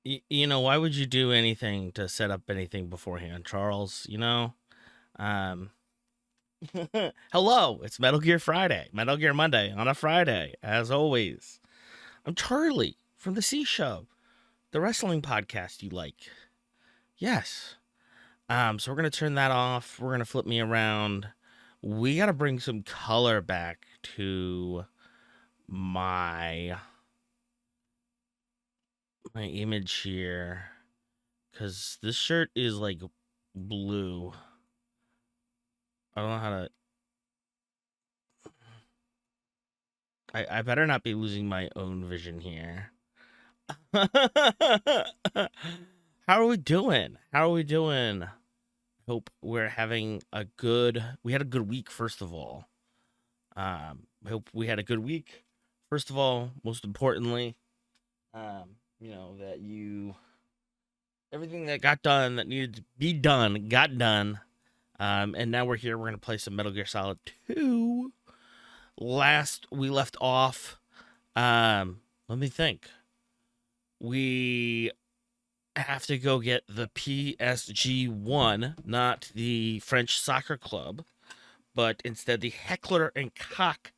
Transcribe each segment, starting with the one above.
You know, why would you do anything to set up anything beforehand, Charles? Um, hello, it's Metal Gear Friday, Metal Gear Monday on a Friday, as always. I'm Charlie from the C Show, the wrestling podcast you like. Yes. So we're gonna turn that off. We're gonna flip me around. We gotta bring some color back to my my image here, because this shirt is like blue. I don't know how to. I better not be losing my own vision here. How are we doing? How are we doing? Hope we're having a good. We had a good week, first of all. Hope we had a good week. First of all, most importantly, that you everything that got done that needed to be done got done. And now we're here. We're gonna play some Metal Gear Solid 2. Last we left off, let me think. We have to go get the PSG1, not the French soccer club, but instead the Heckler and Koch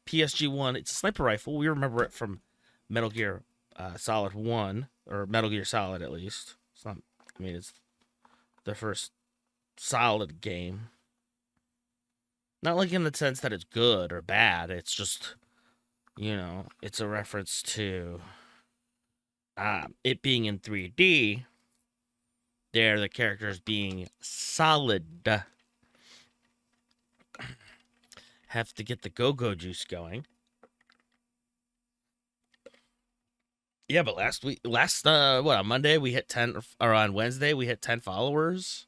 PSG1. It's a sniper rifle. We remember it from Metal Gear Solid 1, or Metal Gear Solid at least. It's not, I mean, it's the first solid game. Not like in the sense that it's good or bad. It's just, it's a reference to it being in 3D. There, the characters being solid. Have to get the go-go juice going. Yeah, but on Monday we hit 10, or on Wednesday we hit 10 followers.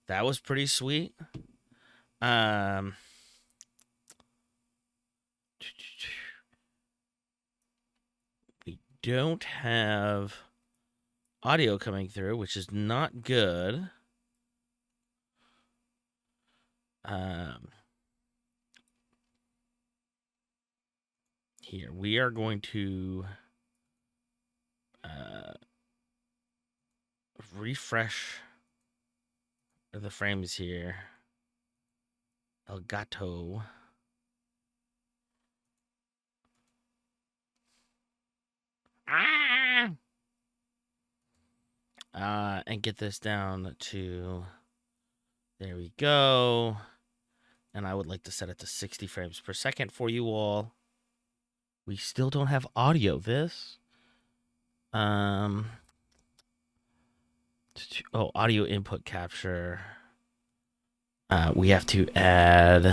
That was pretty sweet. We don't have audio coming through, which is not good. Here we are going to refresh the frames here. Elgato. And get this down to, there we go. And I would like to set it to 60 frames per second for you all. We still don't have audio this. Audio input capture. We have to add.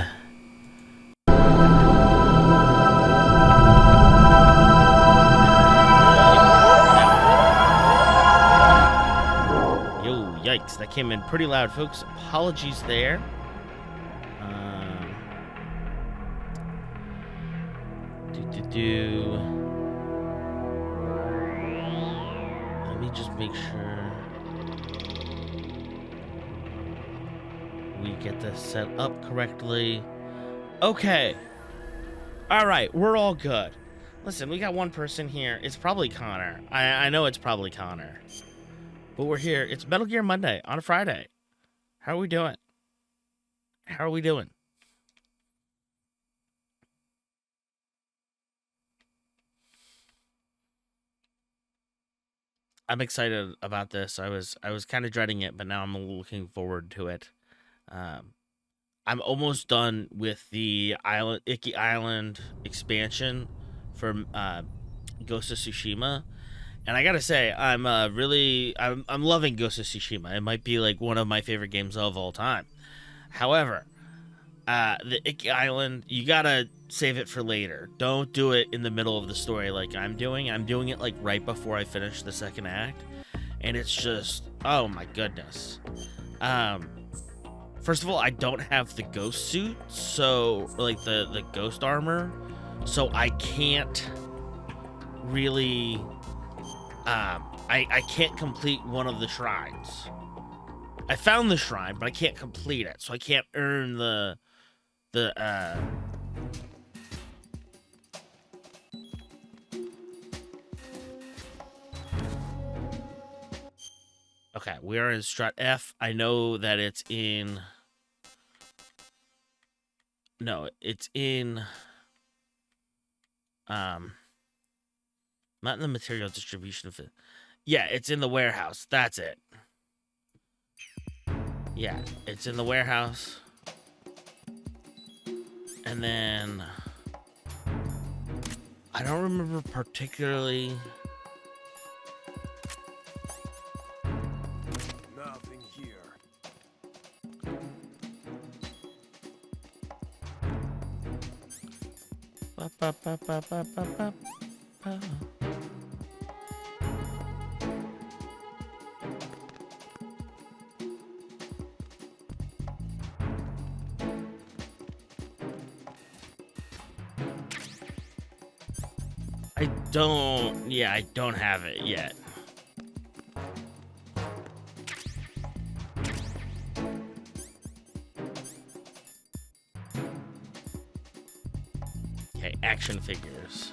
Yo, yikes. That came in pretty loud, folks. Apologies there. Let me just make sure we get this set up correctly. Okay. All right, we're all good. Listen, we got one person here. It's probably Connor. I know it's probably Connor. But we're here. It's Metal Gear Monday on a Friday. How are we doing? How are we doing? I'm excited about this. I was kind of dreading it, but now I'm looking forward to it. I'm almost done with the Icky Island expansion for Ghost of Tsushima, and I gotta say, I'm loving Ghost of Tsushima. It might be like one of my favorite games of all time. However, the Icky Island, you gotta save it for later. Don't do it in the middle of the story like I'm doing. I'm doing it like right before I finish the second act, and it's just, oh my goodness. First of all, I don't have the ghost suit, so like the ghost armor, so I can't really I can't complete one of the shrines. I found the shrine, but I can't complete it, so I can't earn the Okay, we are in strut F. I know that it's in... No, it's in... Not in the material distribution of it. Yeah, it's in the warehouse. That's it. Yeah, it's in the warehouse. And then... I don't remember particularly... Nothing here. Ba, ba, ba, ba, ba, ba, ba, ba. I don't have it yet. Okay, action figures.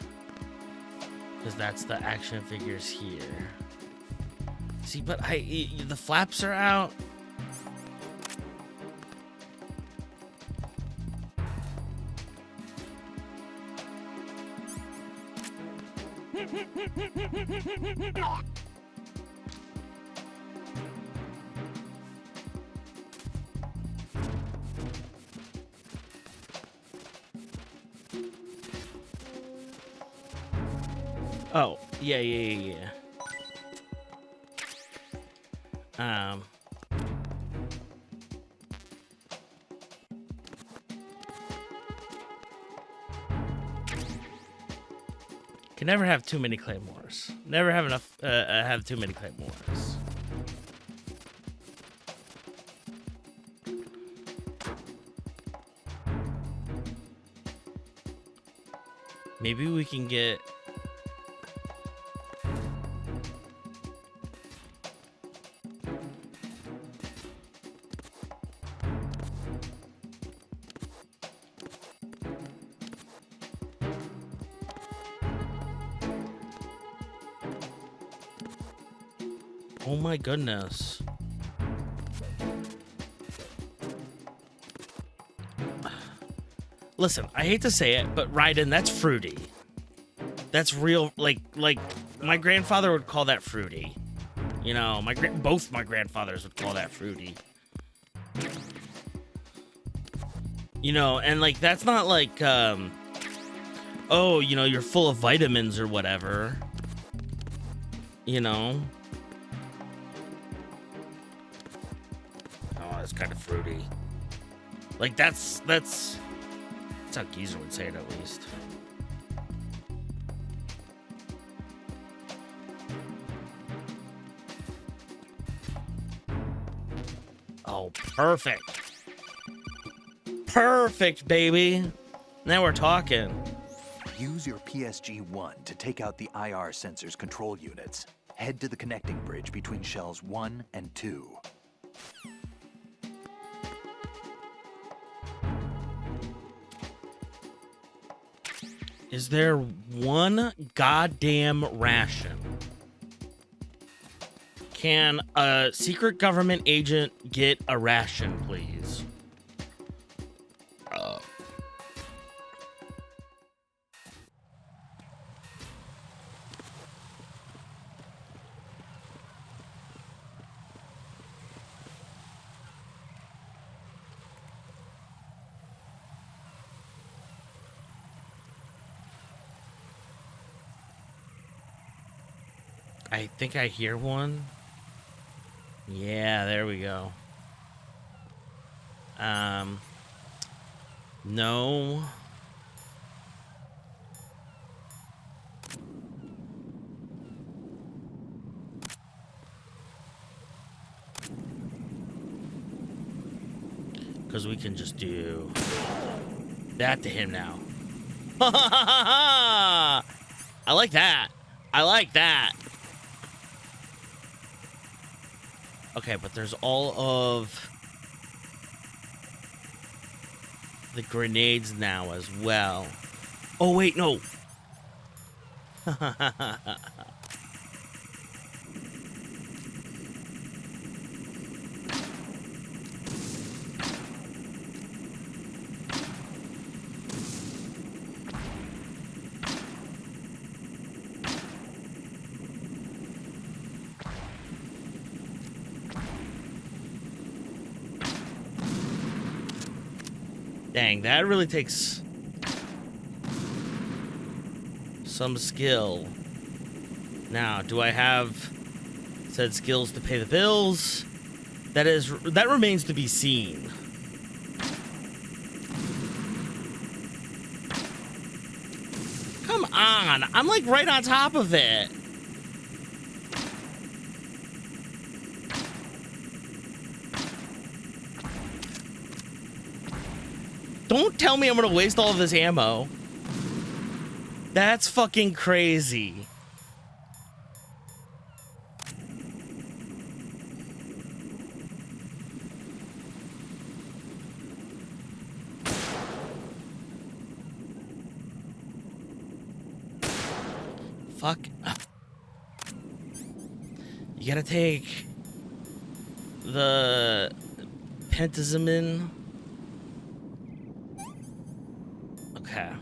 Because that's the action figures here. See, but the flaps are out. Oh, yeah. Can never have too many claymores. Never have enough. Have too many claymores. Maybe we can get. Oh my goodness. Listen, I hate to say it, but Raiden, that's fruity. That's real, like my grandfather would call that fruity. You know, both my grandfathers would call that fruity. You know, and like that's not like oh, you know, you're full of vitamins or whatever. You know. Oh, it's kind of fruity. Like that's how Geezer would say it, at least. Oh, perfect. Perfect, baby. Now we're talking. Use your PSG-1 to take out the IR sensor's control units. Head to the connecting bridge between shells 1 and 2. Is there one goddamn ration? Can a secret government agent get a ration, please? I think I hear one. Yeah, there we go. No. Because we can just do that to him now. I like that. I like that. Okay, but there's all of the grenades now as well. Oh, wait, no. Dang, that really takes some skill. Now, do I have said skills to pay the bills? That remains to be seen. Come on, I'm like right on top of it. Don't tell me I'm gonna waste all of this ammo. That's fucking crazy. Fuck. You gotta take the pentazamin. Okay.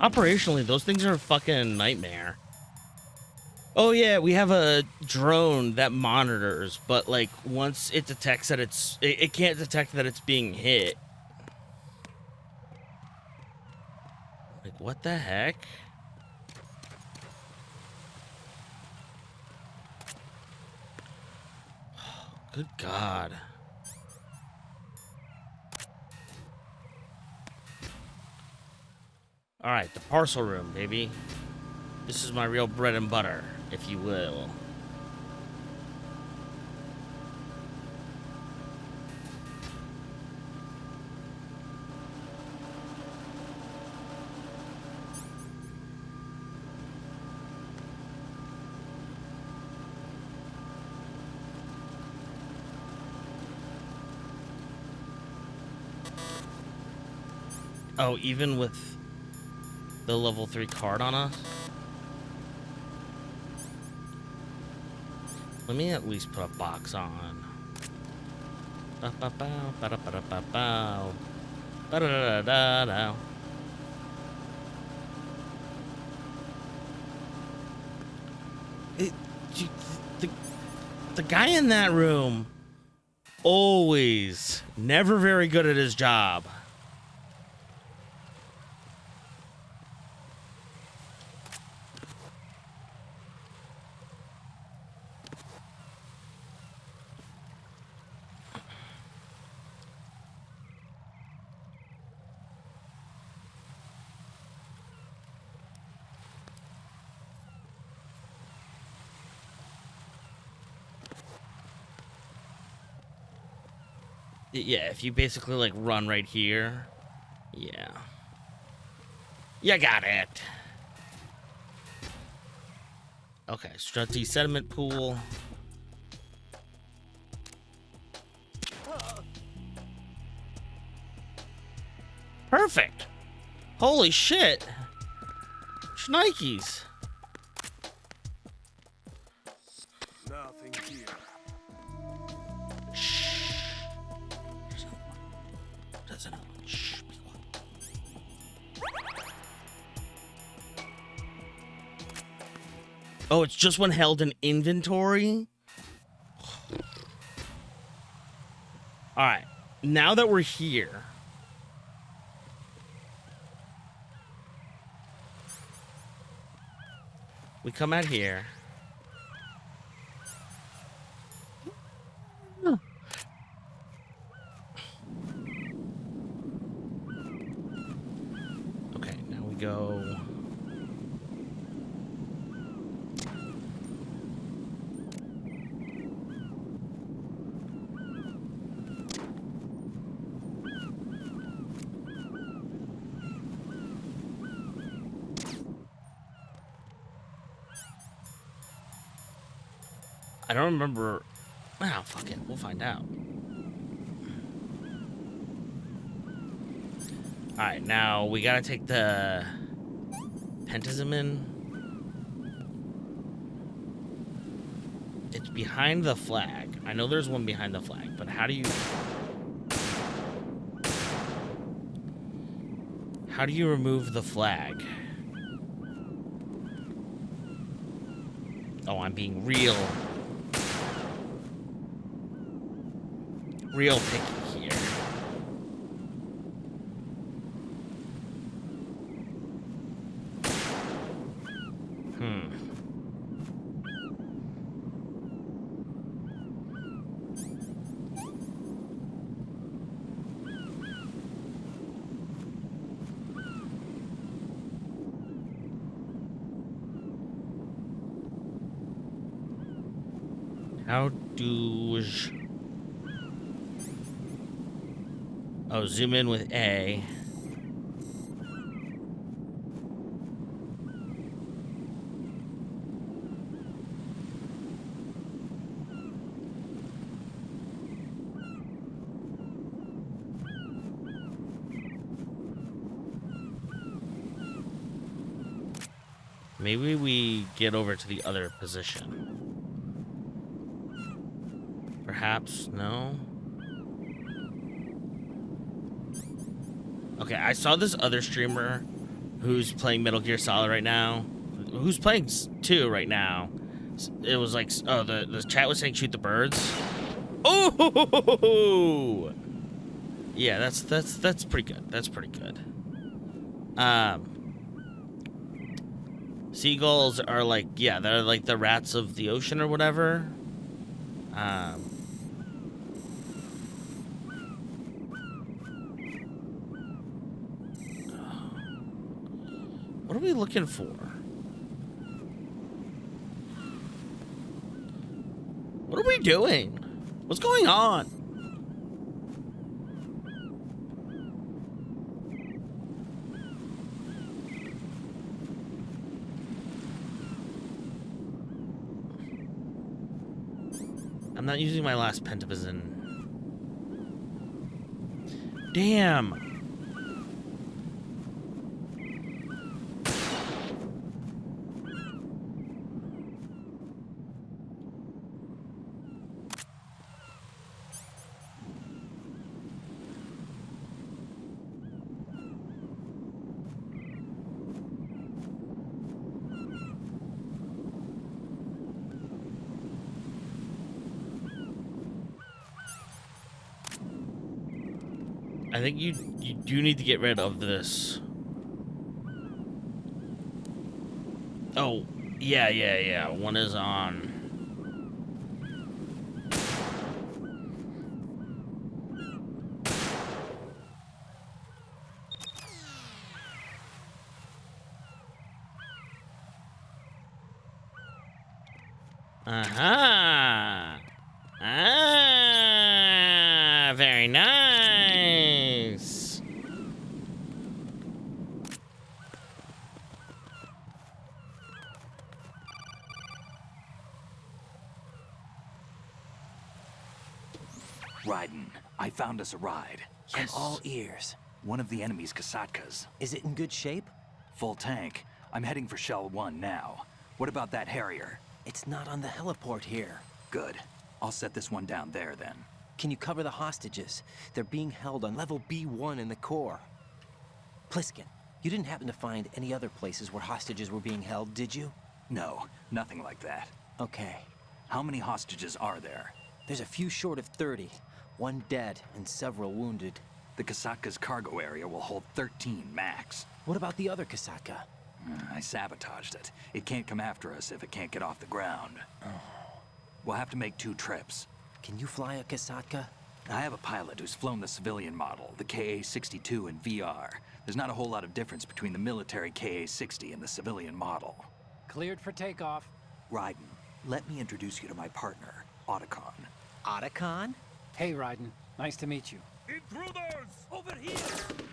Operationally, those things are a fucking nightmare. Oh yeah, we have a drone that monitors, but like once it detects that it can't detect that it's being hit. Like what the heck? Good God. All right, the parcel room, baby. This is my real bread and butter, if you will. Oh, even with the level 3 card on us? Let me at least put a box on. Ba-ba-bow, ba-da-ba-da-ba-bow. Ba-da-da-da-da-da. It, the, the guy in that room, always, never very good at his job. Yeah, if you basically like run right here. Yeah. You got it. Okay, Strutty sediment pool. Perfect. Holy shit. Schnikes. Nothing here. Shh. Doesn't. Shh. Be quiet. Oh, it's just when held in inventory? Alright. Now that we're here. We come out here. Okay, now we go. I don't remember. Ah, fuck it. We'll find out. Alright, now we gotta take the Pentazimin. It's behind the flag. I know there's one behind the flag, but how do you remove the flag? Oh, I'm being real picky here. How do... Oh, zoom in with A. Maybe we get over to the other position. Perhaps, no? Okay, I saw this other streamer who's playing Metal Gear Solid right now. Who's playing 2 right now. It was like, oh, the chat was saying shoot the birds. Oh! Yeah, that's pretty good. That's pretty good. Seagulls are like, yeah, they're like the rats of the ocean or whatever. What are we looking for? What are we doing? What's going on? I'm not using my last Pentavizin. Damn. I think you do need to get rid of this. Oh, yeah. One is on. Aha! Ah, very nice. Raiden, I found us a ride. I'm all ears. One of the enemy's Kasatkas. Is it in good shape? Full tank. I'm heading for Shell 1 now. What about that Harrier? It's not on the heliport here. Good. I'll set this one down there then. Can you cover the hostages? They're being held on level B1 in the core. Pliskin, you didn't happen to find any other places where hostages were being held, did you? No, nothing like that. Okay. How many hostages are there? There's a few short of 30. One dead and several wounded. The Kasatka's cargo area will hold 13 max. What about the other Kasatka? I sabotaged it. It can't come after us if it can't get off the ground. We'll have to make 2 trips. Can you fly a Kasatka? I have a pilot who's flown the civilian model, the KA-62 in VR. There's not a whole lot of difference between the military KA-60 and the civilian model. Cleared for takeoff. Raiden, let me introduce you to my partner, Otacon. Otacon? Hey, Raiden. Nice to meet you. Intruders! Over here!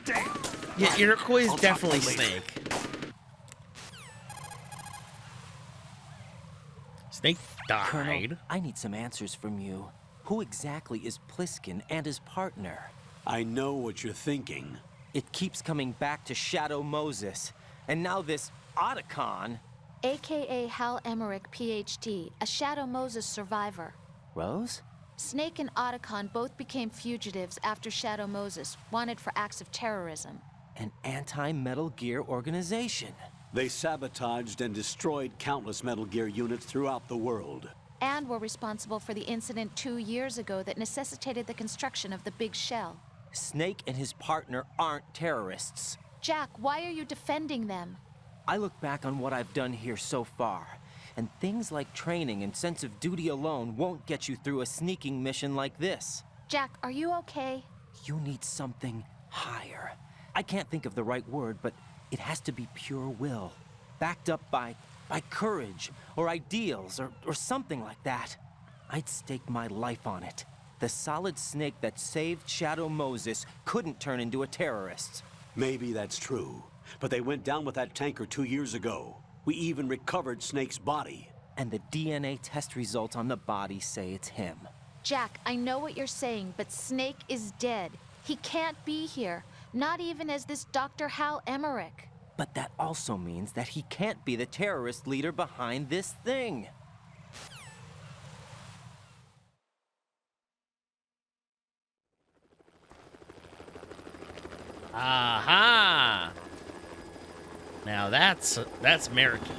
Damn! Yeah, Iroquois is I'll talk definitely to you later. Snake. Snake died. Colonel, I need some answers from you. Who exactly is Pliskin and his partner? I know what you're thinking. It keeps coming back to Shadow Moses. And now this Otacon. AKA Hal Emmerich, PhD, a Shadow Moses survivor. Rose? Snake and Otacon both became fugitives after Shadow Moses, wanted for acts of terrorism. An anti-Metal Gear organization. They sabotaged and destroyed countless Metal Gear units throughout the world. And were responsible for the incident 2 years ago that necessitated the construction of the big shell. Snake and his partner aren't terrorists. Jack, why are you defending them? I look back on what I've done here so far, and things like training and sense of duty alone won't get you through a sneaking mission like this. Jack, are you okay? You need something higher. I can't think of the right word, but it has to be pure will, backed up by courage, or ideals, or something like that. I'd stake my life on it. The solid snake that saved Shadow Moses couldn't turn into a terrorist. Maybe that's true, but they went down with that tanker 2 years ago. We even recovered Snake's body. And the DNA test results on the body say it's him. Jack, I know what you're saying, but Snake is dead. He can't be here, not even as this Dr. Hal Emmerich. But that also means that he can't be the terrorist leader behind this thing. Aha! Now that's American.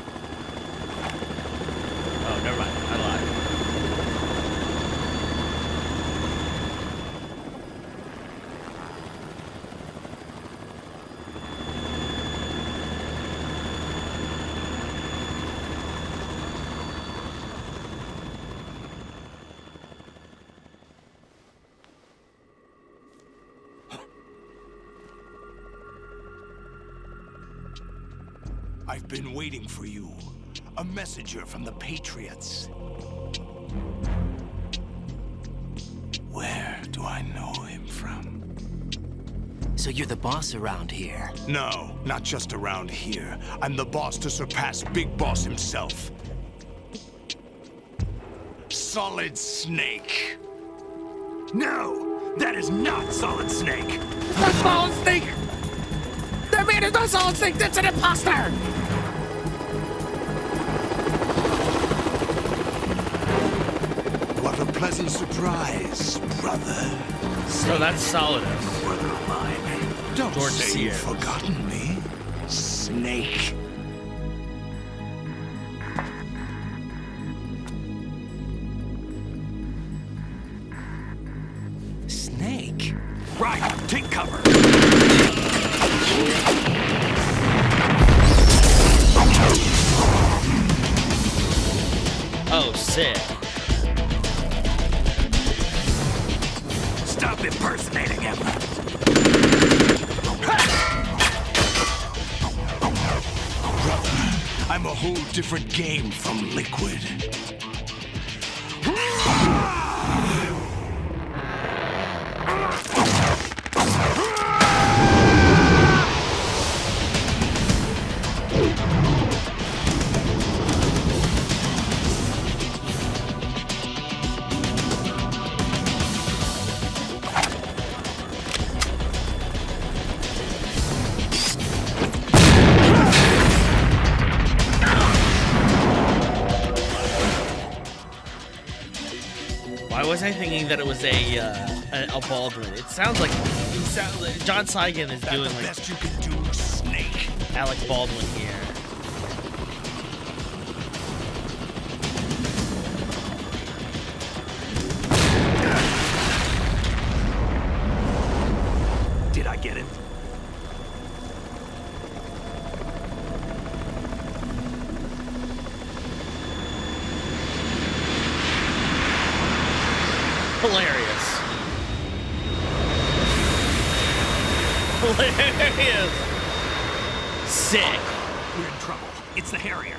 Oh, never mind. I lied. I've been waiting for you. A messenger from the Patriots. Where do I know him from? So you're the boss around here? No, not just around here. I'm the boss to surpass Big Boss himself. Solid Snake. No, that is not Solid Snake. That's Solid Snake! That man is not Solid Snake, that's an imposter! What a pleasant surprise, brother. So that's Solidus. Work of mine. Don't George say Sears. you've forgotten me, Snake. Snake? Right, take cover. Oh, sick. Stop impersonating him. Brother, I'm a whole different game from Liquid. Why was I thinking that it was a Baldwin? It sounds like John Saigon is That's doing the like best you can do, Snake. Alec Baldwin here. Did I get it? Hilarious. Hilarious. Sick. We're in trouble. It's the Harrier.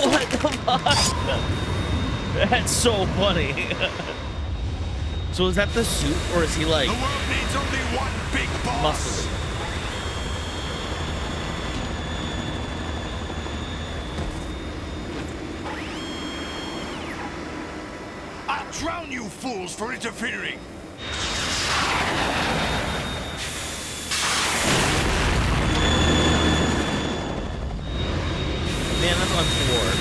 What the fuck? That's so funny. So is that the suit, or is he like The world needs only one big boss. muscly? I'll drown you fools for interfering. Man, that's untoward.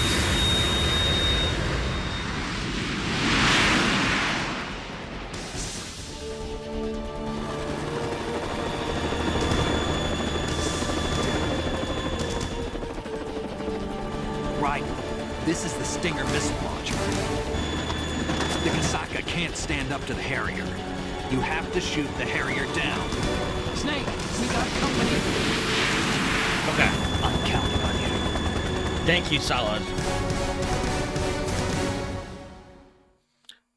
Right. This is the Stinger missile launcher. The Kasaka can't stand up to the Harrier. You have to shoot the Harrier down. Snake, we got company. Okay. I'm counting on you. Thank you, Solid.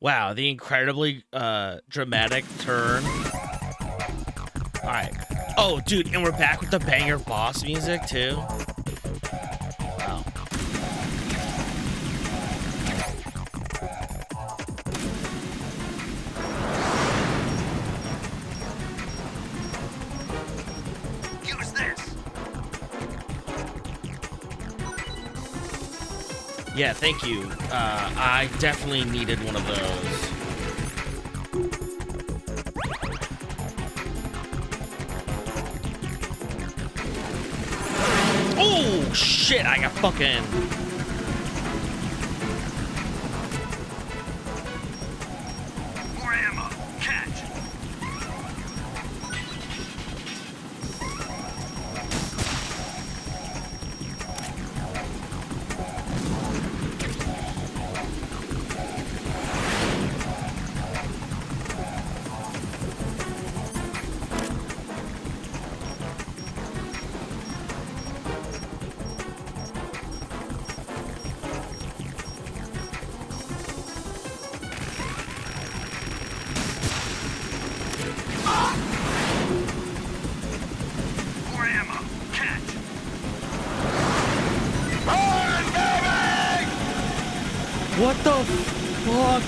Wow, the incredibly dramatic turn. All right. Oh, dude, and we're back with the banger boss music too. Wow. Use this. Yeah, thank you. I definitely needed one of those. Oh, shit, I got fucking... More ammo. Catch. More ammo. Catch. What the fuck?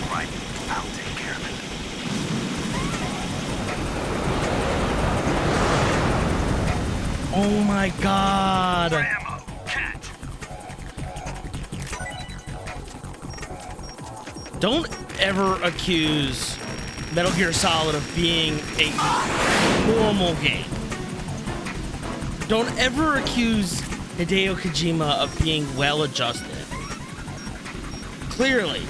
Right. I'll take care of it. Oh my god. More ammo. Catch. Don't ever accuse Metal Gear Solid of being a normal game. Don't ever accuse Hideo Kojima of being well adjusted. Clearly.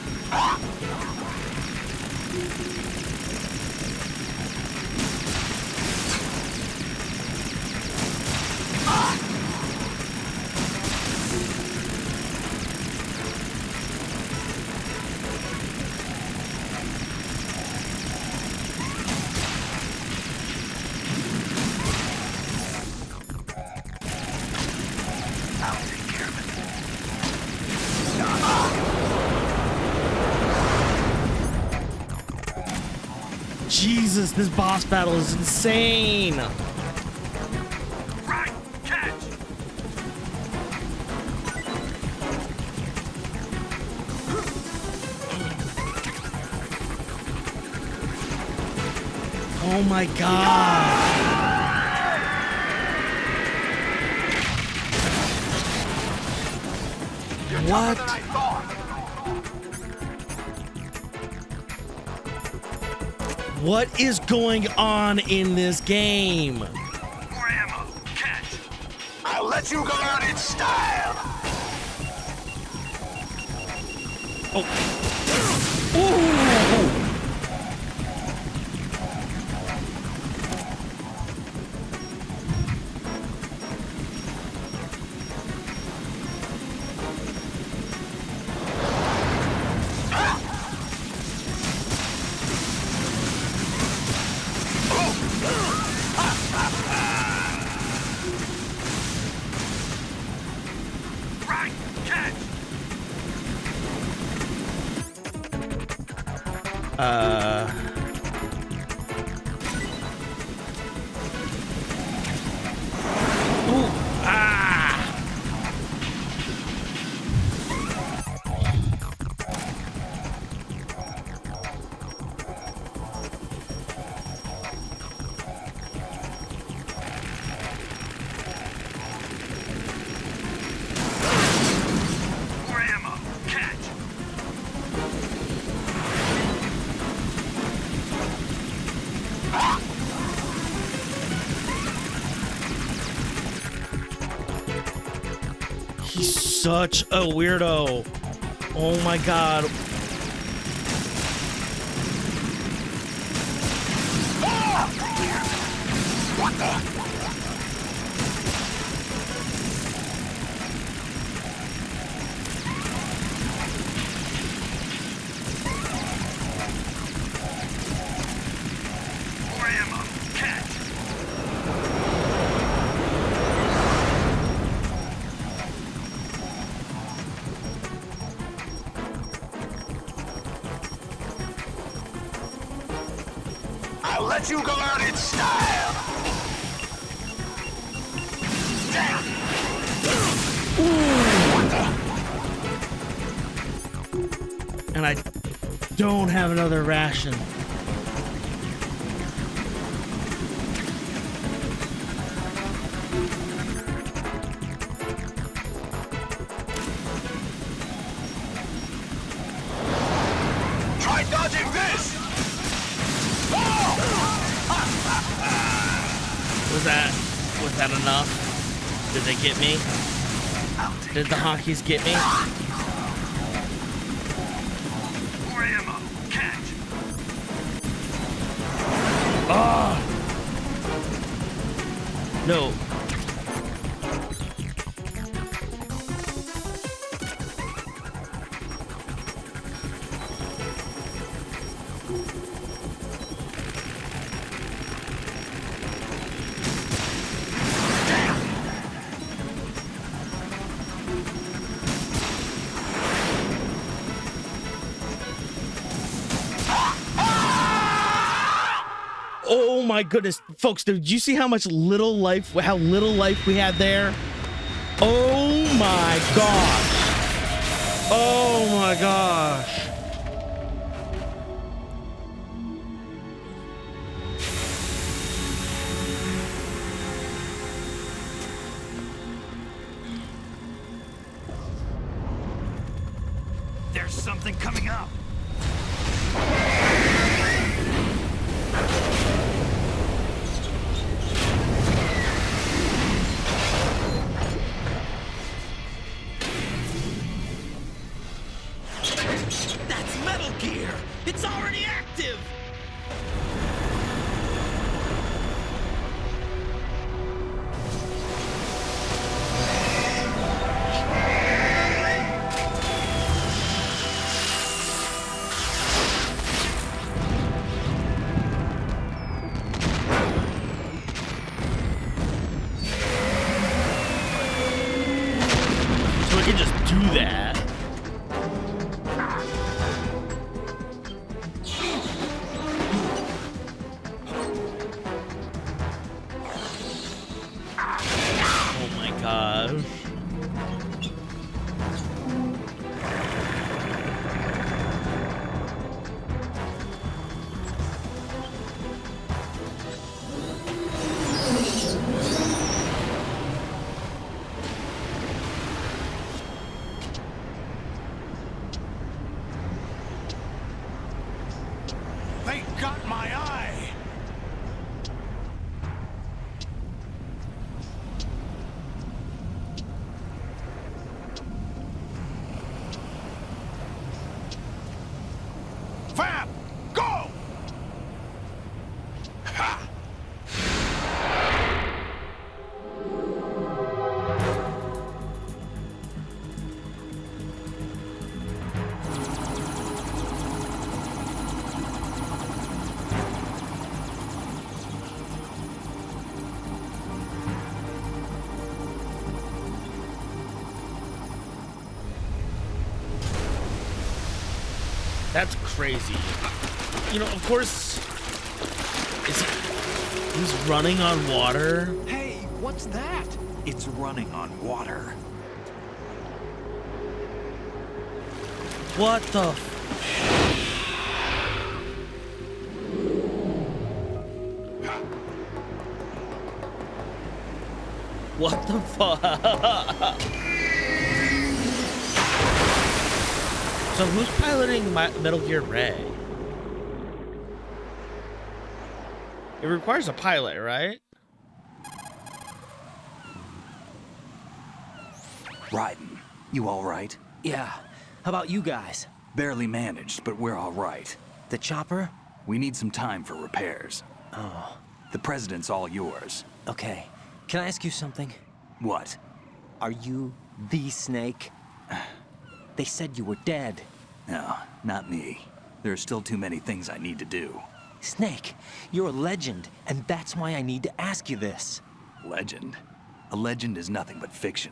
I'll take care of it. Jesus, this boss battle is insane. Right. Catch. Oh my god. What? What is going on in this game? More ammo. Catch. I'll let you go out in style. Ooh. Right. Catch. Ooh. Ah. such a weirdo. Oh my god. What the? More ammo. Catch. I'll let you go out in style. And I don't have another ration. Try dodging this. Was that enough? Did they get me? Did the honkies get me? More ammo. Catch. Oh! No. Oh my goodness, folks, did you see how little life we had there? Oh my gosh. Oh my gosh. There's something coming up. That's Metal Gear! It's already active! So we can just do that. Oh my gosh. They got my eye. Vamp, go! Ha! That's crazy. You know, of course, he's running on water. Hey, what's that? It's running on water. What the? What the fuck? So who's piloting Metal Gear Ray? It requires a pilot, right? Raiden, You all right? Yeah. How about you guys? Barely managed, but we're all right. The chopper? We need some time for repairs. Oh, The president's all yours. okay. Can I ask you something? What? Are you the Snake? They said you were dead. No, not me. There are still too many things I need to do. Snake, you're a legend, and that's why I need to ask you this. Legend? A legend is nothing but fiction.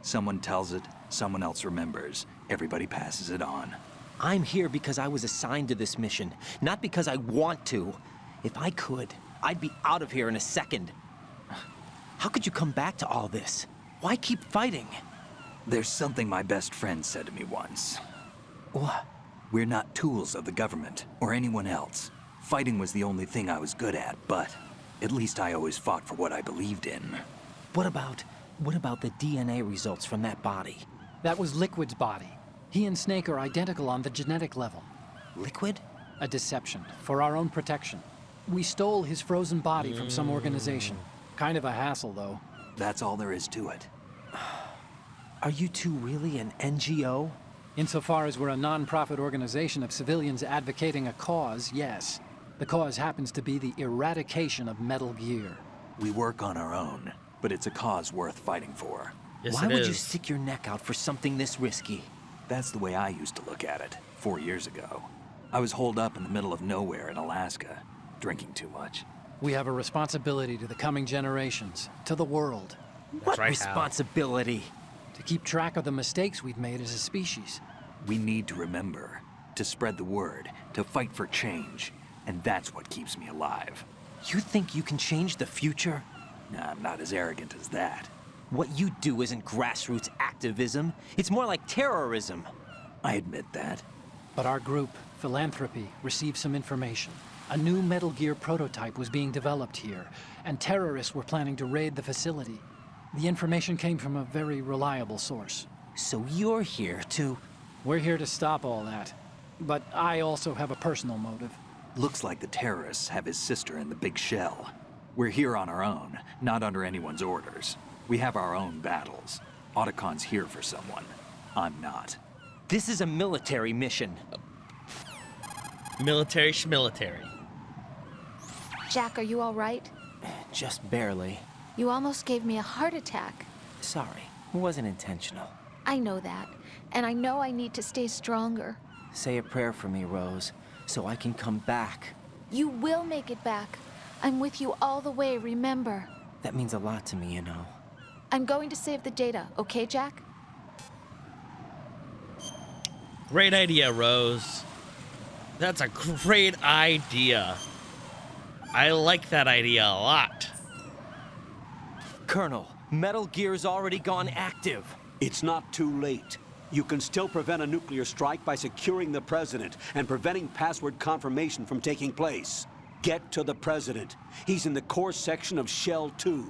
Someone tells it, someone else remembers. Everybody passes it on. I'm here because I was assigned to this mission, not because I want to. If I could, I'd be out of here in a second. How could you come back to all this? Why keep fighting? There's something my best friend said to me once. What? We're not tools of the government or anyone else. Fighting was the only thing I was good at, but at least I always fought for what I believed in. What about the DNA results from that body? That was Liquid's body. He and Snake are identical on the genetic level. Liquid? A deception, for our own protection. We stole his frozen body from some organization. Kind of a hassle, though. That's all there is to it. Are you two really an NGO? Insofar as we're a non-profit organization of civilians advocating a cause, yes. The cause happens to be the eradication of Metal Gear. We work on our own, but it's a cause worth fighting for. Yes, Why it would is. you stick your neck out for something this risky? That's the way I used to look at it, 4 years ago. I was holed up in the middle of nowhere in Alaska, drinking too much. We have a responsibility to the coming generations, to the world, What right, Hal. responsibility? to keep track of the mistakes we've made as a species. We need to remember, to spread the word, to fight for change, and that's what keeps me alive. You think you can change the future? Nah, I'm not as arrogant as that. What you do isn't grassroots activism. It's more like terrorism. I admit that. But our group, Philanthropy, received some information. A new Metal Gear prototype was being developed here, and terrorists were planning to raid the facility. The information came from a very reliable source. So you're here to... We're here to stop all that. But I also have a personal motive. Looks like the terrorists have his sister in the big shell. We're here on our own, not under anyone's orders. We have our own battles. Otacon's here for someone. I'm not. This is a military mission. Military schmilitary. Jack, are you all right? Just barely. You almost gave me a heart attack. Sorry, it wasn't intentional. I know that, and I know I need to stay stronger. Say a prayer for me, Rose, so I can come back. You will make it back. I'm with you all the way, remember. That means a lot to me, you know. I'm going to save the data, okay, Jack? Great idea, Rose. That's a great idea. I like that idea a lot. Colonel, Metal Gear's already gone active. It's not too late. You can still prevent a nuclear strike by securing the president and preventing password confirmation from taking place. Get to the president. He's in the core section of Shell 2.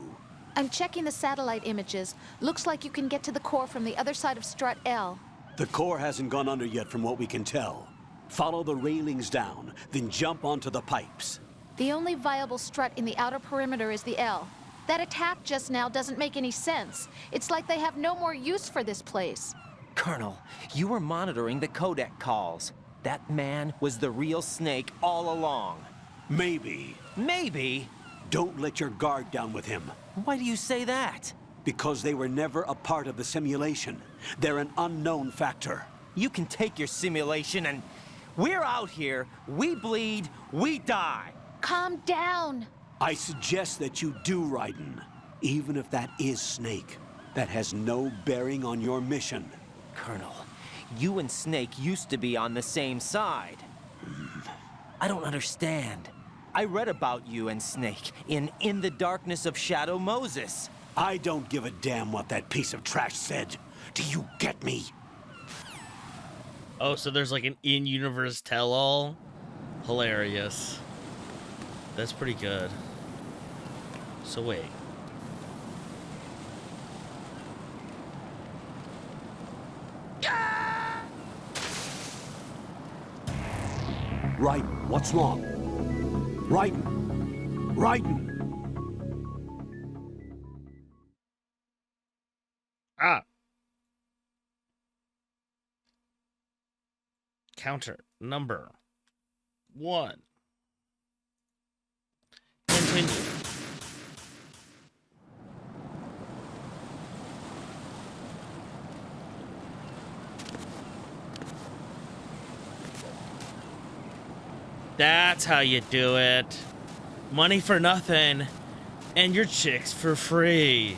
I'm checking the satellite images. Looks like you can get to the core from the other side of Strut L. The core hasn't gone under yet from what we can tell. Follow the railings down, then jump onto the pipes. The only viable strut in the outer perimeter is the L. That attack just now doesn't make any sense. It's like they have no more use for this place. Colonel, you were monitoring the codec calls. That man was the real Snake all along. Maybe. Maybe? Don't let your guard down with him. Why do you say that? Because they were never a part of the simulation. They're an unknown factor. You can take your simulation and... We're out here, we bleed, we die. Calm down. I suggest that you do, Raiden. Even if that is Snake. That has no bearing on your mission. Colonel, you and Snake used to be on the same side. I don't understand. I read about you and Snake in the Darkness of Shadow Moses. I don't give a damn what that piece of trash said. Do you get me? Oh, so there's like an in-universe tell-all? Hilarious. That's pretty good. So wait. Raiden, what's wrong? Raiden! Raiden! Ah. encounter number 1. Continue. That's how you do it. Money for nothing, and your chicks for free.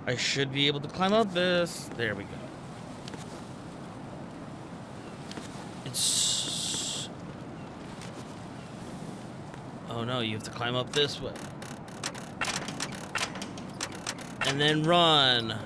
I should be able to climb up this. There we go. It's... Oh no, you have to climb up this way. And then run.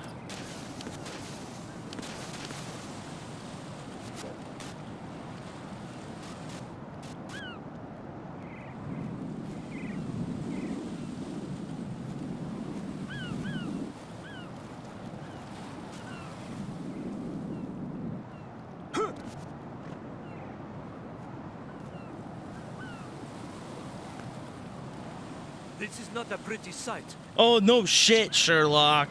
This is not a pretty sight. Oh, no shit, Sherlock.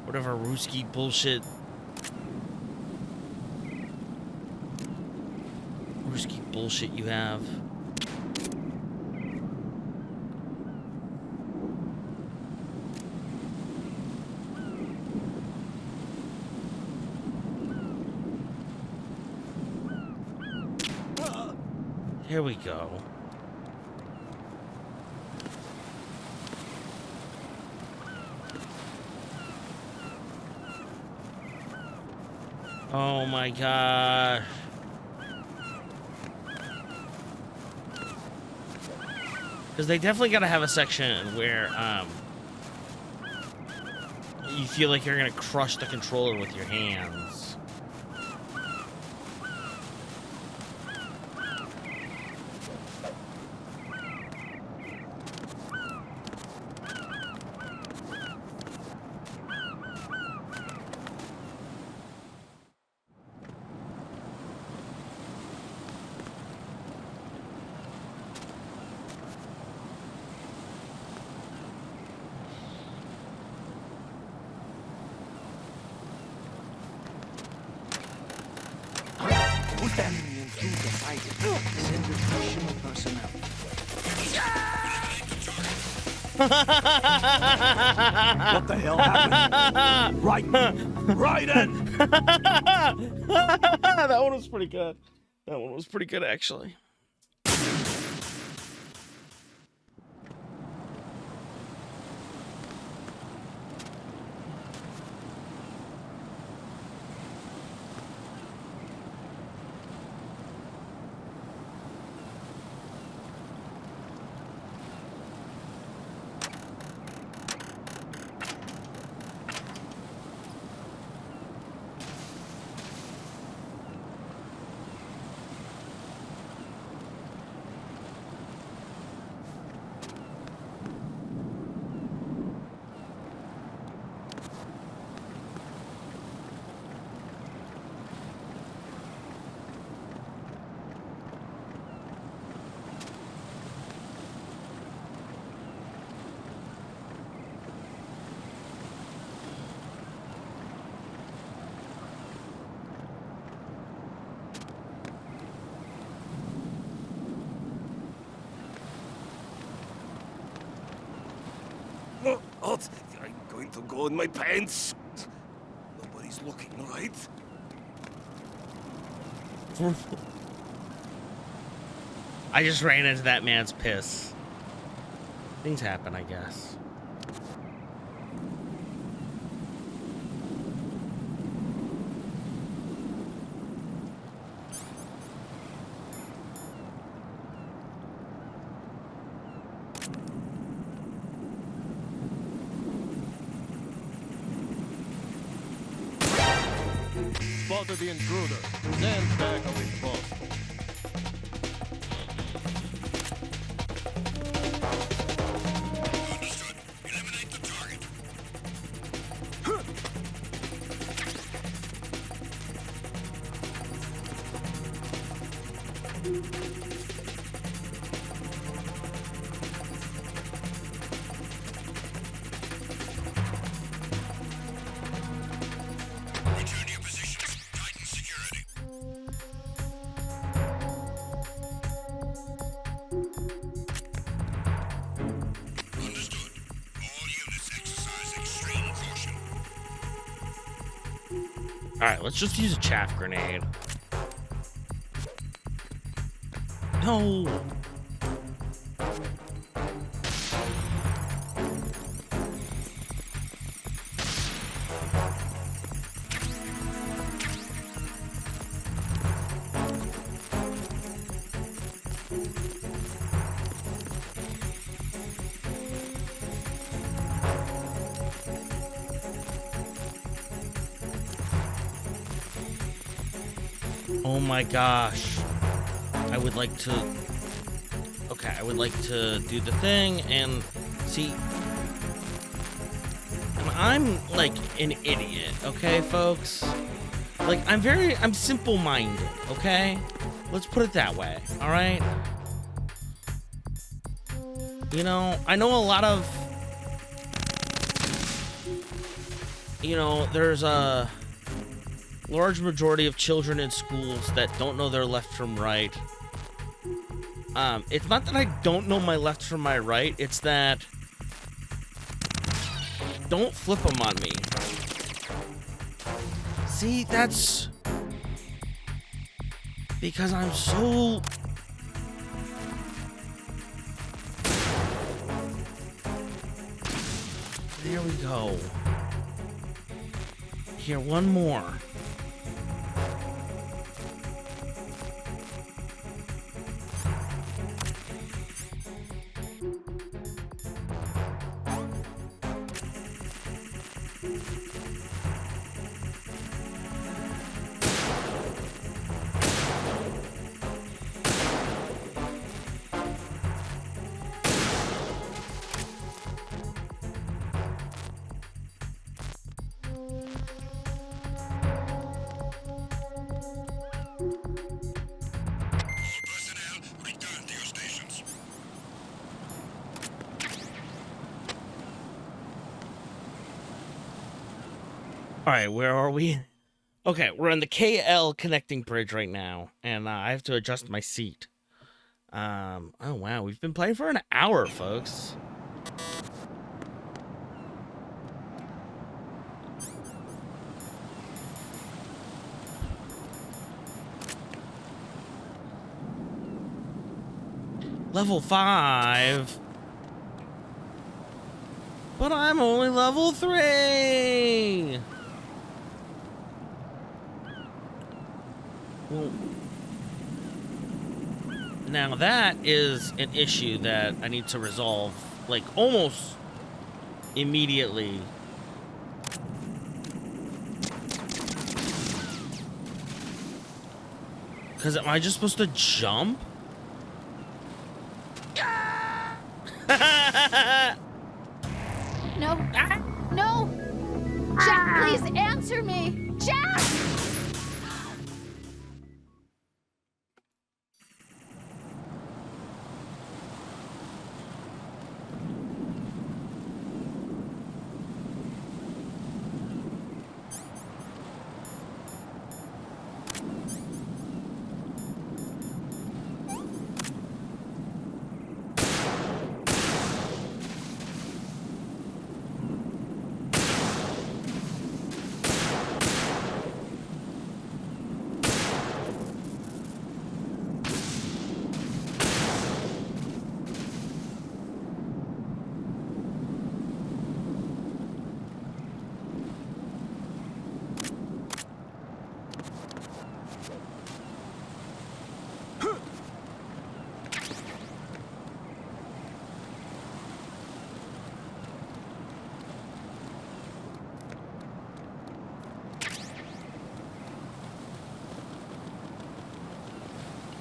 Whatever Ruski bullshit. Ruski bullshit you have. Here we go. Oh my gosh. Because they definitely gotta have a section where you feel like you're gonna crush the controller with your hands. Put them into the fight. Send additional personnel. What the hell happened? Raiden! That one was pretty good. That one was pretty good, actually. Oh, I'm going to go in my pants. Nobody's looking, right? I just ran into that man's piss. Things happen, I guess. Spotted the intruder. Stand back away from us. Eliminate the target. Return to your positions. Tighten security. Understood. All units exercise extreme caution. All right, let's just use a chaff grenade. No. Oh my gosh. I would like to... Okay, I would like to do the thing and see... And I'm like an idiot, okay, folks? Like, I'm simple-minded, okay? Let's put it that way, alright? You know, I know a lot of... You know, there's a large majority of children in schools that don't know their left from right. It's not that I don't know my left from my right, it's that... Don't flip them on me. See, that's... Because I'm so... There we go. Here, one more. Personnel, return to your stations. All right, where are we? Okay, we're on the KL connecting bridge right now, and I have to adjust my seat. Oh wow, we've been playing for an hour, folks. Level 5. But I'm only level 3. Well, now that is an issue that I need to resolve, like, almost immediately. Because am I just supposed to jump? No. No! Jack, please answer me! Jack!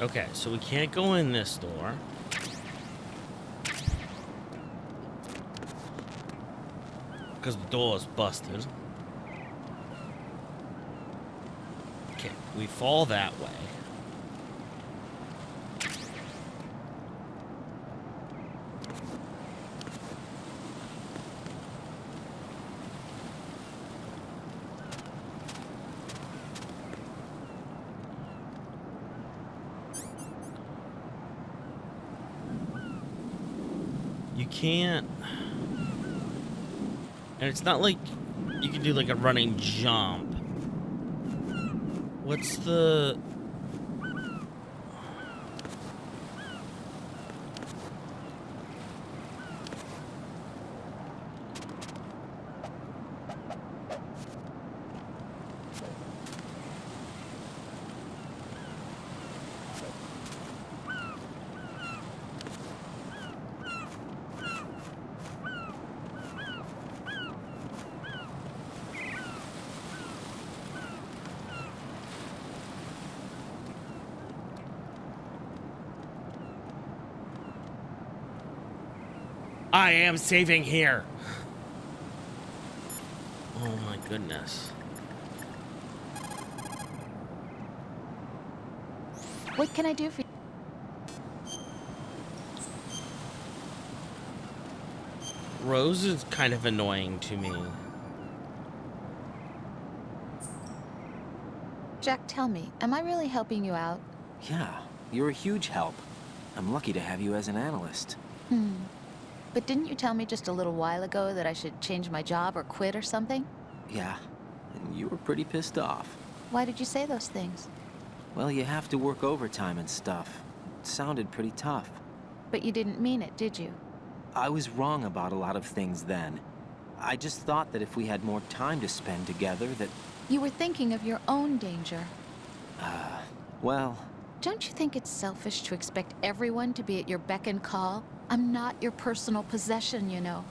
Okay, so we can't go in this door. Because the door is busted. Okay, we fall that way. You can't... And it's not like you can do like a running jump. What's the... I am saving here. Oh my goodness. What can I do for you? Rose is kind of annoying to me. Jack, tell me, am I really helping you out? Yeah, you're a huge help. I'm lucky to have you as an analyst. But didn't you tell me just a little while ago that I should change my job or quit or something? Yeah, and you were pretty pissed off. Why did you say those things? Well, you have to work overtime and stuff. It sounded pretty tough. But you didn't mean it, did you? I was wrong about a lot of things then. I just thought that if we had more time to spend together, that... You were thinking of your own danger. Well... Don't you think it's selfish to expect everyone to be at your beck and call? I'm not your personal possession, you know.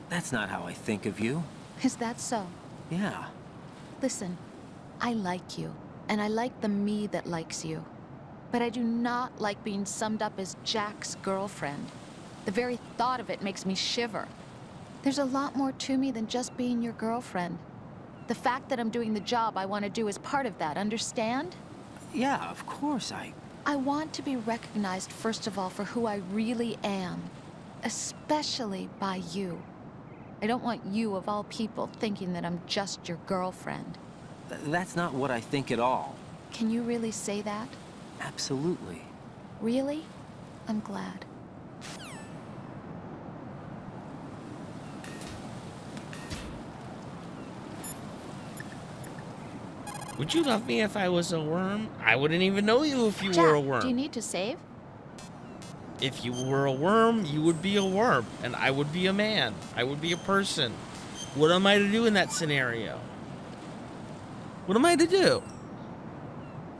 That's not how I think of you. Is that so? Yeah. Listen, I like you, and I like the me that likes you. But I do not like being summed up as Jack's girlfriend. The very thought of it makes me shiver. There's a lot more to me than just being your girlfriend. The fact that I'm doing the job I want to do is part of that, understand? Yeah, of course, I want to be recognized, first of all, for who I really am. Especially by you. I don't want you, of all people, thinking that I'm just your girlfriend. That's not what I think at all. Can you really say that? Absolutely. Really? I'm glad. Would you love me if I was a worm? I wouldn't even know you if you Jack, were a worm. do you need to save? If you were a worm, you would be a worm, and I would be a man. I would be a person. What am I to do in that scenario? What am I to do?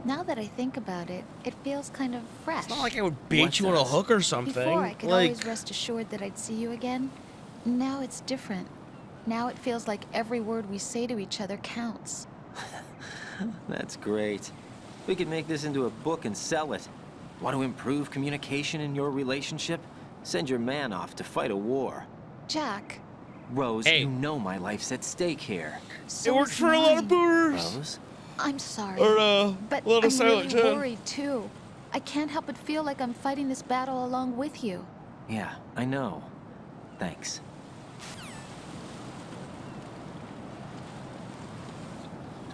Now that I think about it, it feels kind of fresh. It's not like I would bait What's you on a this? hook or something. Before, I could like, always rest assured that I'd see you again. Now it's different. Now it feels like every word we say to each other counts. That's great. We could make this into a book and sell it. Want to improve communication in your relationship? Send your man off to fight a war. Jack, Rose, Hey. you know my life's at stake here. so it works is for a lot of mine. boomers. Rose? I'm sorry. Or, but a lot of I'm silent really Jen. worried too. I can't help but feel like I'm fighting this battle along with you. Yeah, I know. Thanks.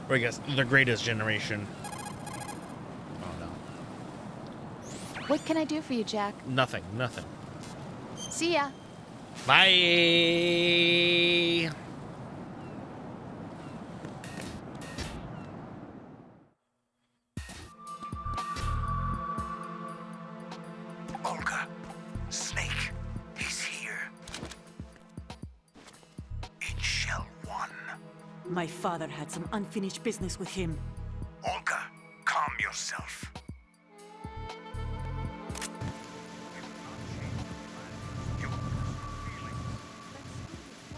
Or I guess the greatest generation. Oh no. What can I do for you, Jack? Nothing. Nothing. See ya. Bye. Olga, Snake, he's here. In Shell 1. My father had some unfinished business with him. Olga, calm yourself.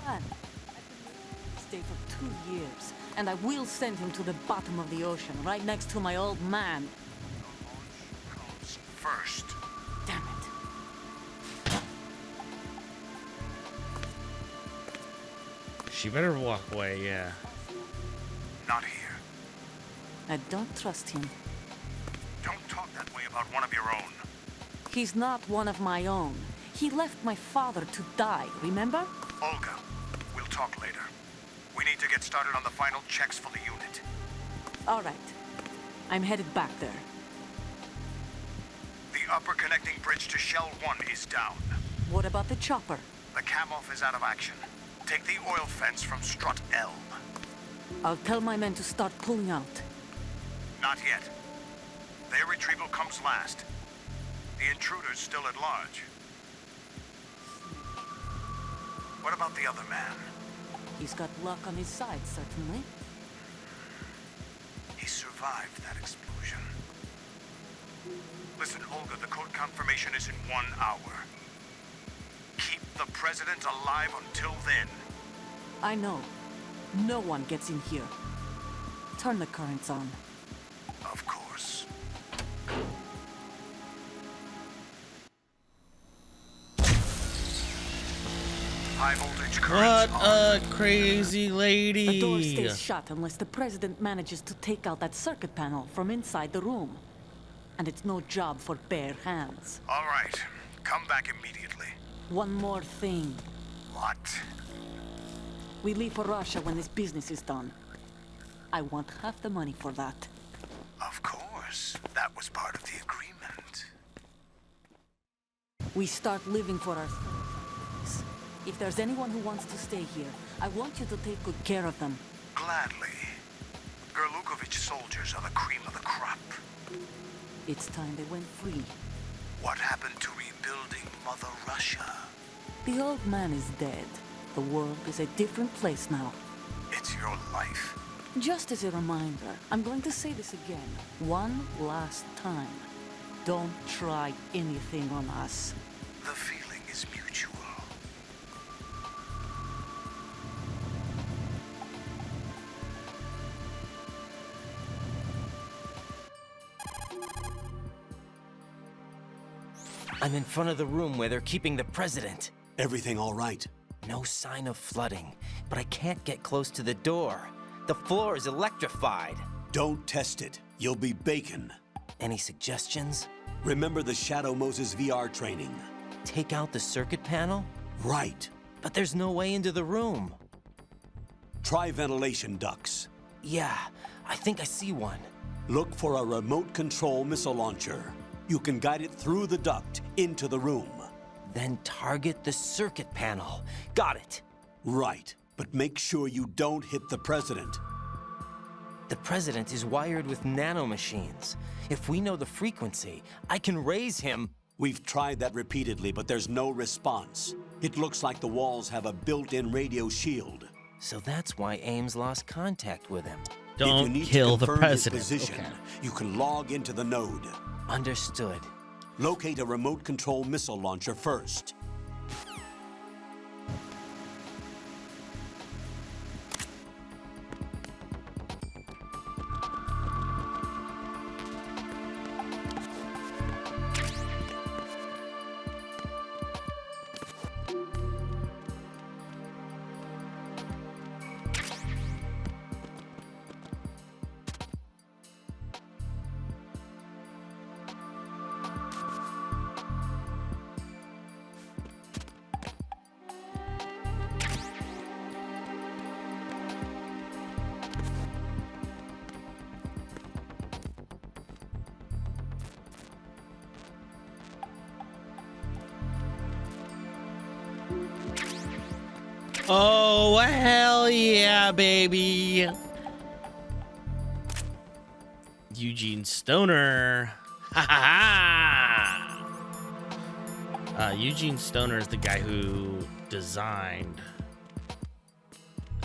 Plan. Stay for 2 years, and I will send him to the bottom of the ocean, right next to my old man. She better walk away, yeah. Not here. I don't trust him. Don't talk that way about one of your own. He's not one of my own. He left my father to die, remember? Olga, we'll talk later. We need to get started on the final checks for the unit. All right. I'm headed back there. The upper connecting bridge to Shell 1 is down. What about the chopper? The cam-off is out of action. Take the oil fence from strut L. I'll tell my men to start pulling out. Not yet. Their retrieval comes last. The intruder's still at large. What about the other man? He's got luck on his side, certainly. He survived that explosion. Listen, Olga, the code confirmation is in 1 hour. Keep the president alive until then. I know. No one gets in here. Turn the currents on. Of course. High voltage currents What on. a crazy lady. The door stays shut unless the president manages to take out that circuit panel from inside the room. And it's no job for bare hands. All right. Come back immediately. One more thing. What? We leave for Russia when this business is done. I want half the money for that. Of course. That was part of the agreement. We start living for ourselves. If there's anyone who wants to stay here, I want you to take good care of them. Gladly. Gerlukovich soldiers are the cream of the crop. It's time they went free. What happened to rebuilding Mother Russia? The old man is dead. The world is a different place now. It's your life. Just as a reminder, I'm going to say this again. One last time. Don't try anything on us. The feeling is mutual. I'm in front of the room where they're keeping the president. Everything all right? No sign of flooding, but I can't get close to the door. The floor is electrified. Don't test it. You'll be bacon. Any suggestions? Remember the Shadow Moses VR training? Take out the circuit panel? Right. But there's no way into the room. Try ventilation ducts. Yeah, I think I see one. Look for a remote control missile launcher. You can guide it through the duct into the room. Then target the circuit panel. Got it. Right, but make sure you don't hit the president. The president is wired with nanomachines. If we know the frequency, I can raise him. We've tried that repeatedly, but there's no response. It looks like the walls have a built-in radio shield. So that's why Ames lost contact with him. If you Don't need kill to the confirm his president. position, Okay. you can log into the node. Understood. Locate a remote control missile launcher first. Oh, hell yeah, baby. Eugene Stoner. Ha ha ha. Eugene Stoner is the guy who designed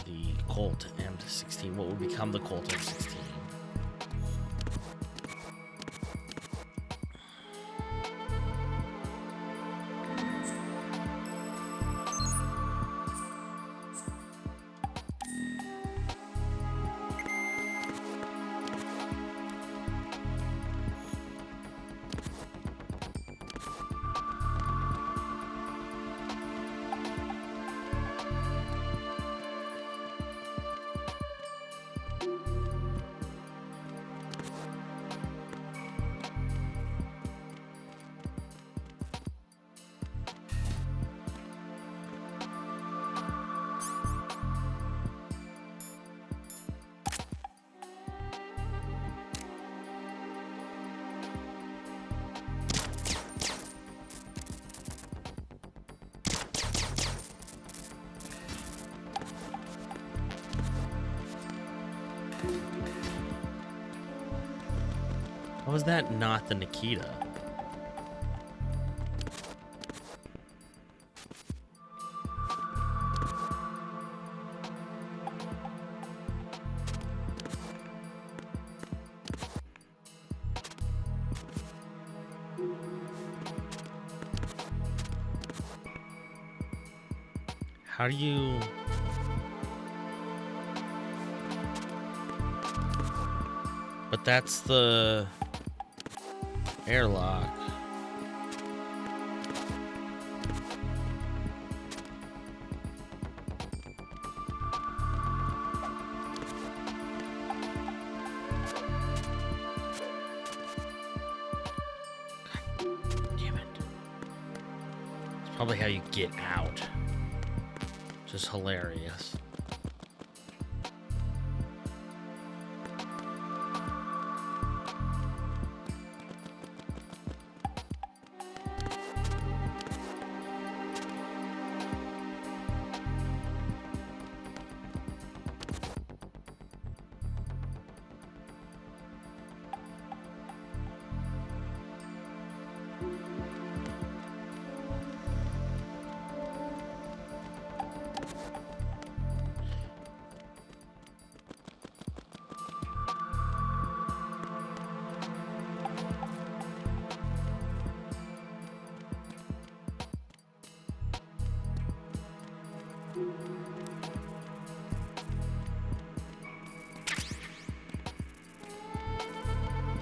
the Colt M16, what would become the Colt M16. How was that not the Nikita? How do you... But that's the airlock. Damn it. It's probably how you get out. Just hilarious.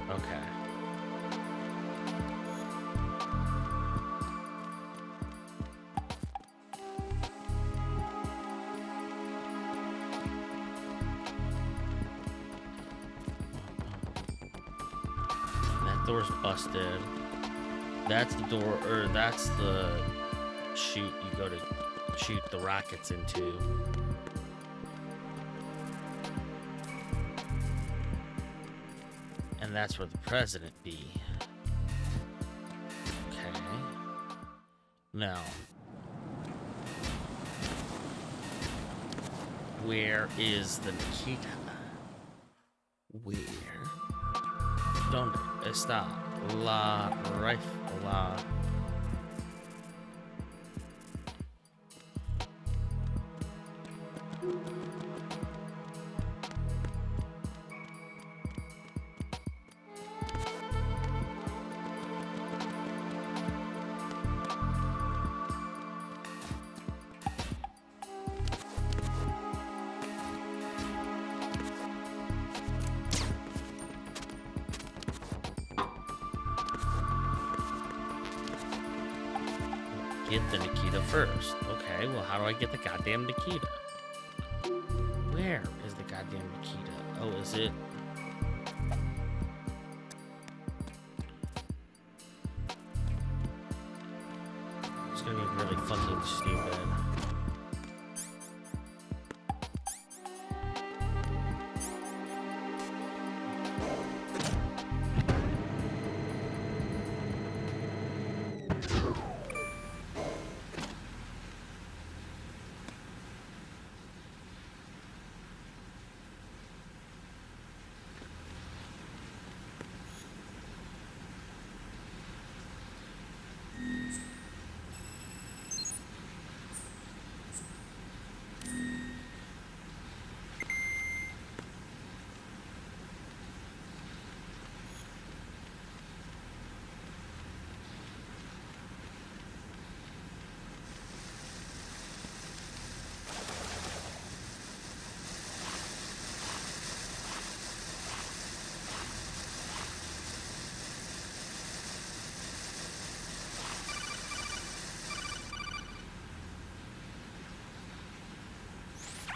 Okay. That door's busted. That's the door, or that's the chute you go to shoot the rockets into. And that's where the president be. Okay. Now. Where is the Nikita? Where? Donde está la rifle? Get the Nikita first. Okay, well, how do I get the goddamn Nikita? Where is the goddamn Nikita? Oh, is it? It's gonna be really fucking stupid.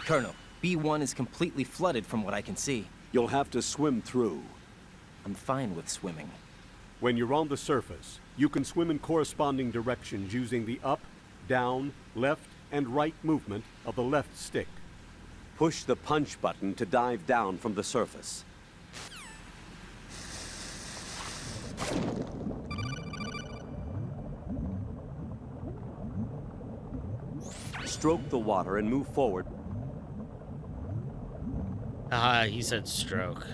Colonel, B1 is completely flooded from what I can see. You'll have to swim through. I'm fine with swimming. When you're on the surface, you can swim in corresponding directions using the up, down, left, and right movement of the left stick. Push the punch button to dive down from the surface. Stroke the water and move forward. He said stroke.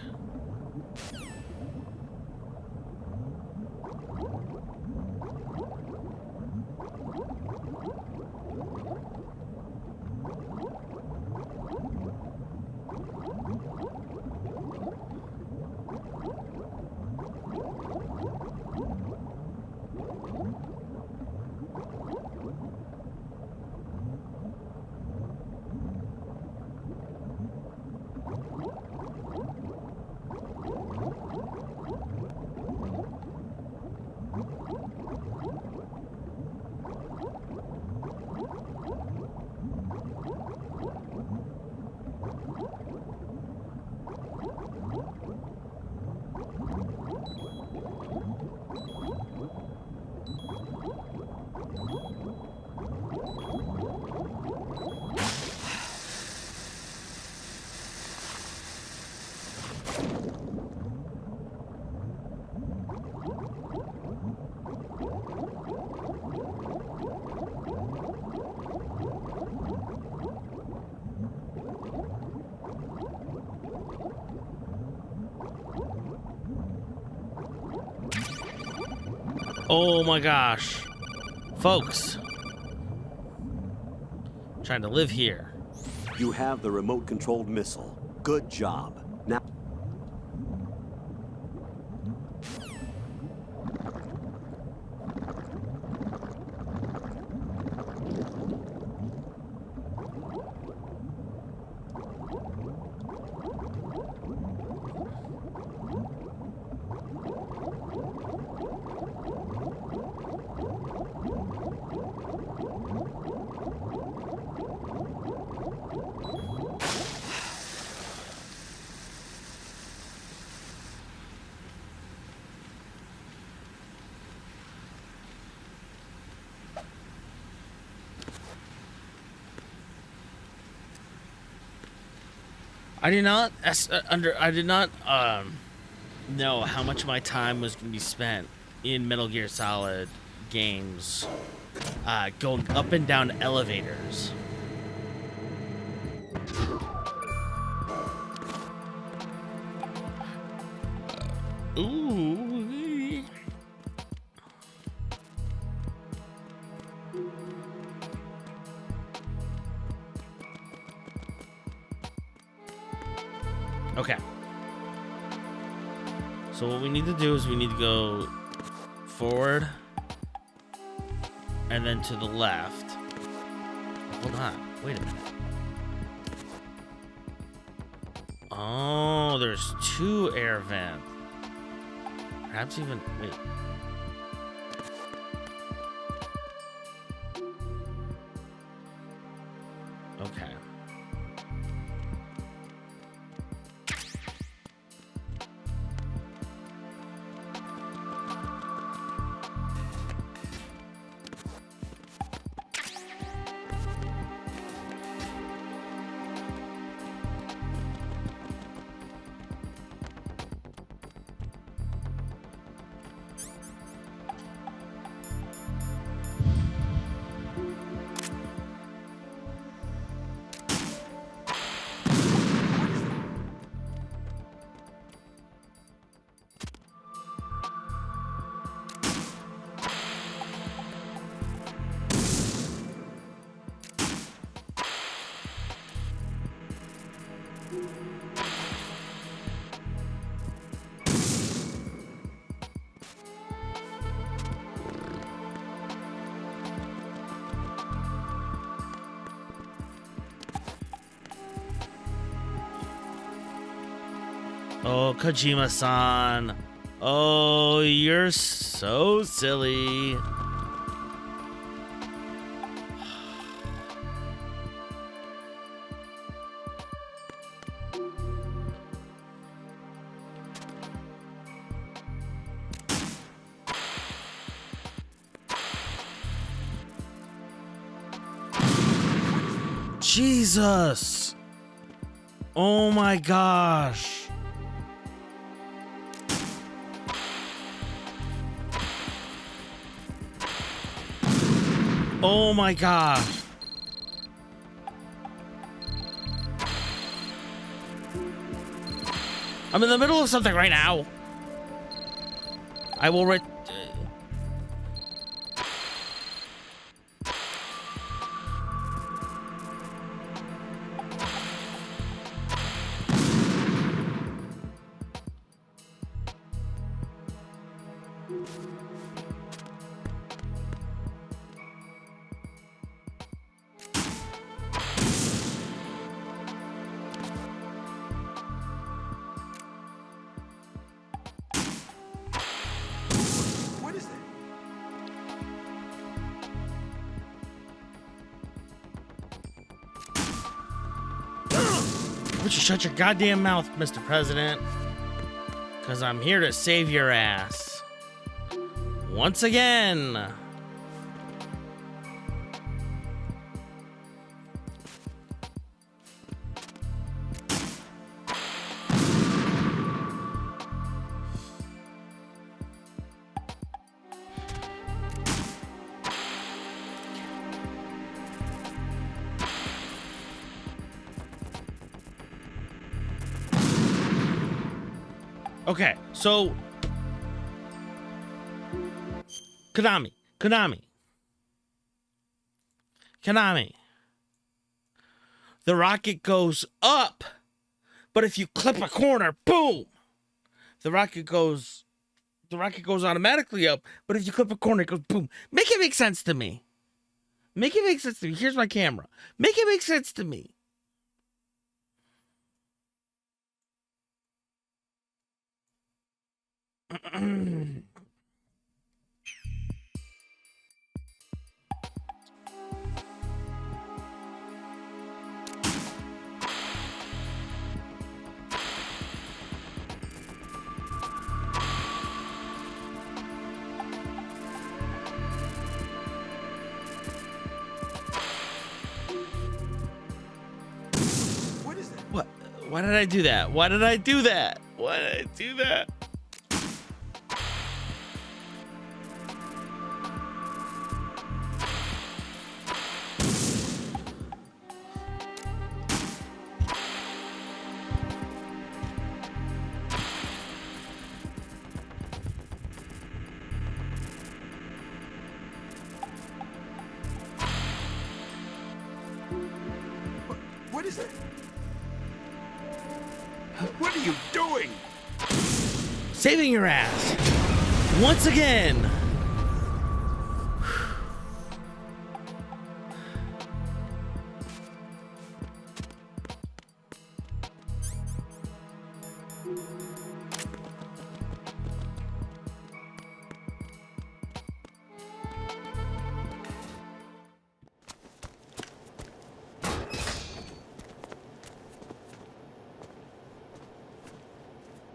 Oh my gosh. Folks. Trying to live here. You have the remote-controlled missile. Good job. Now... I did not know how much of my time was going to be spent in Metal Gear Solid games going up and down elevators. Ooh. Okay. So what we need to do is we need to go forward and then to the left. Hold on. Wait a minute. Oh, there's 2 air vents. Perhaps even... Wait. Okay. Oh, Kojima-san. Oh, you're so silly. Jesus. Oh my gosh. Oh my gosh. I'm in the middle of something right now. I will Would you shut your goddamn mouth, Mr. President? Because I'm here to save your ass. Once again. Okay, so Konami. The rocket goes up, but if you clip a corner, boom, the rocket goes automatically up, but if you clip a corner, it goes boom. Make it make sense to me. Here's my camera. Make it make sense to me. What? Why did I do that? Why did I do that? What is it? What are you doing? Saving your ass. Once again.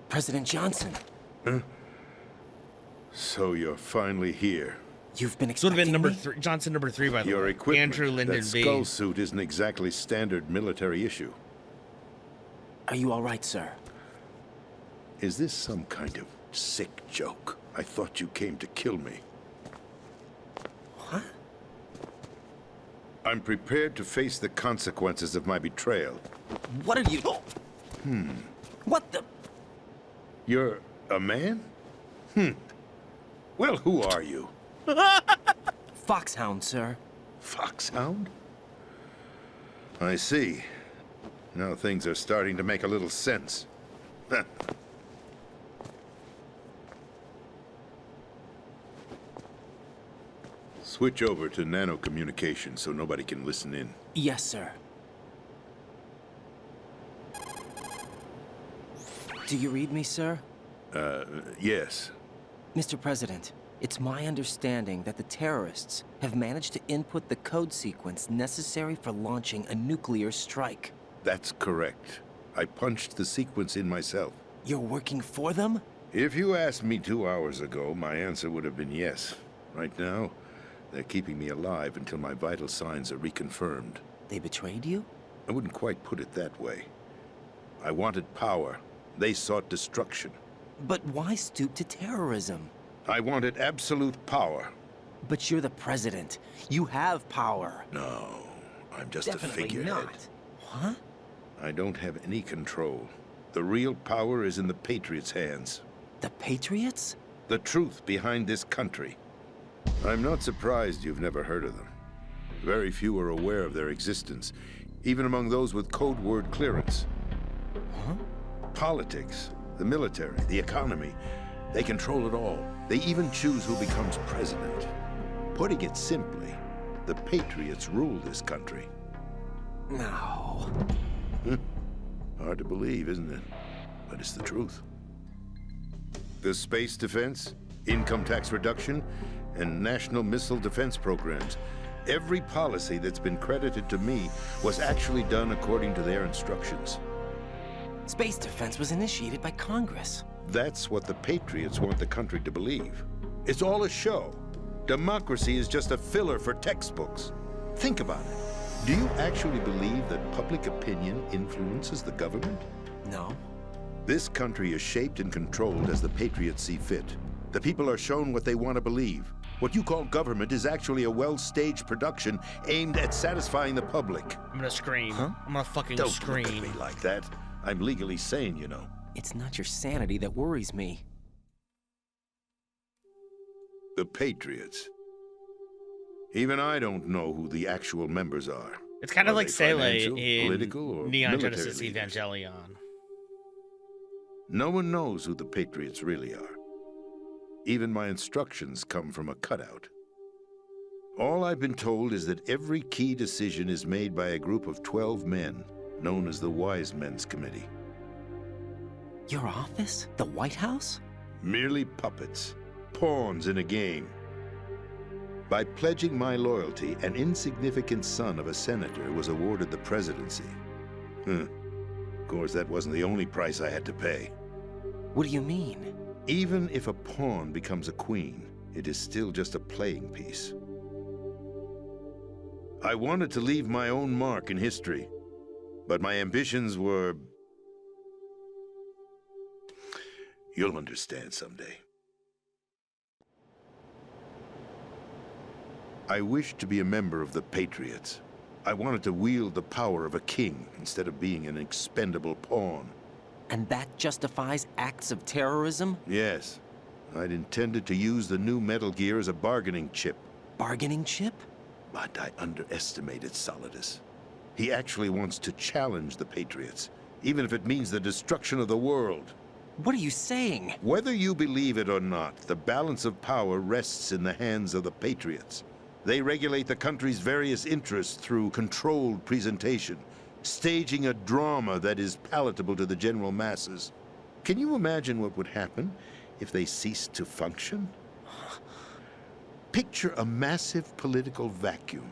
President Johnson. So you're finally here. You've been This would have expecting been number me? 3, Johnson number 3, by the Your way. equipment, Andrew Lyndon that B. skull suit isn't exactly standard military issue. Are you all right, sir? Is this some kind of sick joke? I thought you came to kill me. What? I'm prepared to face the consequences of my betrayal. What are you... What the... You're a man? Well, who are you? Foxhound, sir. Foxhound? I see. Now things are starting to make a little sense. Switch over to nano-communication so nobody can listen in. Yes, sir. Do you read me, sir? Yes. Mr. President, it's my understanding that the terrorists have managed to input the code sequence necessary for launching a nuclear strike. That's correct. I punched the sequence in myself. You're working for them? If you asked me 2 hours ago, my answer would have been yes. Right now, they're keeping me alive until my vital signs are reconfirmed. They betrayed you? I wouldn't quite put it that way. I wanted power. They sought destruction. But why stoop to terrorism? I wanted absolute power. But you're the president. You have power. No, I'm just Definitely a figurehead. not. Huh? I don't have any control. The real power is in the Patriots' hands. The Patriots? The truth behind this country. I'm not surprised you've never heard of them. Very few are aware of their existence, even among those with code word clearance. Huh? Politics, the military, the economy, they control it all. They even choose who becomes president. Putting it simply, the Patriots rule this country. No. Hard to believe, isn't it? But it's the truth. The space defense, income tax reduction, and national missile defense programs. Every policy that's been credited to me was actually done according to their instructions. Space defense was initiated by Congress. That's what the Patriots want the country to believe. It's all a show. Democracy is just a filler for textbooks. Think about it. Do you actually believe that public opinion influences the government? No. This country is shaped and controlled as the Patriots see fit. The people are shown what they want to believe. What you call government is actually a well-staged production aimed at satisfying the public. I'm gonna scream. Huh? I'm gonna fucking Don't scream. look at me like that. I'm legally sane, you know. It's not your sanity that worries me. The Patriots. Even I don't know who the actual members are. It's kind of Are like they Sele financial, in political, or Neon military Genesis leaders? Evangelion. No one knows who the Patriots really are. Even my instructions come from a cutout. All I've been told is that every key decision is made by a group of 12 men, known as the Wise Men's Committee. Your office? The White House? Merely puppets, pawns in a game. By pledging my loyalty, an insignificant son of a senator was awarded the presidency. Of course, that wasn't the only price I had to pay. What do you mean? Even if a pawn becomes a queen, it is still just a playing piece. I wanted to leave my own mark in history, but my ambitions were... You'll understand someday. I wished to be a member of the Patriots. I wanted to wield the power of a king instead of being an expendable pawn. And that justifies acts of terrorism? Yes. I'd intended to use the new Metal Gear as a bargaining chip. Bargaining chip? But I underestimated Solidus. He actually wants to challenge the Patriots, even if it means the destruction of the world. What are you saying? Whether you believe it or not, the balance of power rests in the hands of the Patriots. They regulate the country's various interests through controlled presentation, staging a drama that is palatable to the general masses. Can you imagine what would happen if they ceased to function? Picture a massive political vacuum,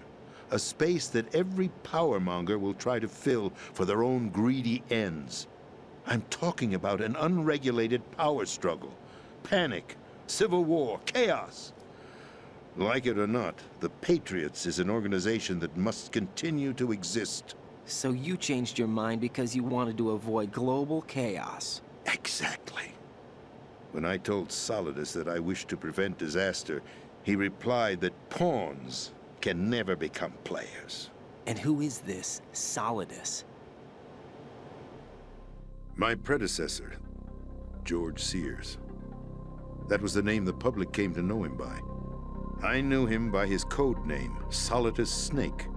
a space that every powermonger will try to fill for their own greedy ends. I'm talking about an unregulated power struggle, panic, civil war, chaos. Like it or not, the Patriots is an organization that must continue to exist. So you changed your mind because you wanted to avoid global chaos. Exactly. When I told Solidus that I wished to prevent disaster, he replied that pawns can never become players. And who is this Solidus? My predecessor, George Sears. That was the name the public came to know him by. I knew him by his code name, Solidus Snake.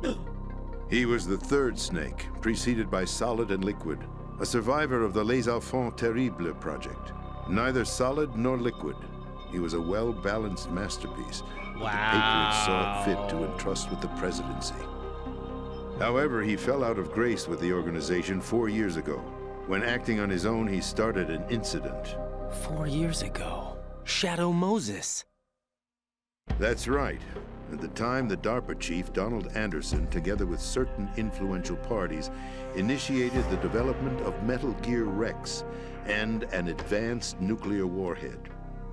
He was the third snake, preceded by Solid and Liquid, a survivor of the Les Enfants Terribles project. Neither solid nor liquid. He was a well-balanced masterpiece that the Patriots saw it fit to entrust with the presidency. However, he fell out of grace with the organization 4 years ago. When acting on his own, he started an incident. 4 years ago? Shadow Moses. That's right. At the time, the DARPA chief, Donald Anderson, together with certain influential parties, initiated the development of Metal Gear Rex and an advanced nuclear warhead.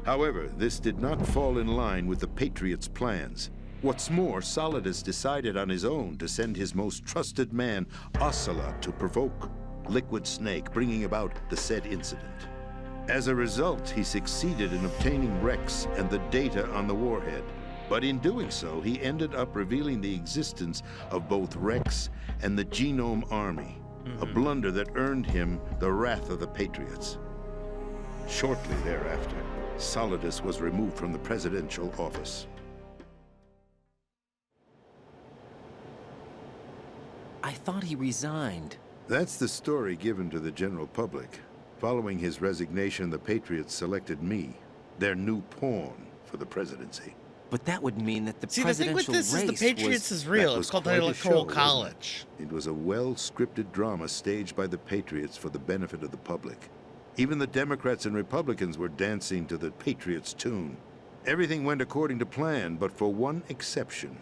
However, this did not fall in line with the Patriots' plans. What's more, Solidus decided on his own to send his most trusted man, Ocelot, to provoke Liquid Snake, bringing about the said incident. As a result, he succeeded in obtaining Rex and the data on the warhead. But in doing so, he ended up revealing the existence of both Rex and the Genome Army, a blunder that earned him the wrath of the Patriots. Shortly thereafter, Solidus was removed from the presidential office. I thought he resigned. That's the story given to the general public. Following his resignation, the Patriots selected me, their new pawn, for the presidency. But that would mean that the See, the thing with this is the Patriots is real. It's called the Electoral College. It was a well-scripted drama staged by the Patriots for the benefit of the public. Even the Democrats and Republicans were dancing to the Patriots' tune. Everything went according to plan, but for one exception.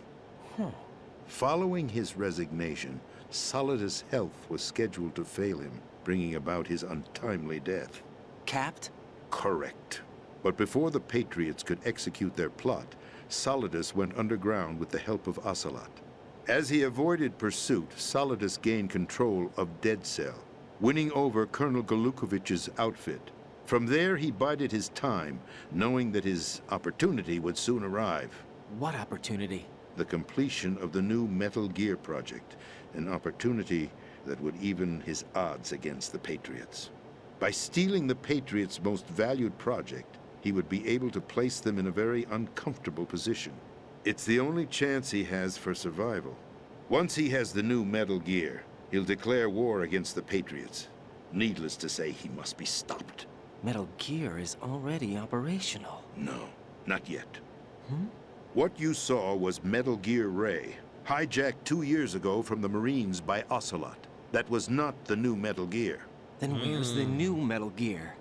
Following his resignation, Solidus' health was scheduled to fail him, bringing about his untimely death. Capped? Correct. But before the Patriots could execute their plot, Solidus went underground with the help of Ocelot. As he avoided pursuit, Solidus gained control of Dead Cell, winning over Colonel Golukovich's outfit. From there, he bided his time, knowing that his opportunity would soon arrive. What opportunity? The completion of the new Metal Gear project, an opportunity that would even his odds against the Patriots. By stealing the Patriots' most valued project, he would be able to place them in a very uncomfortable position. It's the only chance he has for survival. Once he has the new Metal Gear, he'll declare war against the Patriots. Needless to say, he must be stopped. Metal Gear is already operational. No, not yet. What you saw was Metal Gear Ray, hijacked 2 years ago from the Marines by Ocelot. That was not the new Metal Gear. Then where's the new Metal Gear?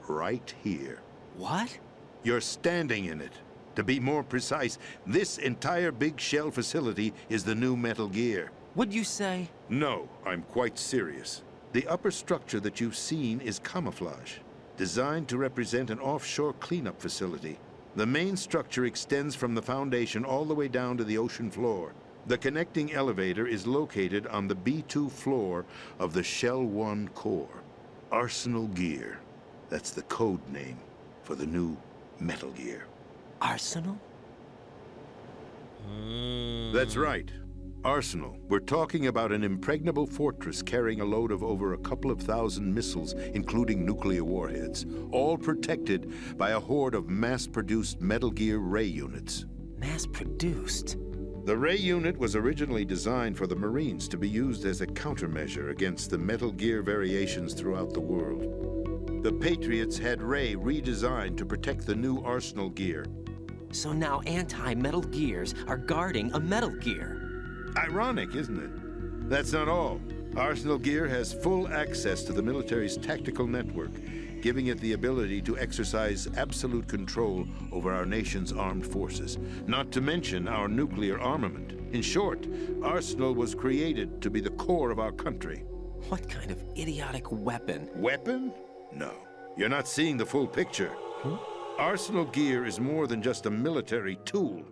Right here. What? You're standing in it. To be more precise, this entire big shell facility is the new Metal Gear. What'd you say? No, I'm quite serious. The upper structure that you've seen is camouflage, designed to represent an offshore cleanup facility. The main structure extends from the foundation all the way down to the ocean floor. The connecting elevator is located on the B2 floor of the Shell 1 core. Arsenal Gear. That's the code name for the new Metal Gear. Arsenal? That's right. Arsenal. We're talking about an impregnable fortress carrying a load of over a couple of thousand missiles, including nuclear warheads, all protected by a horde of mass-produced Metal Gear Ray units. Mass-produced? The Ray unit was originally designed for the Marines to be used as a countermeasure against the Metal Gear variations throughout the world. The Patriots had Ray redesigned to protect the new Arsenal Gear. So now anti-Metal Gears are guarding a Metal Gear. Ironic, isn't it? That's not all. Arsenal Gear has full access to the military's tactical network, giving it the ability to exercise absolute control over our nation's armed forces, not to mention our nuclear armament. In short, Arsenal was created to be the core of our country. What kind of idiotic weapon? Weapon? No. You're not seeing the full picture. Arsenal Gear is more than just a military tool.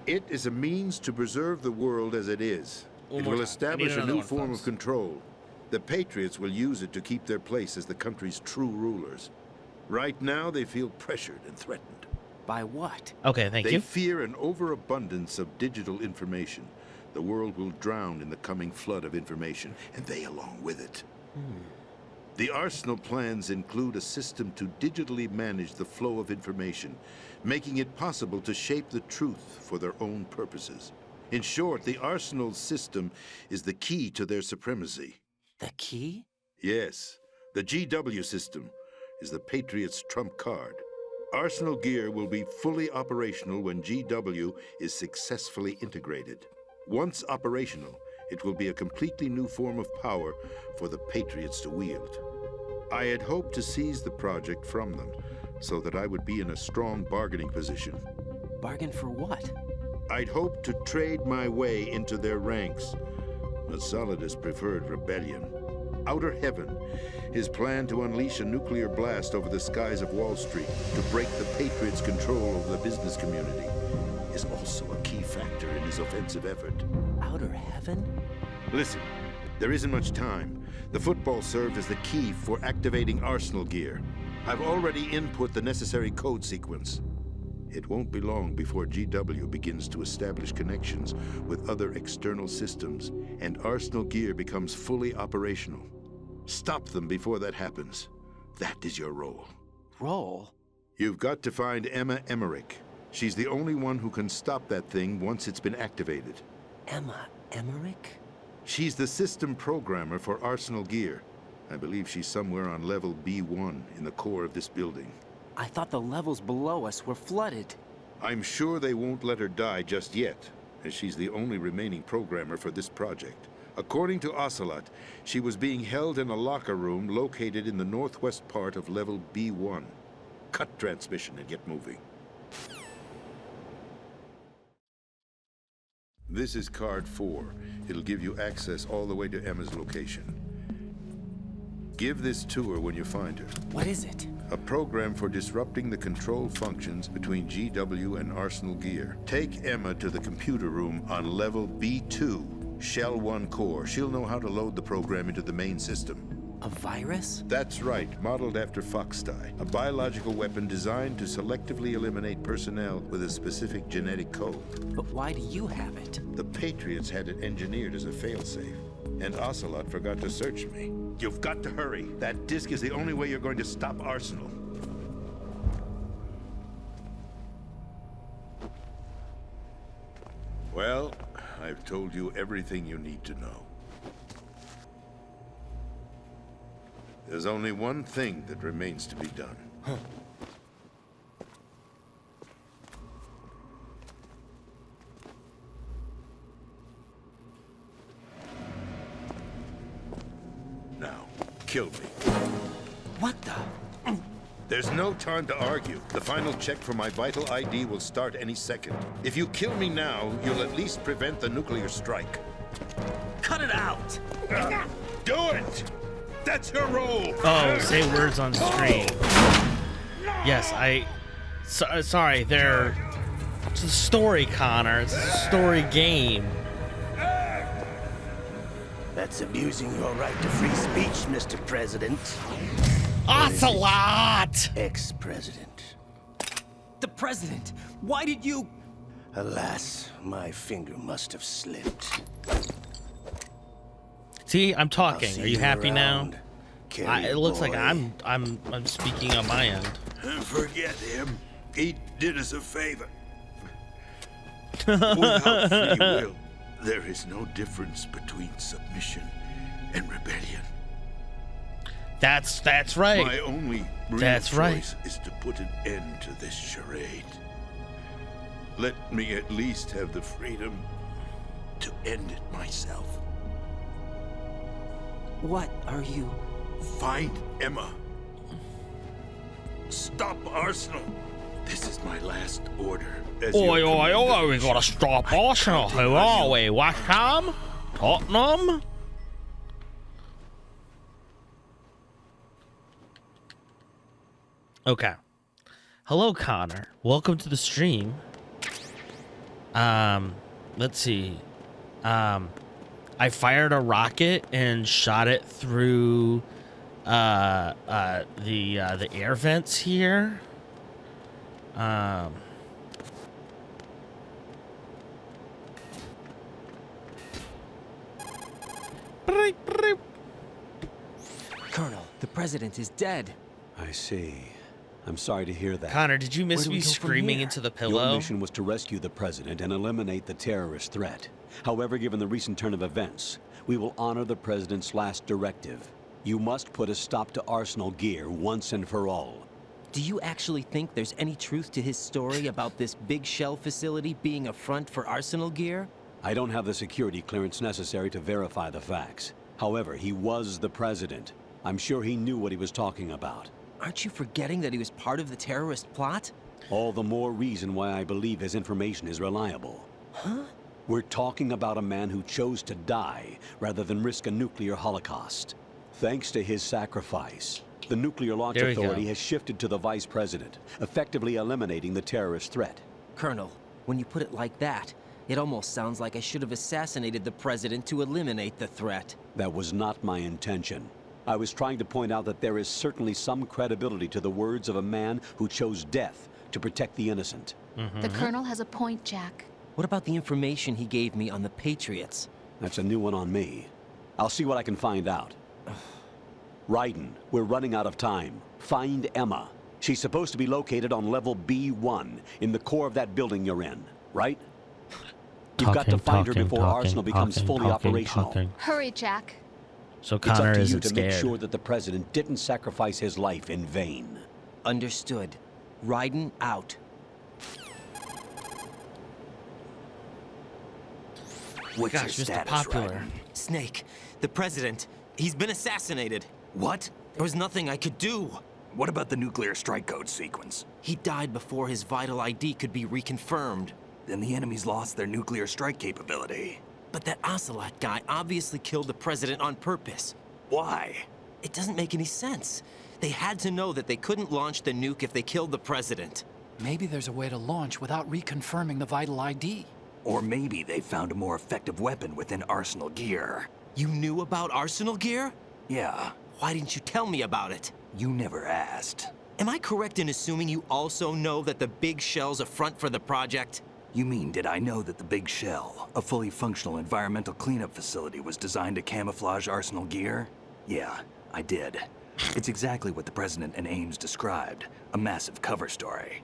It is a means to preserve the world as it is. It will establish a new form of control. The Patriots will use it to keep their place as the country's true rulers. Right now, they feel pressured and threatened. By what? Okay, thank you. They fear an overabundance of digital information. The world will drown in the coming flood of information, and they along with it. The Arsenal plans include a system to digitally manage the flow of information, making it possible to shape the truth for their own purposes. In short, the Arsenal system is the key to their supremacy. The key? Yes. The GW system is the Patriots' trump card. Arsenal Gear will be fully operational when GW is successfully integrated. Once operational, it will be a completely new form of power for the Patriots to wield. I had hoped to seize the project from them, so that I would be in a strong bargaining position. Bargain for what? I'd hoped to trade my way into their ranks, but Solidus preferred rebellion. Outer Heaven, his plan to unleash a nuclear blast over the skies of Wall Street to break the Patriots' control over the business community, is also a key factor in his offensive effort. Outer Heaven? Listen, there isn't much time. The football served as the key for activating Arsenal Gear. I've already input the necessary code sequence. It won't be long before GW begins to establish connections with other external systems, and Arsenal Gear becomes fully operational. Stop them before that happens. That is your role. Role? You've got to find Emma Emmerich. She's the only one who can stop that thing once it's been activated. Emma Emmerich? She's the system programmer for Arsenal Gear. I believe she's somewhere on level B1 in the core of this building. I thought the levels below us were flooded. I'm sure they won't let her die just yet, as she's the only remaining programmer for this project. According to Ocelot, she was being held in a locker room located in the northwest part of level B1. Cut transmission and get moving. This is card 4. It'll give you access all the way to Emma's location. Give this to her when you find her. What is it? A program for disrupting the control functions between GW and Arsenal Gear. Take Emma to the computer room on level B2, Shell 1 core. She'll know how to load the program into the main system. A virus? That's right, modeled after Foxdie, a biological weapon designed to selectively eliminate personnel with a specific genetic code. But why do you have it? The Patriots had it engineered as a failsafe. And Ocelot forgot to search me. You've got to hurry. That disk is the only way you're going to stop Arsenal. Well, I've told you everything you need to know. There's only one thing that remains to be done. Now, kill me. What the? There's no time to argue. The final check for my vital ID will start any second. If you kill me now, you'll at least prevent the nuclear strike. Cut it out! Do it! That's your role! Oh, say words on stream. Yes, sorry, it's a story, Connor. It's a story game. That's abusing your right to free speech, Mr. President. Ocelot! Ex-president. The president! Why did you... Alas, my finger must have slipped. See, I'm talking. Are you happy now? It looks like boy. I'm speaking on my end. Forget him. He did us a favor. Without free will, there is no difference between submission and rebellion. That's right. My only real choice is to put an end to this charade. Let me at least have the freedom to end it myself. What are you... Find Emma. Stop Arsenal. This is my last order. Oi, we gotta stop Arsenal. Who are we? West Ham? Tottenham? Okay. Hello, Connor. Welcome to the stream. Let's see. I fired a rocket and shot it through the air vents here. Colonel, the president is dead. I see. I'm sorry to hear that. Connor, did you miss Where do we me go from screaming here? into the Your pillow? mission was to rescue the president and eliminate the terrorist threat. However, given the recent turn of events, we will honor the president's last directive. You must put a stop to Arsenal gear once and for all. Do you actually think there's any truth to his story about this big shell facility being a front for Arsenal gear? I don't have the security clearance necessary to verify the facts. However, he was the president. I'm sure he knew what he was talking about. Aren't you forgetting that he was part of the terrorist plot? All the more reason why I believe his information is reliable. Huh? We're talking about a man who chose to die rather than risk a nuclear holocaust. Thanks to his sacrifice, the Nuclear Launch Authority has shifted to the vice president, effectively eliminating the terrorist threat. Colonel, when you put it like that, it almost sounds like I should have assassinated the president to eliminate the threat. That was not my intention. I was trying to point out that there is certainly some credibility to the words of a man who chose death to protect the innocent. The Colonel has a point, Jack. What about the information he gave me on the Patriots? That's a new one on me. I'll see what I can find out. Raiden, we're running out of time. Find Emma. She's supposed to be located on level B1, in the core of that building you're in, right? You've got to find her before Arsenal becomes fully operational. Hurry, Jack. So Connor it's up to you isn't to scared. make sure that the president didn't sacrifice his life in vain. Understood. Raiden out. What's Gosh, your Mr. status, Popular. Raiden? Snake, the president, he's been assassinated. What? There was nothing I could do. What about the nuclear strike code sequence? He died before his vital ID could be reconfirmed. Then the enemy's lost their nuclear strike capability. But that Ocelot guy obviously killed the president on purpose. Why? It doesn't make any sense. They had to know that they couldn't launch the nuke if they killed the president. Maybe there's a way to launch without reconfirming the vital ID. Or maybe they found a more effective weapon within Arsenal gear. You knew about Arsenal gear? Yeah, Why didn't you tell me about it? you never asked. Am I correct in assuming you also know that the big shell's a front for the project? You mean, did I know that the Big Shell, a fully functional environmental cleanup facility, was designed to camouflage Arsenal gear? Yeah, I did. It's exactly what the President and Ames described, a massive cover story.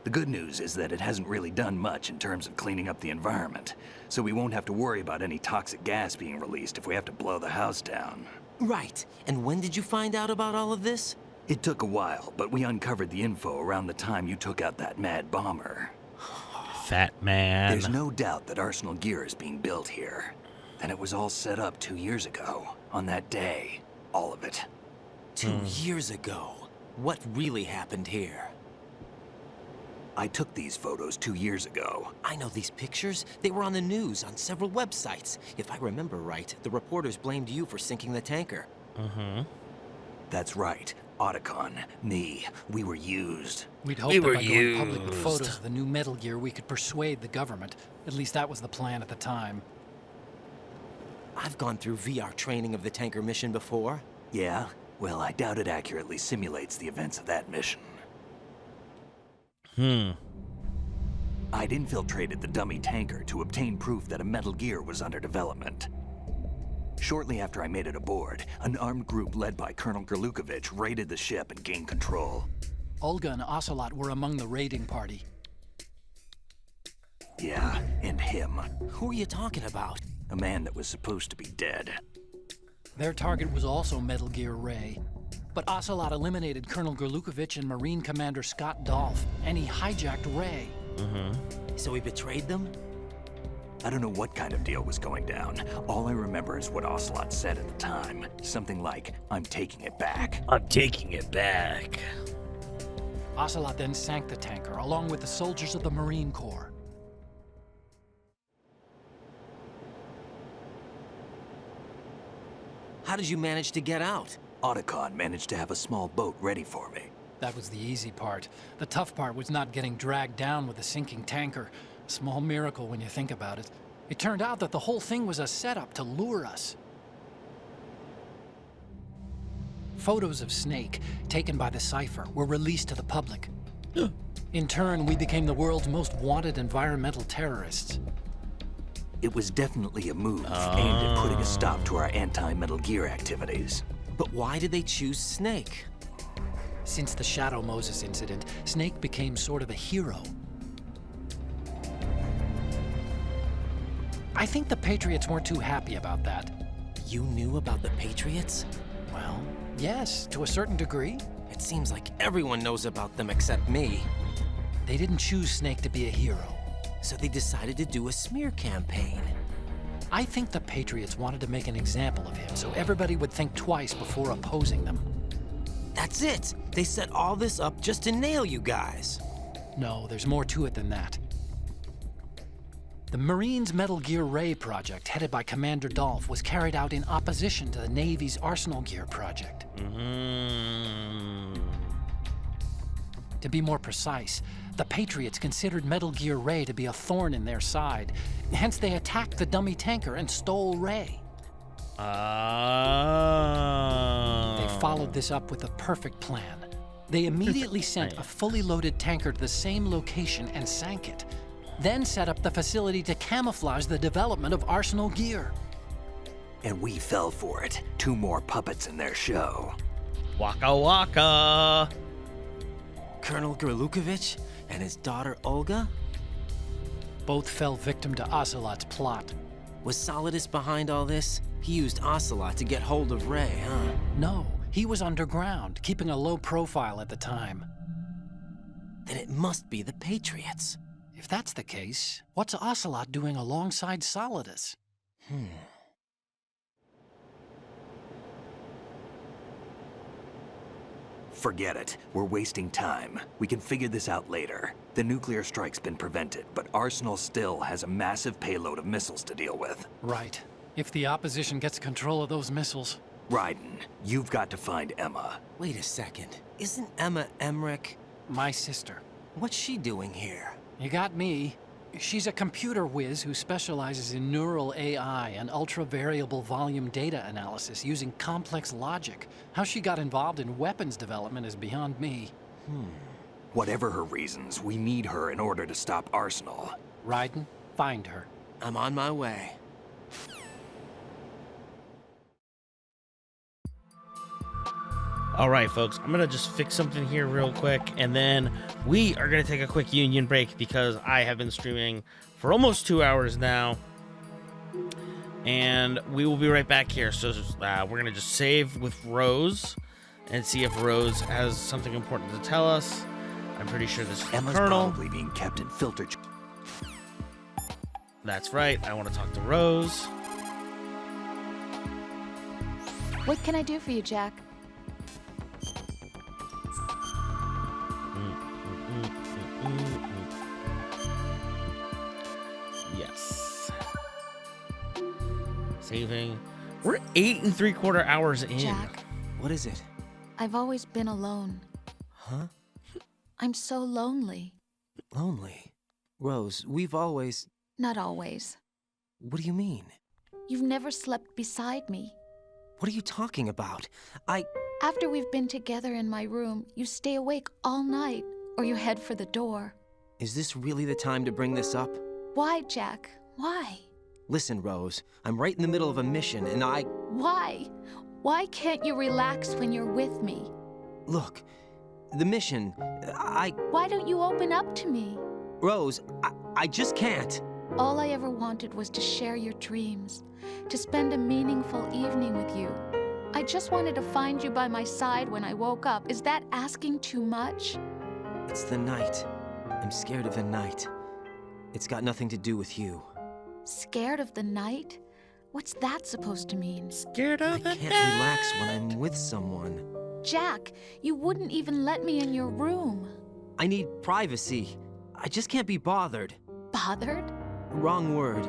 The good news is that it hasn't really done much in terms of cleaning up the environment, so we won't have to worry about any toxic gas being released if we have to blow the house down. Right. And when did you find out about all of this? It took a while, but we uncovered the info around the time you took out that mad bomber. Fat man. There's no doubt that Arsenal gear is being built here. And it was all set up 2 years ago, on that day. All of it. 2 years ago? What really happened here? I took these photos 2 years ago. I know these pictures. They were on the news, on several websites. If I remember right, the reporters blamed you for sinking the tanker. That's right. Otacon, me, we were used. We'd hoped that by going public with photos of the new Metal Gear, we could persuade the government. At least that was the plan at the time. I've gone through VR training of the tanker mission before. Yeah? Well, I doubt it accurately simulates the events of that mission. I'd infiltrated the dummy tanker to obtain proof that a Metal Gear was under development. Shortly after I made it aboard, an armed group led by Colonel Gerlukovich raided the ship and gained control. Olga and Ocelot were among the raiding party. Yeah, and him. Who are you talking about? A man that was supposed to be dead. Their target was also Metal Gear Ray. But Ocelot eliminated Colonel Gerlukovich and Marine Commander Scott Dolph, and he hijacked Ray. So he betrayed them? I don't know what kind of deal was going down. All I remember is what Ocelot said at the time. Something like, "I'm taking it back." I'm taking it back. Ocelot then sank the tanker, along with the soldiers of the Marine Corps. How did you manage to get out? Otacon managed to have a small boat ready for me. That was the easy part. The tough part was not getting dragged down with the sinking tanker. A small miracle when you think about it. It turned out that the whole thing was a setup to lure us. Photos of Snake, taken by the Cypher, were released to the public. In turn, we became the world's most wanted environmental terrorists. It was definitely a move aimed at putting a stop to our anti-Metal Gear activities. But why did they choose Snake? Since the Shadow Moses incident, Snake became sort of a hero. I think the Patriots weren't too happy about that. You knew about the Patriots? Well, yes, to a certain degree. It seems like everyone knows about them except me. They didn't choose Snake to be a hero. So they decided to do a smear campaign. I think the Patriots wanted to make an example of him so everybody would think twice before opposing them. That's it! They set all this up just to nail you guys. No, there's more to it than that. The Marines' Metal Gear Ray project, headed by Commander Dolph, was carried out in opposition to the Navy's Arsenal Gear project. To be more precise, the Patriots considered Metal Gear Ray to be a thorn in their side. Hence, they attacked the dummy tanker and stole Ray. They followed this up with a perfect plan. They immediately sent a fully loaded tanker to the same location and sank it. Then set up the facility to camouflage the development of Arsenal Gear. And we fell for it. 2 more puppets in their show. Waka waka. Colonel Gerlukovich and his daughter Olga? Both fell victim to Ocelot's plot. Was Solidus behind all this? He used Ocelot to get hold of Ray, huh? No, he was underground, keeping a low profile at the time. Then it must be the Patriots. If that's the case, what's Ocelot doing alongside Solidus? Forget it. We're wasting time. We can figure this out later. The nuclear strike's been prevented, but Arsenal still has a massive payload of missiles to deal with. Right. If the opposition gets control of those missiles... Raiden, you've got to find Emma. Wait a second. Isn't Emma Emmerich... my sister? What's she doing here? You got me. She's a computer whiz who specializes in neural AI and ultra-variable volume data analysis using complex logic. How she got involved in weapons development is beyond me. Whatever her reasons, we need her in order to stop Arsenal. Raiden, find her. I'm on my way. All right, folks, I'm going to just fix something here real quick, and then we are going to take a quick union break because I have been streaming for almost 2 hours now, and we will be right back here. So we're going to just save with Rose and see if Rose has something important to tell us. I'm pretty sure this is Emma's the Colonel. probably being kept in filter. That's right. I want to talk to Rose. What can I do for you, Jack? Yes. Saving. We're 8 3/4 hours in. Jack, What is it? I've always been alone. Huh? I'm so lonely. Lonely. Rose, we've always... Not always. What do you mean? You've never slept beside me. What are you talking about? After we've been together in my room, you stay awake all night, or you head for the door. Is this really the time to bring this up? Why, Jack? Why? Listen, Rose, I'm right in the middle of a mission, and Why? Why can't you relax when you're with me? Look, the mission, Why don't you open up to me? Rose, I just can't. All I ever wanted was to share your dreams, to spend a meaningful evening with you. I just wanted to find you by my side when I woke up. Is that asking too much? It's the night. I'm scared of the night. It's got nothing to do with you. Scared of the night? What's that supposed to mean? Scared of the I can't relax when I'm with someone. Jack, you wouldn't even let me in your room. I need privacy. I just can't be bothered. Bothered? Wrong word.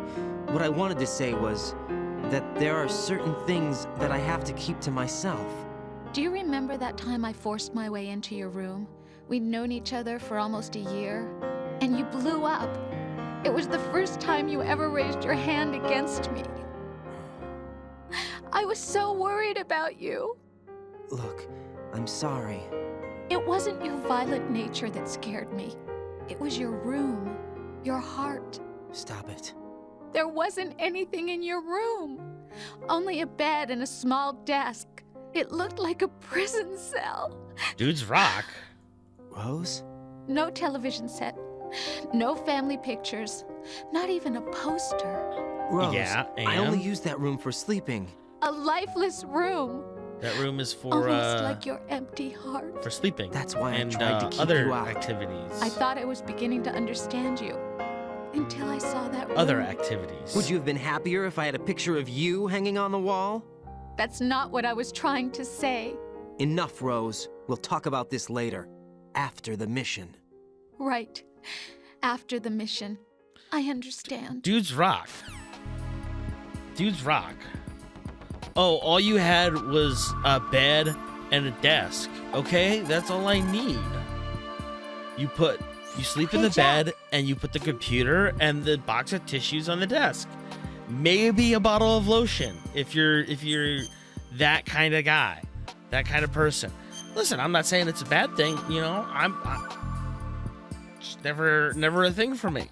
What I wanted to say was that there are certain things that I have to keep to myself. Do you remember that time I forced my way into your room? We'd known each other for almost a year, and you blew up. It was the first time you ever raised your hand against me. I was so worried about you. Look, I'm sorry. It wasn't your violent nature that scared me. It was your room, your heart. Stop it. There wasn't anything in your room. Only a bed and a small desk. It looked like a prison cell. Dudes rock. Rose? No television set. No family pictures. Not even a poster. Rose, Yeah, I only and? use that room for sleeping. A lifeless room. That room is for Almost like your empty heart. for sleeping. That's why I and tried to keep other you out. activities. I thought I was beginning to understand you. Until I saw that room. Other activities. Would you have been happier if I had a picture of you hanging on the wall? That's not what I was trying to say. Enough, Rose. We'll talk about this later. After the mission. Right. After the mission. I understand. Dudes rock. Dudes rock. Oh, all you had was a bed and a desk. Okay, that's all I need. You sleep in Hey, the Jack. bed and you put the computer and the box of tissues on the desk. Maybe a bottle of lotion if you're that kind of guy, that kind of person. Listen, I'm not saying it's a bad thing, you know. I'm just never a thing for me.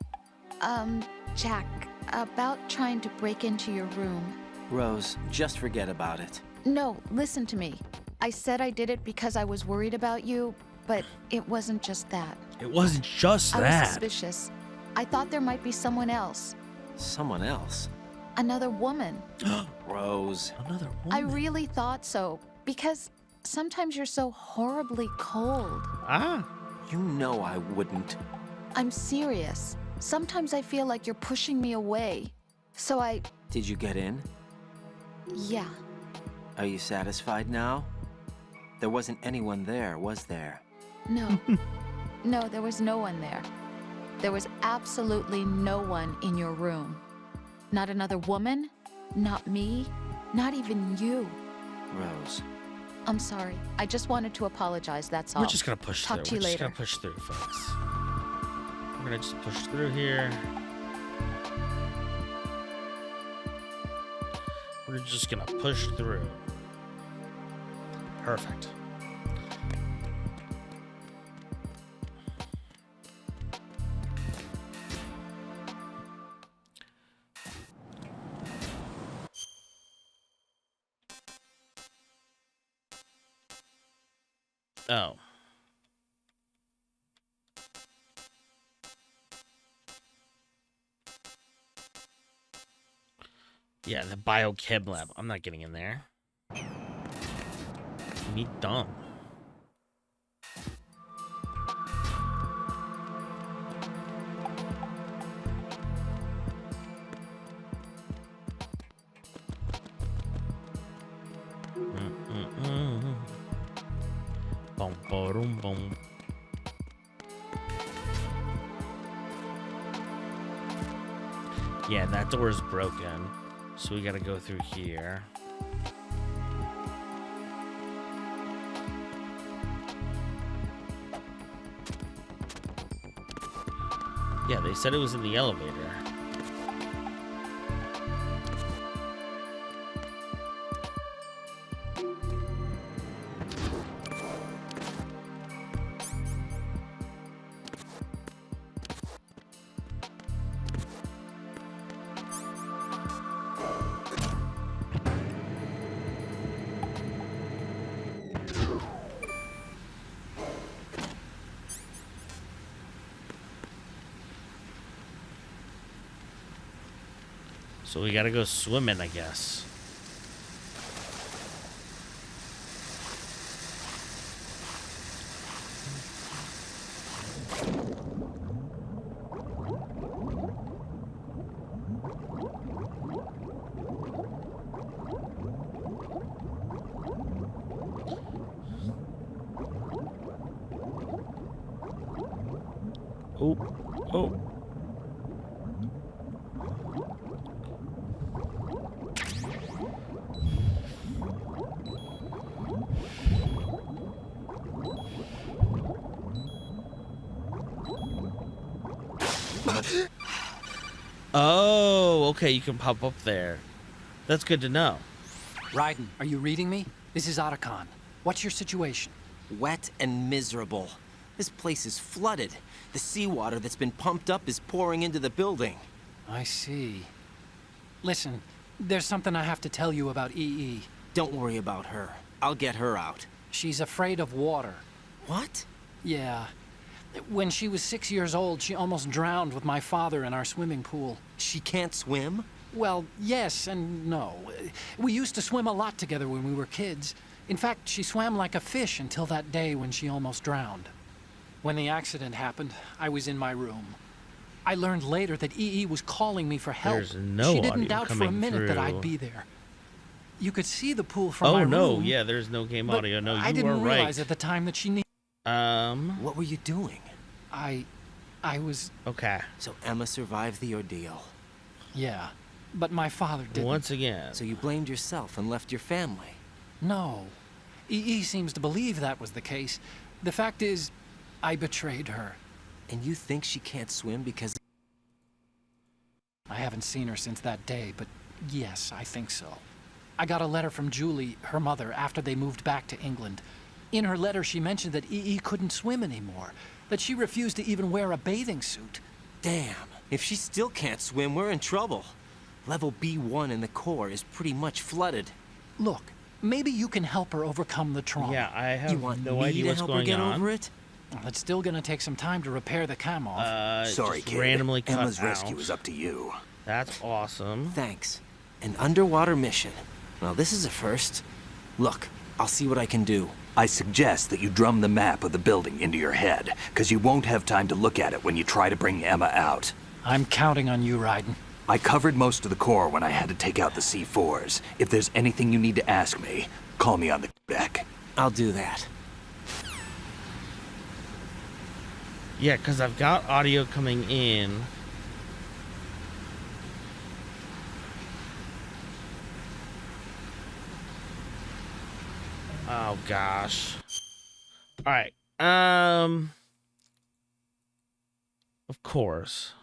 Jack, about trying to break into your room. Rose, just forget about it. No, listen to me. I said I did it because I was worried about you, but it wasn't just that. It wasn't just I was that. suspicious. I thought there might be someone else. Someone else? Another woman. Rose. Another I woman. really thought so, because sometimes you're so horribly cold. Ah. You know I wouldn't. I'm serious. Sometimes I feel like you're pushing me away. So Did you get in? yeah. Are you satisfied now? There wasn't anyone there, was there? No. No, there was no one there. There was absolutely no one in your room. Not another woman, not me, not even you. Rose. I'm sorry. I just wanted to apologize, that's all. We're just gonna push Talk through. to you We're just later. gonna push through, folks. We're gonna just push through here. We're just gonna push through. Perfect. Oh. Yeah, the biochem lab. I'm not getting in there. Me dumb. Boom, boom, boom. Yeah, that door is broken, so we gotta go through here. Yeah, they said it was in the elevator. So we gotta go swimming, I guess. Oh, oh. Oh, okay, you can pop up there. That's good to know. Raiden, are you reading me? This is Otacon. What's your situation? Wet and miserable. This place is flooded. The seawater that's been pumped up is pouring into the building. I see. Listen, there's something I have to tell you about EE. Don't worry about her. I'll get her out. She's afraid of water. What? Yeah. When she was 6 years old, she almost drowned with my father in our swimming pool. She can't swim? Well, yes and no. We used to swim a lot together when we were kids. In fact, she swam like a fish until that day when she almost drowned. When the accident happened, I was in my room. I learned later that EE was calling me for help. There's no she didn't audio doubt for a coming minute that through. I'd be there. You could see the pool from my Oh room. no, yeah, there's no game but audio. No, you I didn't are realize right. at the time that she needed. What were you doing? I was. Okay. So Emma survived the ordeal. Yeah, but my father didn't. Once again. So you blamed yourself and left your family. No. EE seems to believe that was the case. The fact is, I betrayed her. And you think she can't swim because... I haven't seen her since that day, but yes, I think so. I got a letter from Julie, her mother, after they moved back to England. In her letter, she mentioned that EE couldn't swim anymore, that she refused to even wear a bathing suit. Damn, if she still can't swim, we're in trouble. Level B1 in the core is pretty much flooded. Look, maybe you can help her overcome the trauma. Yeah, I have you want no me idea to what's help going her get on. over it? Well, it's still gonna take some time to repair the cam off. Sorry, just kid. randomly cut Emma's out. rescue is up to you. That's awesome. Thanks. An underwater mission. Well, this is a first. Look, I'll see what I can do. I suggest that you drum the map of the building into your head, because you won't have time to look at it when you try to bring Emma out. I'm counting on you, Raiden. I covered most of the core when I had to take out the C4s. If there's anything you need to ask me, call me on the deck. I'll do that. Yeah, because I've got audio coming in. Oh gosh. All right. Of course.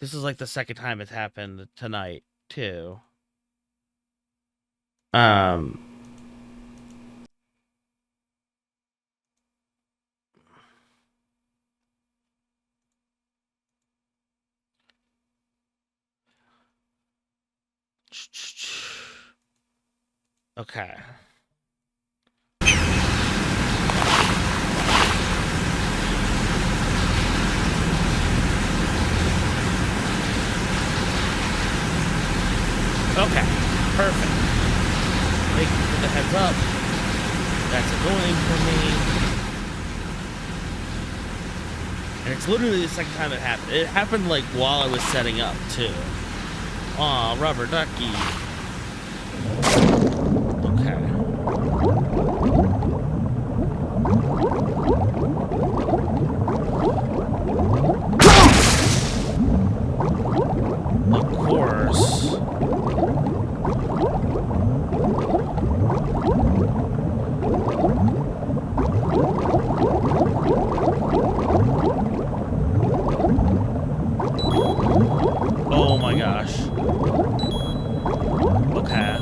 This is like the second time it's happened tonight, too. Okay. Okay, perfect. Thank you for the heads up. That's annoying for me. And it's literally the second time it happened. It happened like while I was setting up too. Aw, rubber ducky. Okay. Of course. Oh my gosh. Okay.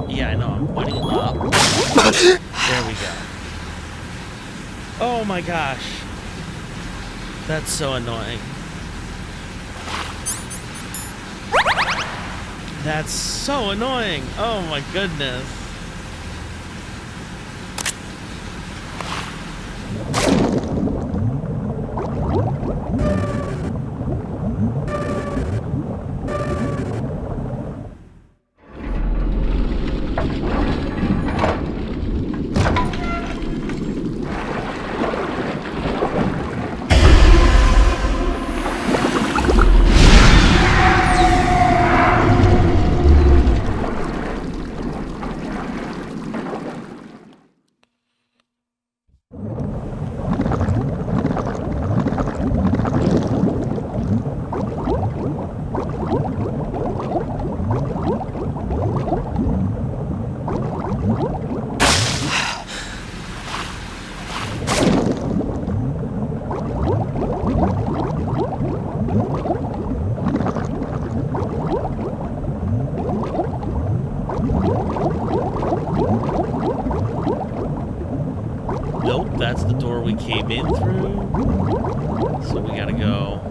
Yeah, I know. I'm pointing up. There we go. Oh my gosh. That's so annoying. That's so annoying. Oh my goodness. Nope, that's the door we came in through. So we gotta go.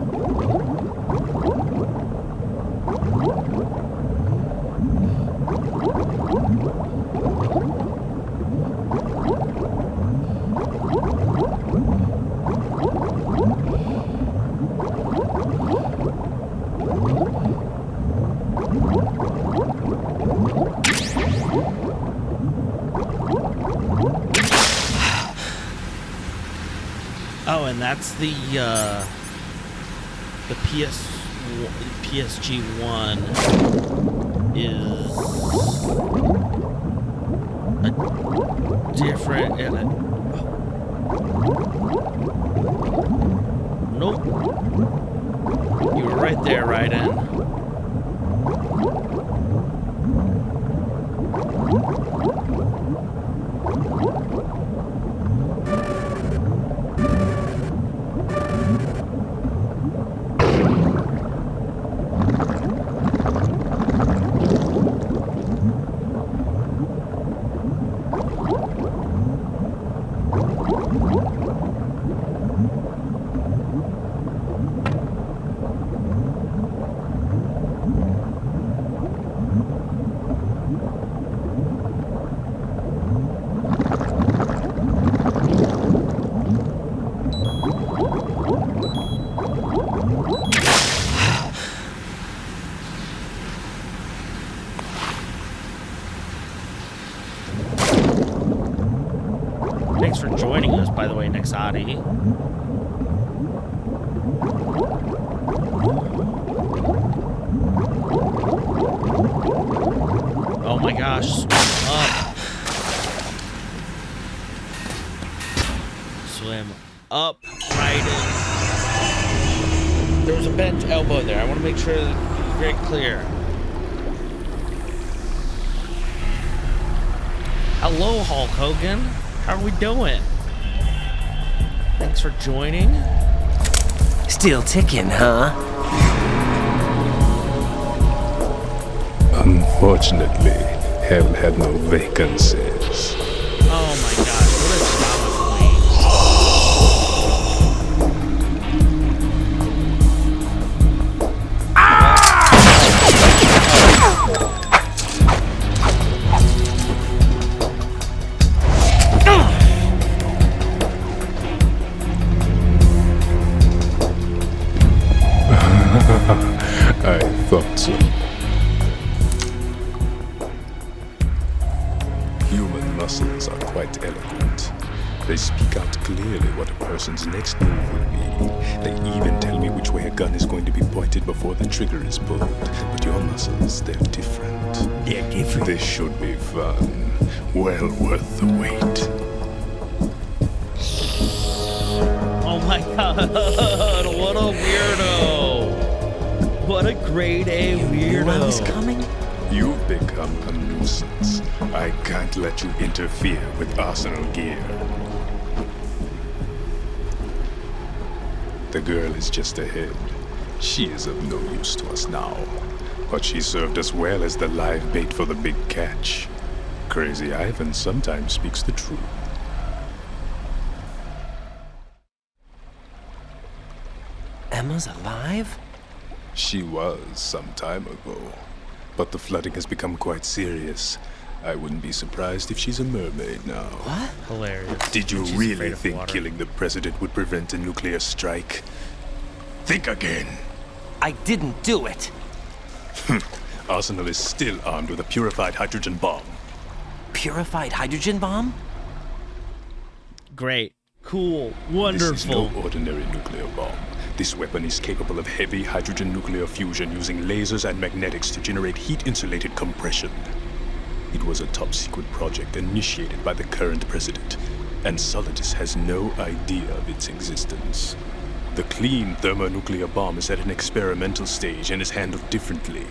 Oh, and that's the PSG one is a different. Nope. You were right there, Raiden. Thanks for joining us, by the way, Nexati. Oh my gosh, up. Swim up, right in. There was a bench elbow there. I want to make sure that it's very clear. Hello, Hulk Hogan. How are we doing? Thanks for joining. Still ticking, huh? Unfortunately, haven't had no vacancies. Oh my gosh, what is wrong with me? thought so. Human muscles are quite eloquent. They speak out clearly what a person's next move will be. They even tell me which way a gun is going to be pointed before the trigger is pulled. But your muscles, they're different. They're different? This should be fun. Well worth the wait. Oh my god, what a weirdo. What a grade A weirdo. Knew I was coming? You've become a nuisance. I can't let you interfere with Arsenal gear. The girl is just ahead. She is of no use to us now. But she served us well as the live bait for the big catch. Crazy Ivan sometimes speaks the truth. Emma's alive? She was some time ago. But the flooding has become quite serious. I wouldn't be surprised if she's a mermaid now. What? Hilarious. Did you She's really afraid of think water. killing the president would prevent a nuclear strike? Think again. I didn't do it. Arsenal is still armed with a purified hydrogen bomb. Purified hydrogen bomb? Great. Cool. Wonderful. This is no ordinary nuclear bomb. This weapon is capable of heavy hydrogen nuclear fusion using lasers and magnetics to generate heat-insulated compression. It was a top-secret project initiated by the current president, and Solidus has no idea of its existence. The clean thermonuclear bomb is at an experimental stage and is handled differently.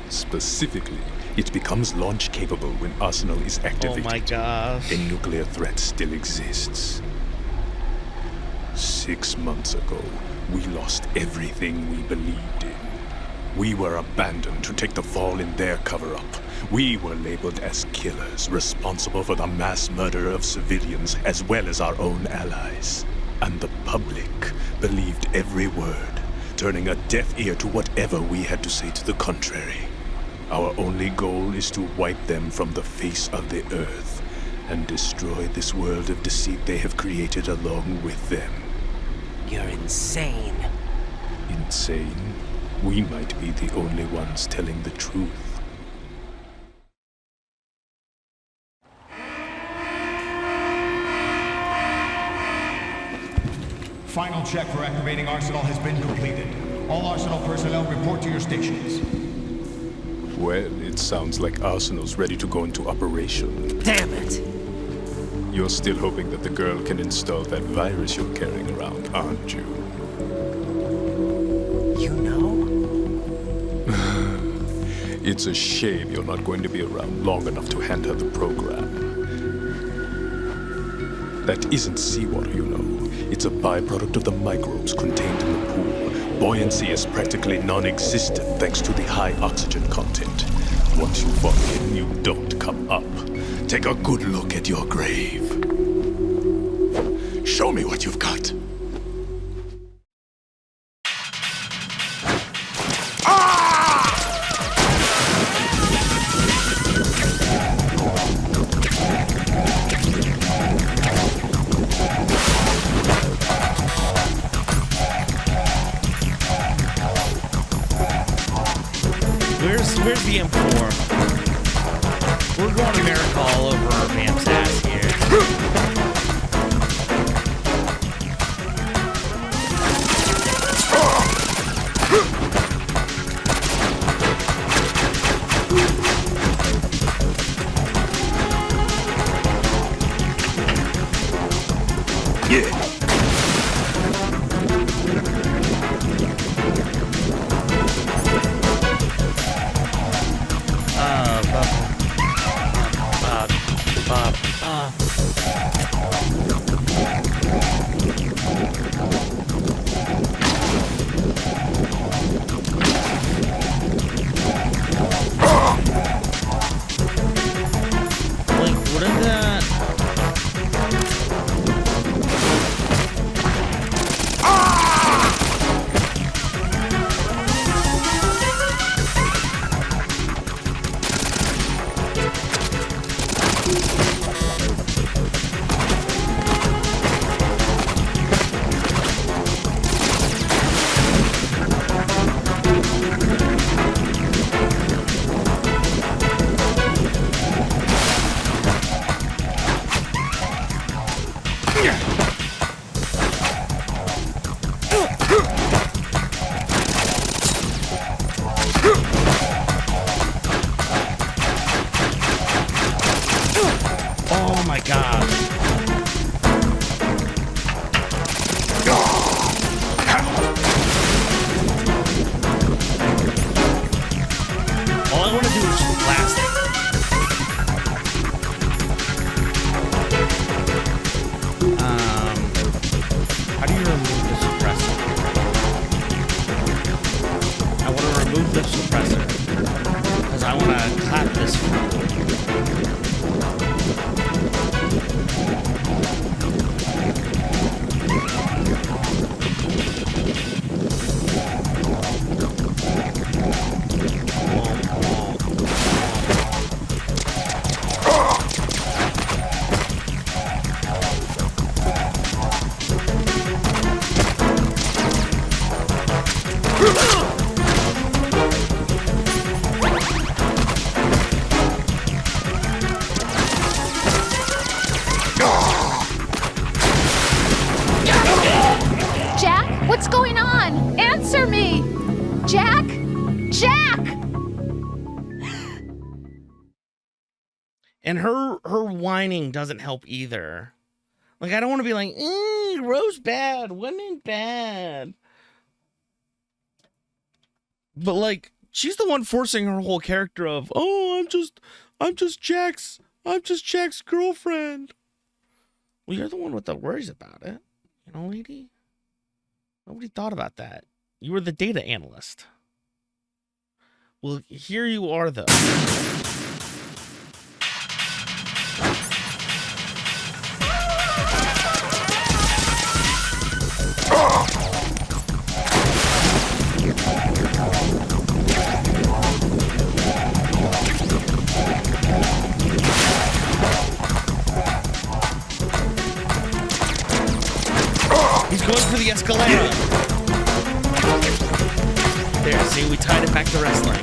Specifically, it becomes launch-capable when Arsenal is activated. Oh my gosh. A nuclear threat still exists. 6 months ago, we lost everything we believed in. We were abandoned to take the fall in their cover-up. We were labeled as killers, responsible for the mass murder of civilians as well as our own allies. And the public believed every word, turning a deaf ear to whatever we had to say to the contrary. Our only goal is to wipe them from the face of the earth and destroy this world of deceit they have created along with them. You're insane. Insane? We might be the only ones telling the truth. Final check for activating Arsenal has been completed. All Arsenal personnel report to your stations. Well, it sounds like Arsenal's ready to go into operation. Damn it! You're still hoping that the girl can install that virus you're carrying around, aren't you? You know? It's a shame you're not going to be around long enough to hand her the program. That isn't seawater, you know. It's a byproduct of the microbes contained in the pool. Buoyancy is practically non-existent thanks to the high oxygen content. Once you fall in, you don't come up. Take a good look at your grave. Show me what you've got. Where's the M4? We're going America all over our Vamp's ass here. And her whining doesn't help either. Like, I don't want to be like, Rose bad, women bad. But like, she's the one forcing her whole character of, oh, I'm just Jack's girlfriend. Well, you're the one with the worries about it, you know, lady. Nobody thought about that. You were the data analyst. Well, here you are, though. He's going for the escalator. There, see, we tied it back to wrestling.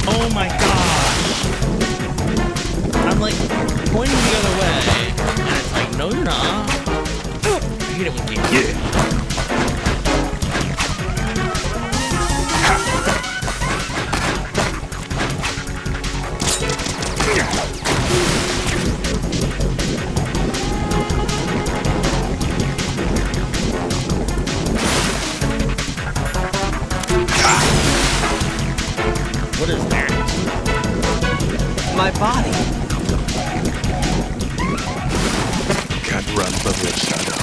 Oh my gosh. I'm like pointing the other way, and it's like, no, you're not. I hate it when games. What is that? My body. Can't run from your shadow.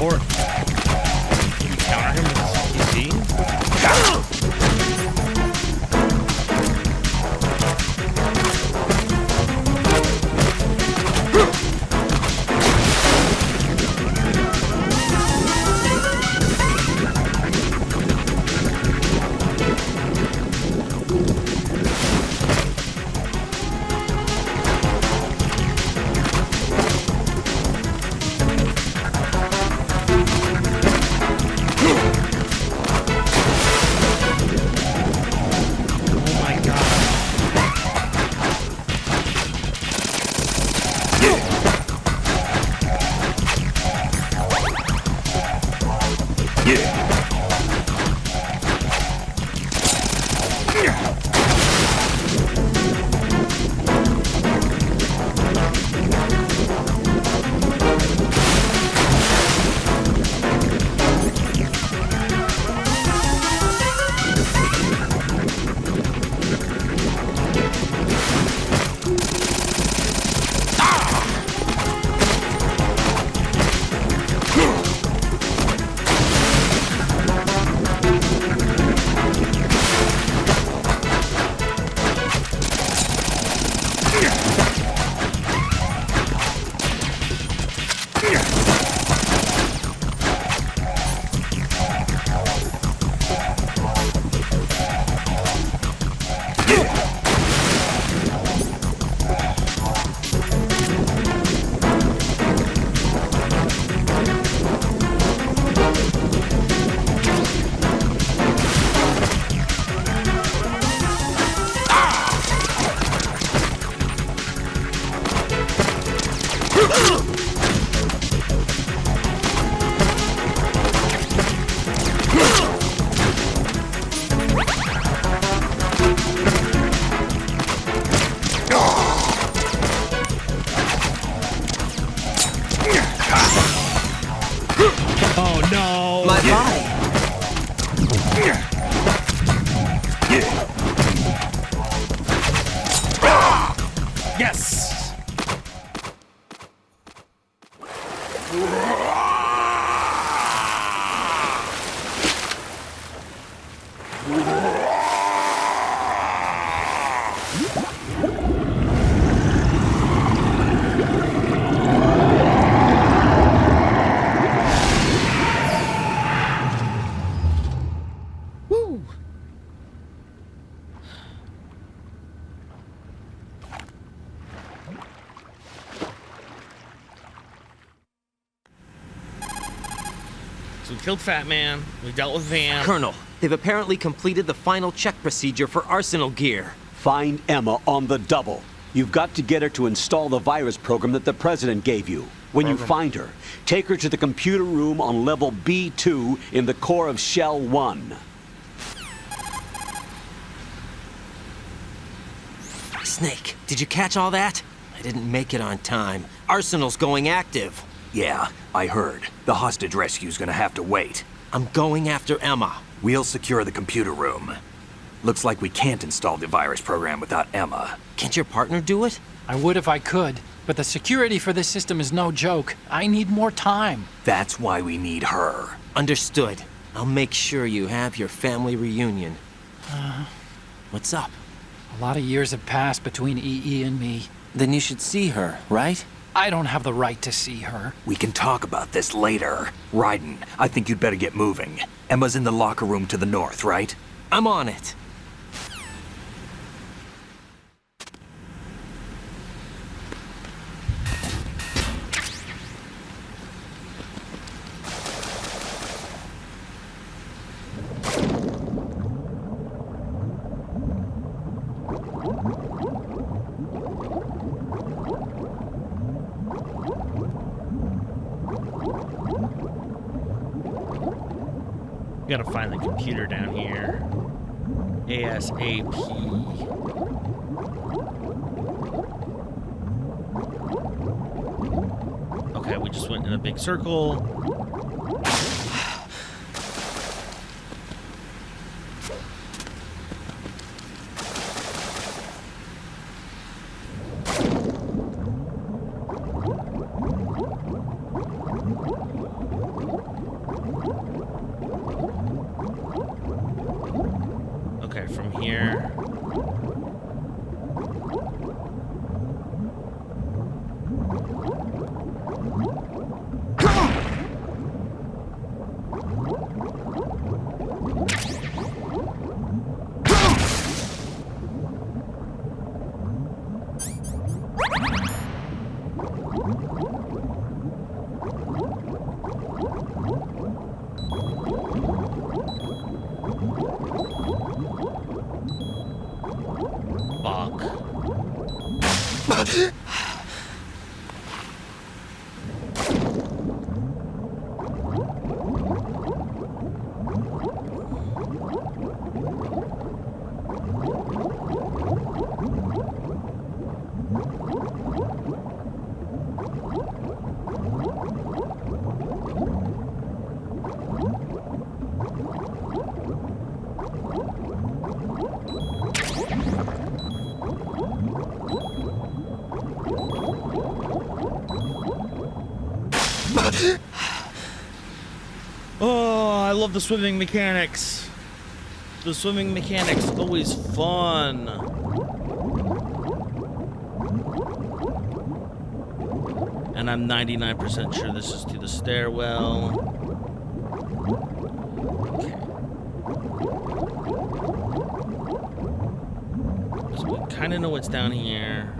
Or you counter him with CC? Oh no! My body. Yes! Woo! So we killed Fat Man, we dealt with Vamp. Colonel, they've apparently completed the final check procedure for arsenal gear. Find Emma on the double. You've got to get her to install the virus program that the President gave you. When you find her, take her to the computer room on level B2 in the core of Shell 1. Snake, did you catch all that? I didn't make it on time. Arsenal's going active. Yeah, I heard. The hostage rescue's gonna have to wait. I'm going after Emma. We'll secure the computer room. Looks like we can't install the virus program without Emma. Can't your partner do it? I would if I could, but the security for this system is no joke. I need more time. That's why we need her. Understood. I'll make sure you have your family reunion. What's up? A lot of years have passed between EE and me. Then you should see her, right? I don't have the right to see her. We can talk about this later. Raiden, I think you'd better get moving. Emma's in the locker room to the north, right? I'm on it. We gotta find the computer down here. ASAP. Okay, we just went in a big circle. Okay, from here. Oh, I love the swimming mechanics. The swimming mechanics always fun. And I'm 99% sure this is to the stairwell. Okay. So we kind of know what's down here.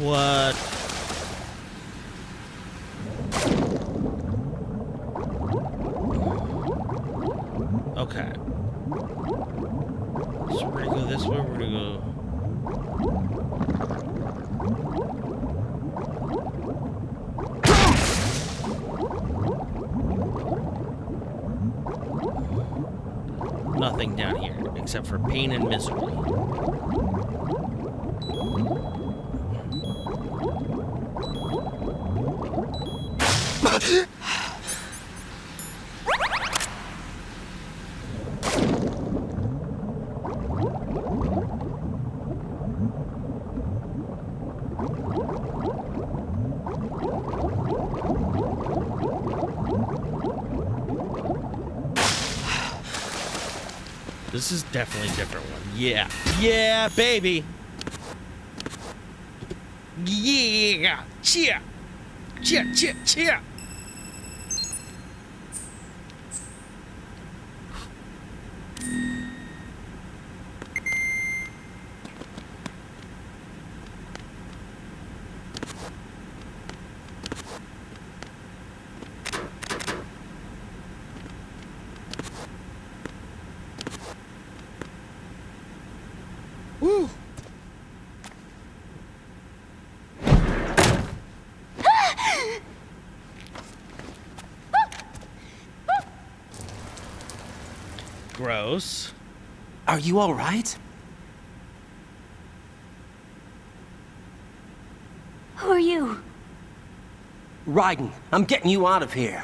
What? Okay. So we're gonna go this way, we're gonna go... Nothing down here, except for pain and misery. This is definitely a different one. Yeah. Yeah, baby. Yeah. Cheer. Cheer, cheer, cheer. Woo. Gross. Are you all right? Who are you? Raiden, I'm getting you out of here.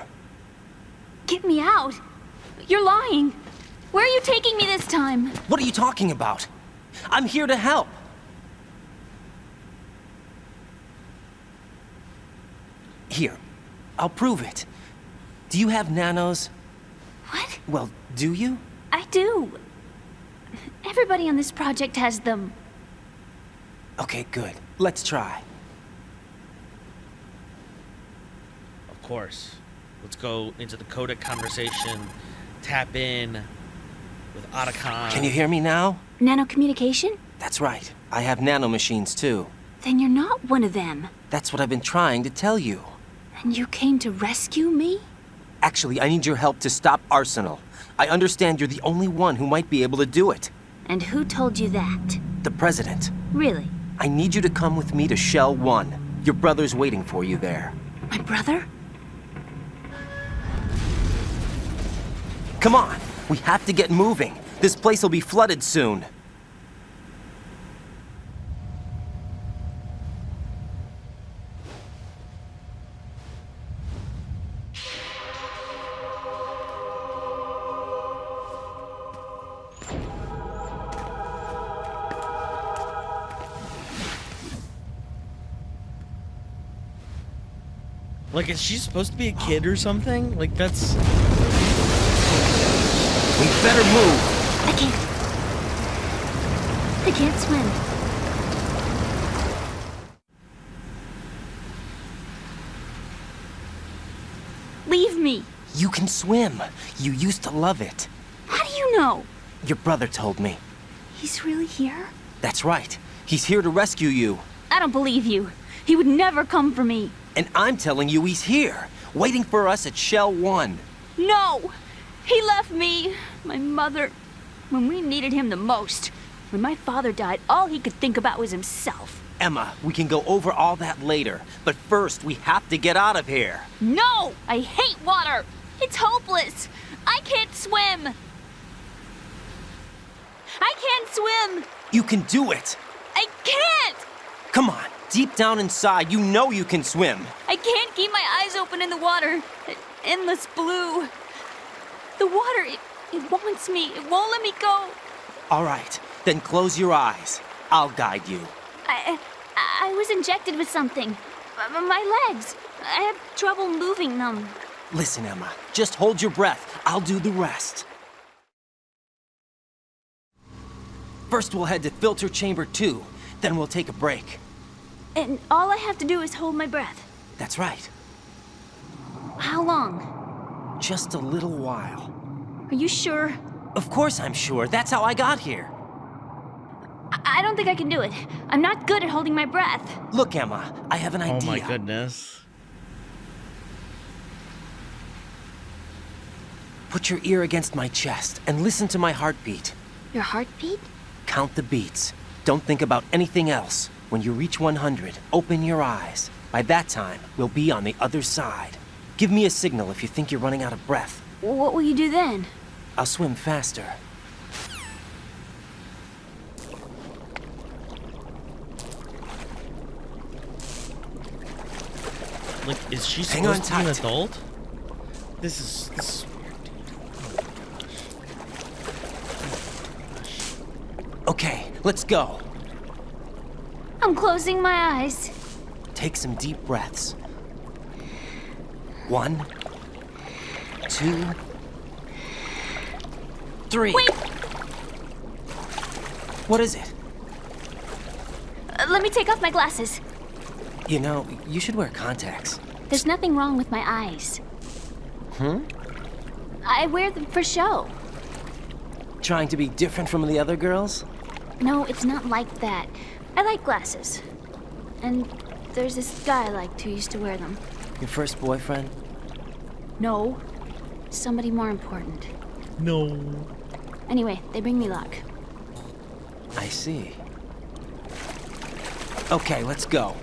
Get me out. You're lying. Where are you taking me this time? What are you talking about? I'm here to help. Here, I'll prove it. Do you have nanos? What? Well, do you? I do. Everybody on this project has them. Okay, good. Let's try. Of course. Let's go into the codec conversation. Tap in with Otacon. Can you hear me now? Nanocommunication? That's right. I have nanomachines too. Then you're not one of them. That's what I've been trying to tell you. And you came to rescue me? Actually, I need your help to stop Arsenal. I understand you're the only one who might be able to do it. And who told you that? The President. Really? I need you to come with me to Shell 1. Your brother's waiting for you there. My brother? Come on! We have to get moving. This place will be flooded soon. Like, is she supposed to be a kid or something? Like, that's... We better move! I can't swim. Leave me. You can swim. You used to love it. How do you know? Your brother told me. He's really here? That's right. He's here to rescue you. I don't believe you. He would never come for me. And I'm telling you he's here, waiting for us at Shell 1. No! He left me, my mother, when we needed him the most. When my father died, all he could think about was himself. Emma, we can go over all that later, but first we have to get out of here. No! I hate water! It's hopeless! I can't swim! I can't swim! You can do it! I can't! Come on, deep down inside, you know you can swim. I can't keep my eyes open in the water. Endless blue. The water, it wants me. It won't let me go. All right, then close your eyes. I'll guide you. I was injected with something. My legs. I have trouble moving them. Listen, Emma, just hold your breath. I'll do the rest. First, we'll head to filter chamber 2. Then we'll take a break. And all I have to do is hold my breath. That's right. How long? Just a little while. Are you sure? Of course I'm sure. That's how I got here. I don't think I can do it. I'm not good at holding my breath. Look, Emma, I have an idea. Oh my goodness. Put your ear against my chest and listen to my heartbeat. Your heartbeat? Count the beats. Don't think about anything else. When you reach 100, open your eyes. By that time, we'll be on the other side. Give me a signal if you think you're running out of breath. What will you do then? I'll swim faster. Like, is she Hang on supposed to be an tight. adult? This is weird, dude. Okay, let's go. I'm closing my eyes. Take some deep breaths. 1, 2, 3. Wait! What is it? Let me take off my glasses. You know, you should wear contacts. There's nothing wrong with my eyes. I wear them for show. Trying to be different from the other girls? No, it's not like that. I like glasses. And there's this guy I liked who used to wear them. Your first boyfriend? No. Somebody more important. No. Anyway, they bring me luck. I see. Okay, let's go.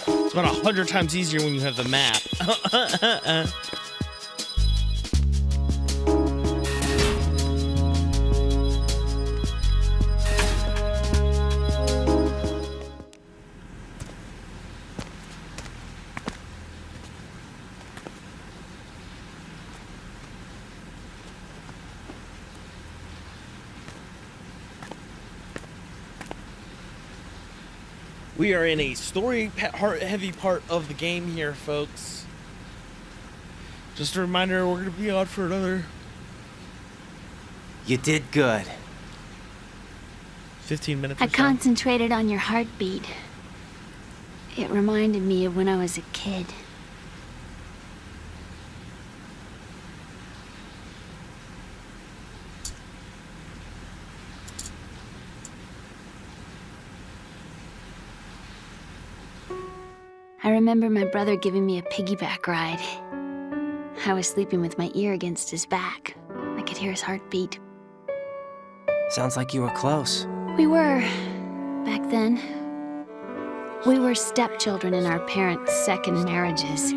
It's about 100 times easier when you have the map. We are in a story-heavy part of the game here, folks. Just a reminder, we're going to be on for another You did good. 15 minutes I or so. concentrated on your heartbeat. It reminded me of when I was a kid. I remember my brother giving me a piggyback ride. I was sleeping with my ear against his back. I could hear his heartbeat. Sounds like you were close. We were, back then. We were stepchildren in our parents' second marriages.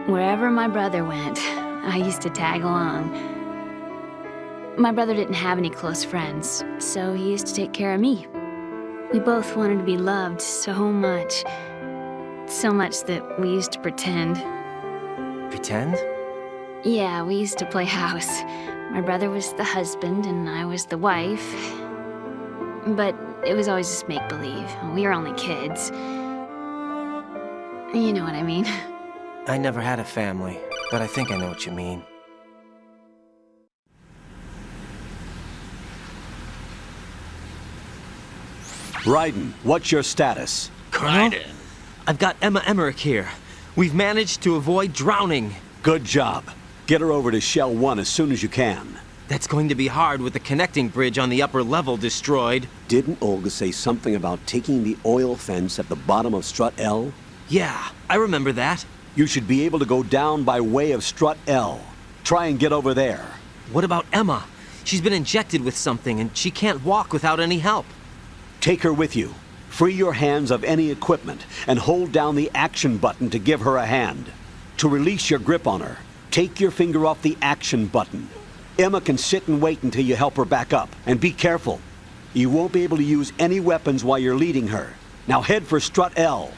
Wherever my brother went, I used to tag along. My brother didn't have any close friends, so he used to take care of me. We both wanted to be loved so much. So much that we used to pretend. Pretend? Yeah, we used to play house. My brother was the husband and I was the wife. But it was always just make-believe. We were only kids. You know what I mean. I never had a family, but I think I know what you mean. Raiden, what's your status? Colonel? I've got Emma Emmerich here. We've managed to avoid drowning. Good job. Get her over to Shell 1 as soon as you can. That's going to be hard with the connecting bridge on the upper level destroyed. Didn't Olga say something about taking the oil fence at the bottom of Strut L? Yeah, I remember that. You should be able to go down by way of Strut L. Try and get over there. What about Emma? She's been injected with something and she can't walk without any help. Take her with you. Free your hands of any equipment and hold down the action button to give her a hand. To release your grip on her, take your finger off the action button. Emma can sit and wait until you help her back up. And be careful. You won't be able to use any weapons while you're leading her. Now head for Strut L.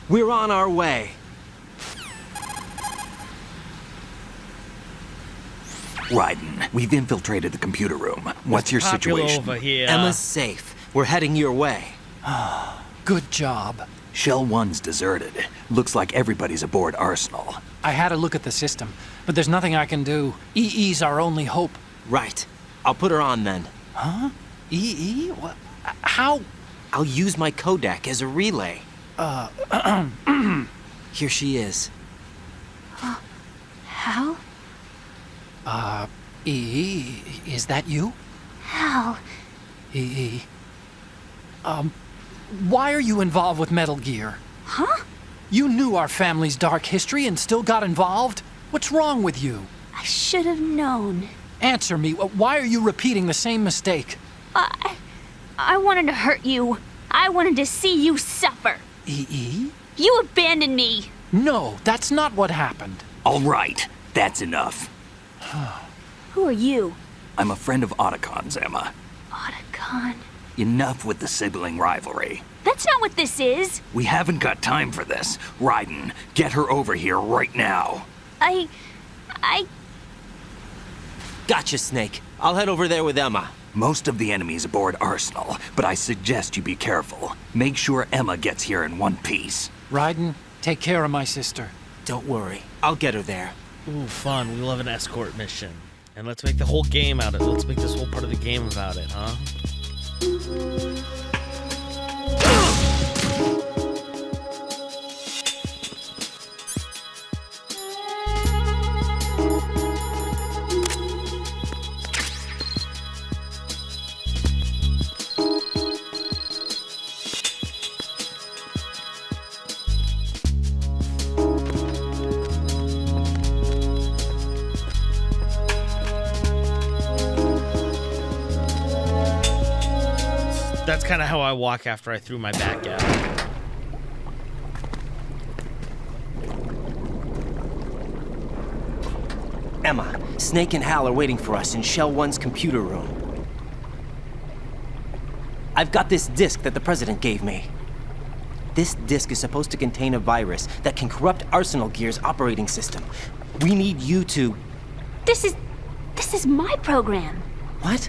We're on our way. Raiden, we've infiltrated the computer room. What's your situation? Over here. Emma's safe. We're heading your way. Good job. Shell 1's deserted. Looks like everybody's aboard Arsenal. I had a look at the system, but there's nothing I can do. EE's our only hope. Right. I'll put her on then. Huh? EE? What? How? I'll use my Kodak as a relay. Here she is. Hal? EE, is that you? Hal. EE. Why are you involved with Metal Gear? Huh? You knew our family's dark history and still got involved? What's wrong with you? I should have known. Answer me. Why are you repeating the same mistake? I wanted to hurt you. I wanted to see you suffer. EE? You abandoned me. No, that's not what happened. All right, that's enough. Who are you? I'm a friend of Otacon's, Emma. Otacon. Enough with the sibling rivalry. That's not what this is. We haven't got time for this. Raiden, get her over here right now. I... Gotcha, Snake. I'll head over there with Emma. Most of the enemy's aboard Arsenal, but I suggest you be careful. Make sure Emma gets here in one piece. Raiden, take care of my sister. Don't worry. I'll get her there. Ooh, fun. We love an escort mission. And let's make the whole game out of it. Let's make this whole part of the game about it, huh? That's kind of how I walk after I threw my back out. Emma, Snake and Hal are waiting for us in Shell 1's computer room. I've got this disk that the President gave me. This disk is supposed to contain a virus that can corrupt Arsenal Gear's operating system. We need you to... This is my program. What?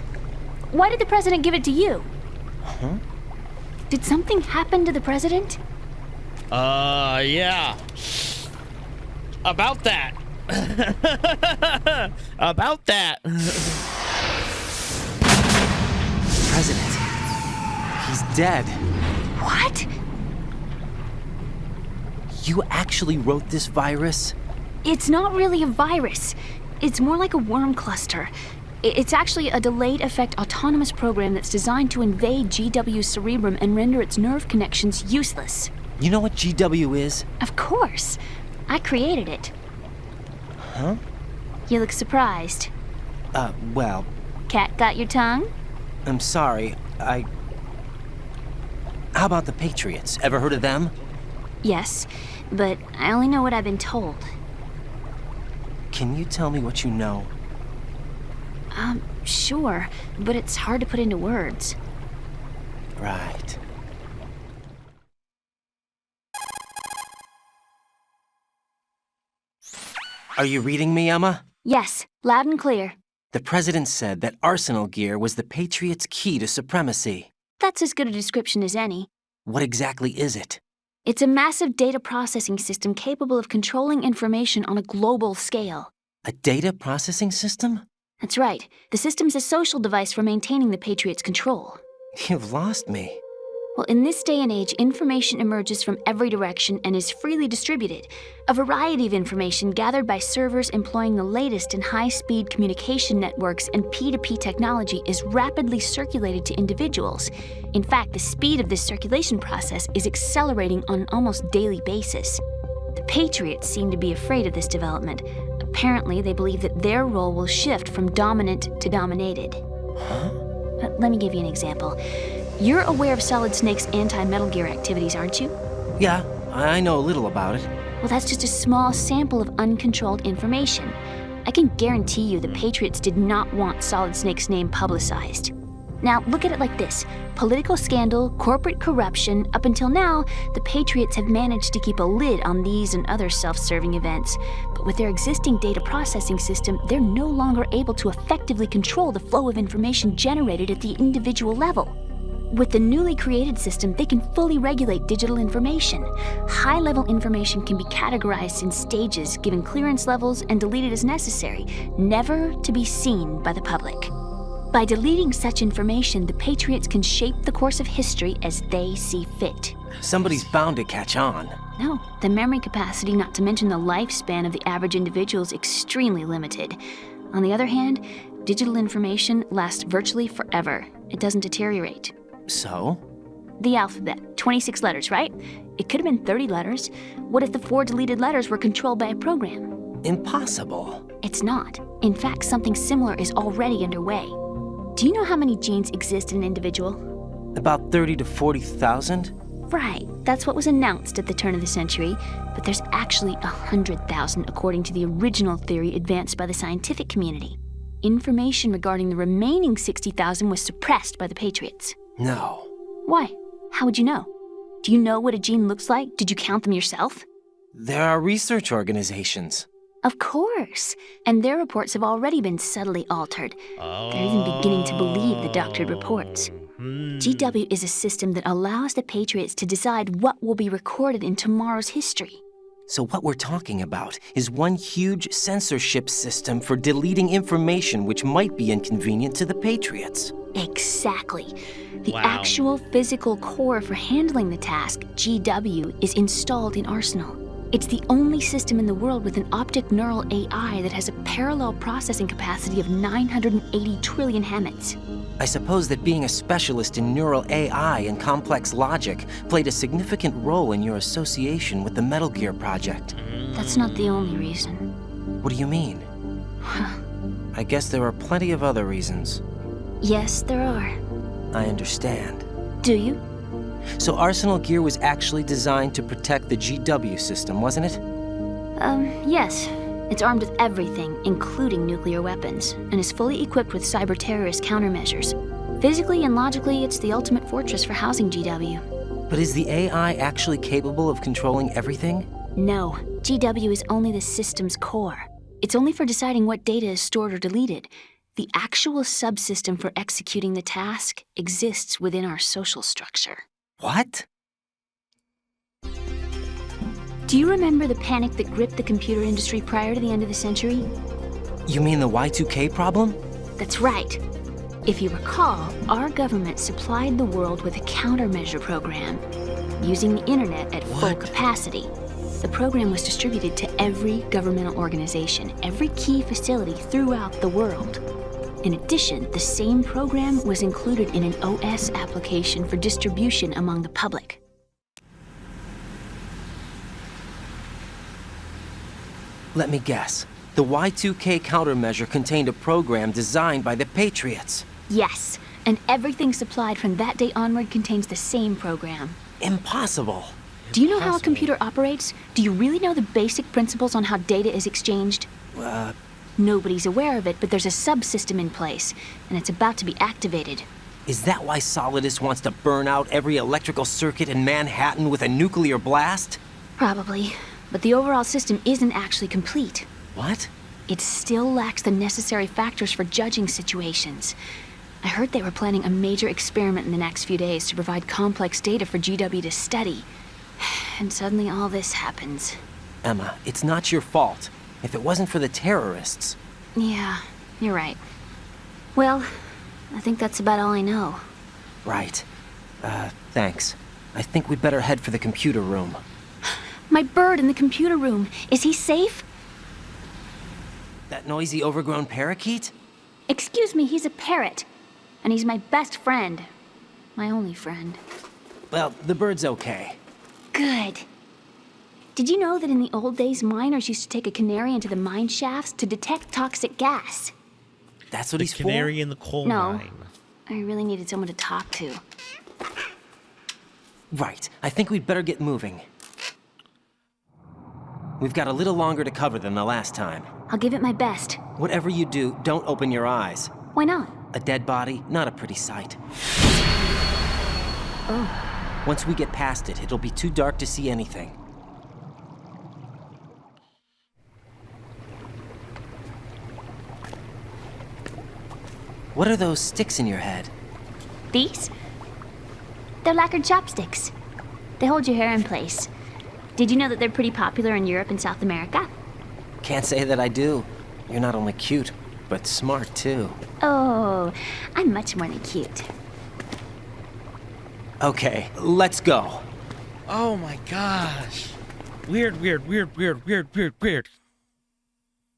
Why did the President give it to you? Huh? Did something happen to the President? Yeah. About that. About that. President. He's dead. What? You actually wrote this virus? It's not really a virus. It's more like a worm cluster. It's actually a delayed effect autonomous program that's designed to invade GW's cerebrum and render its nerve connections useless. You know what GW is? Of course. I created it. Huh? You look surprised. Well... Cat got your tongue? I'm sorry, How about the Patriots? Ever heard of them? Yes, but I only know what I've been told. Can you tell me what you know? Sure, but it's hard to put into words. Right. Are you reading me, Emma? Yes, loud and clear. The President said that Arsenal Gear was the Patriots' key to supremacy. That's as good a description as any. What exactly is it? It's a massive data processing system capable of controlling information on a global scale. A data processing system? That's right. The system's a social device for maintaining the Patriots' control. You've lost me. Well, in this day and age, information emerges from every direction and is freely distributed. A variety of information gathered by servers employing the latest in high-speed communication networks and P2P technology is rapidly circulated to individuals. In fact, the speed of this circulation process is accelerating on an almost daily basis. The Patriots seem to be afraid of this development. Apparently, they believe that their role will shift from dominant to dominated. Huh? Let me give you an example. You're aware of Solid Snake's anti-Metal Gear activities, aren't you? Yeah, I know a little about it. Well, that's just a small sample of uncontrolled information. I can guarantee you the Patriots did not want Solid Snake's name publicized. Now, look at it like this. Political scandal, corporate corruption, up until now, the Patriots have managed to keep a lid on these and other self-serving events. But with their existing data processing system, they're no longer able to effectively control the flow of information generated at the individual level. With the newly created system, they can fully regulate digital information. High-level information can be categorized in stages, given clearance levels, and deleted as necessary, never to be seen by the public. By deleting such information, the Patriots can shape the course of history as they see fit. Somebody's bound to catch on. No, the memory capacity, not to mention the lifespan of the average individual, is extremely limited. On the other hand, digital information lasts virtually forever. It doesn't deteriorate. So? The alphabet, 26 letters, right? It could have been 30 letters. What if the 4 deleted letters were controlled by a program? Impossible. It's not. In fact, something similar is already underway. Do you know how many genes exist in an individual? About 30 to 40,000? Right. That's what was announced at the turn of the century. But there's actually 100,000 according to the original theory advanced by the scientific community. Information regarding the remaining 60,000 was suppressed by the Patriots. No. Why? How would you know? Do you know what a gene looks like? Did you count them yourself? There are research organizations. Of course. And their reports have already been subtly altered. They're even beginning to believe the doctored reports. GW is a system that allows the Patriots to decide what will be recorded in tomorrow's history. So what we're talking about is one huge censorship system for deleting information which might be inconvenient to the Patriots. Exactly. The actual physical core for handling the task, GW, is installed in Arsenal. It's the only system in the world with an optic neural AI that has a parallel processing capacity of 980 trillion Hammets. I suppose that being a specialist in neural AI and complex logic played a significant role in your association with the Metal Gear project. That's not the only reason. What do you mean? I guess there are plenty of other reasons. Yes, there are. I understand. Do you? So Arsenal Gear was actually designed to protect the GW system, wasn't it? Yes. It's armed with everything, including nuclear weapons, and is fully equipped with cyber-terrorist countermeasures. Physically and logically, it's the ultimate fortress for housing GW. But is the AI actually capable of controlling everything? No. GW is only the system's core. It's only for deciding what data is stored or deleted. The actual subsystem for executing the task exists within our social structure. What? Do you remember the panic that gripped the computer industry prior to the end of the century? You mean the Y2K problem? That's right. If you recall, our government supplied the world with a countermeasure program, using the internet at full capacity. The program was distributed to every governmental organization, every key facility throughout the world. In addition, the same program was included in an OS application for distribution among the public. Let me guess. The Y2K countermeasure contained a program designed by the Patriots. Yes, and everything supplied from that day onward contains the same program. Impossible. Do you know how a computer operates? Do you really know the basic principles on how data is exchanged? Nobody's aware of it, but there's a subsystem in place, and it's about to be activated. Is that why Solidus wants to burn out every electrical circuit in Manhattan with a nuclear blast? Probably, but the overall system isn't actually complete. What? It still lacks the necessary factors for judging situations. I heard they were planning a major experiment in the next few days to provide complex data for GW to study. And suddenly all this happens. Emma, it's not your fault. If it wasn't for the terrorists... Yeah, you're right. Well, I think that's about all I know. Right. Thanks. I think we'd better head for the computer room. My bird in the computer room. Is he safe? That noisy, overgrown parakeet? Excuse me, he's a parrot. And he's my best friend. My only friend. Well, the bird's okay. Good. Did you know that in the old days, miners used to take a canary into the mine shafts to detect toxic gas? That's what he's for? The canary in the coal mine. I really needed someone to talk to. Right. I think we'd better get moving. We've got a little longer to cover than the last time. I'll give it my best. Whatever you do, don't open your eyes. Why not? A dead body, not a pretty sight. Oh. Once we get past it, it'll be too dark to see anything. What are those sticks in your head? These? They're lacquered chopsticks. They hold your hair in place. Did you know that they're pretty popular in Europe and South America? Can't say that I do. You're not only cute, but smart too. Oh, I'm much more than cute. Okay, let's go. Oh my gosh. Weird.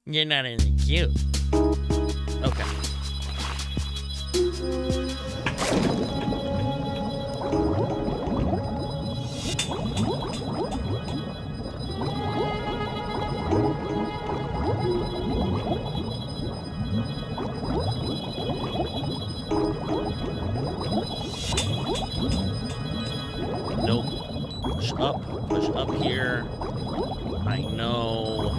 You're not any cute. Okay. Nope. Push up here. I know.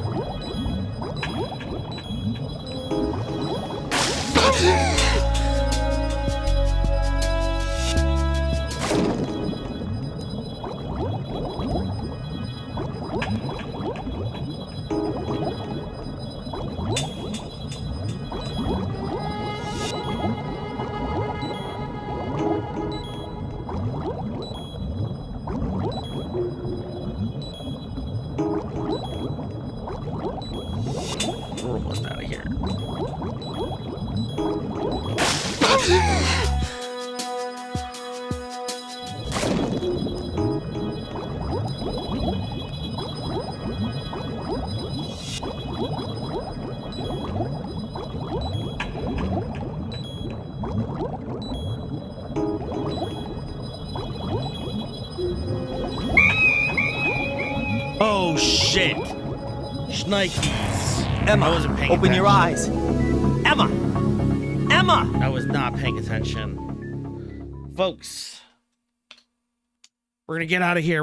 We're almost out of here. Oh shit! Shnikes. Emma, I wasn't paying open your eyes. attention. Emma! Emma! I was not paying attention. Folks, we're gonna get out of here.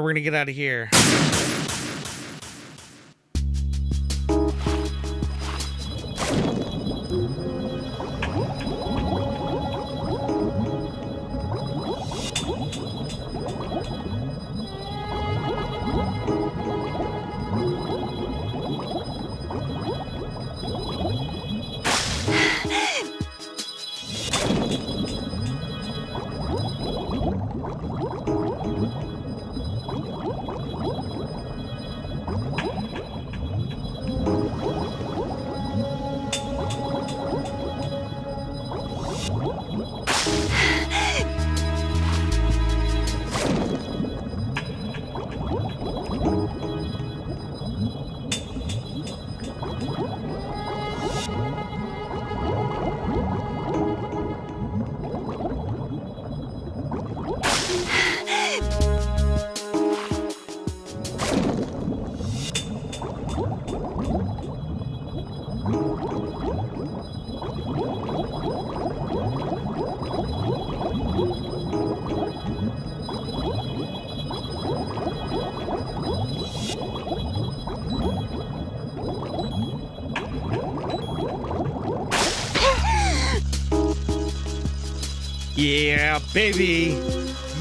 Yeah, baby.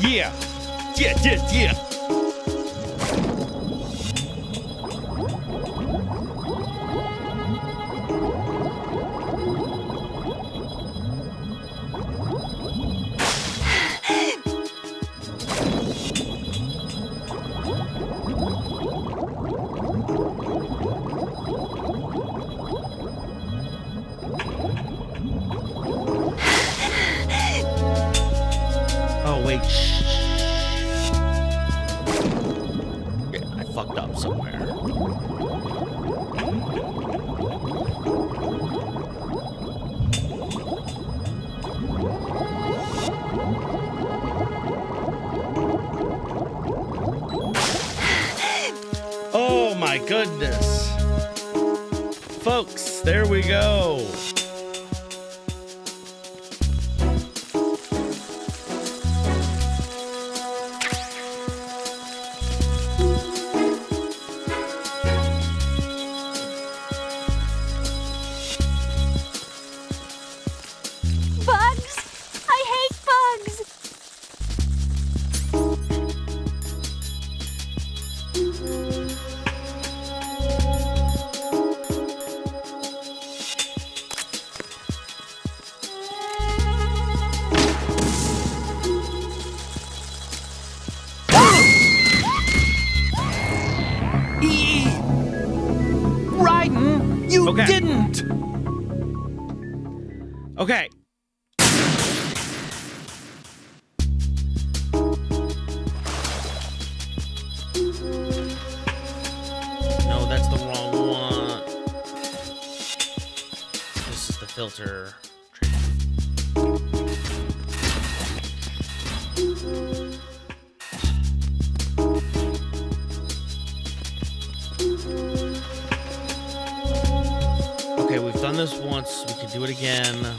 Yeah. Oh, wait. Shh. Yeah, I fucked up somewhere. Oh, my goodness. Folks, there we go. Bugs! I hate bugs! You didn't! Okay. No, that's the wrong one. This is the filter. Okay, we've done this once. We can do it again.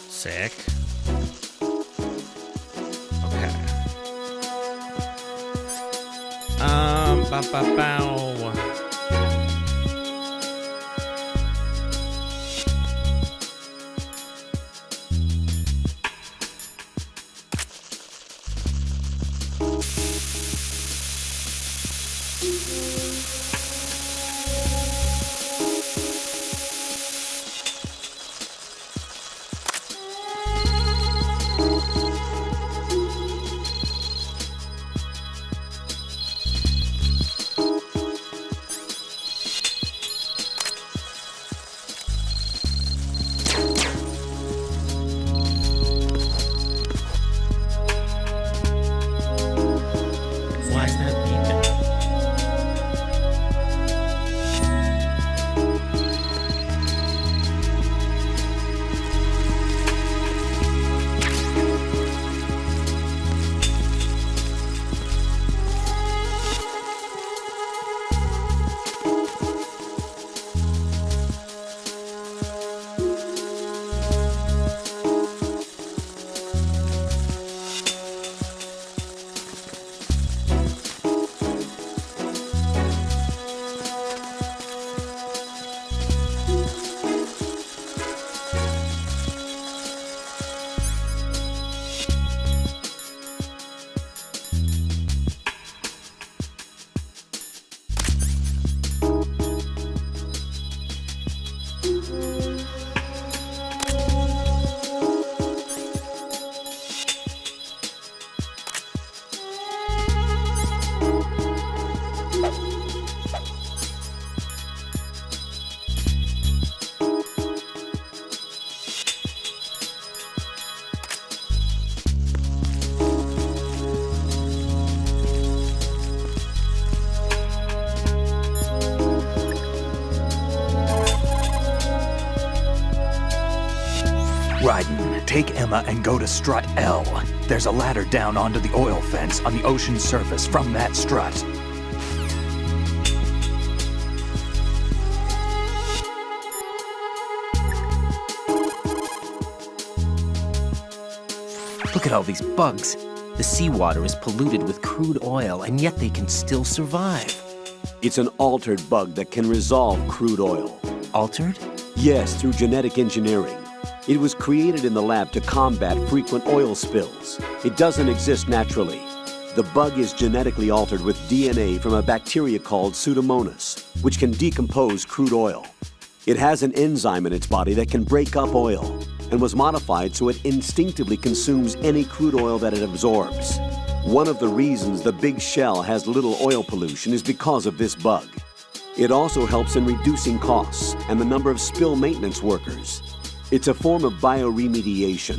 Sick. Okay. Bow. Why is that beeping? Take Emma and go to strut L. There's a ladder down onto the oil fence on the ocean surface from that strut. Look at all these bugs. The seawater is polluted with crude oil, and yet they can still survive. It's an altered bug that can resolve crude oil. Altered? Yes, through genetic engineering. It was created in the lab to combat frequent oil spills. It doesn't exist naturally. The bug is genetically altered with DNA from a bacteria called Pseudomonas, which can decompose crude oil. It has an enzyme in its body that can break up oil, and was modified so it instinctively consumes any crude oil that it absorbs. One of the reasons the Big Shell has little oil pollution is because of this bug. It also helps in reducing costs and the number of spill maintenance workers. It's a form of bioremediation.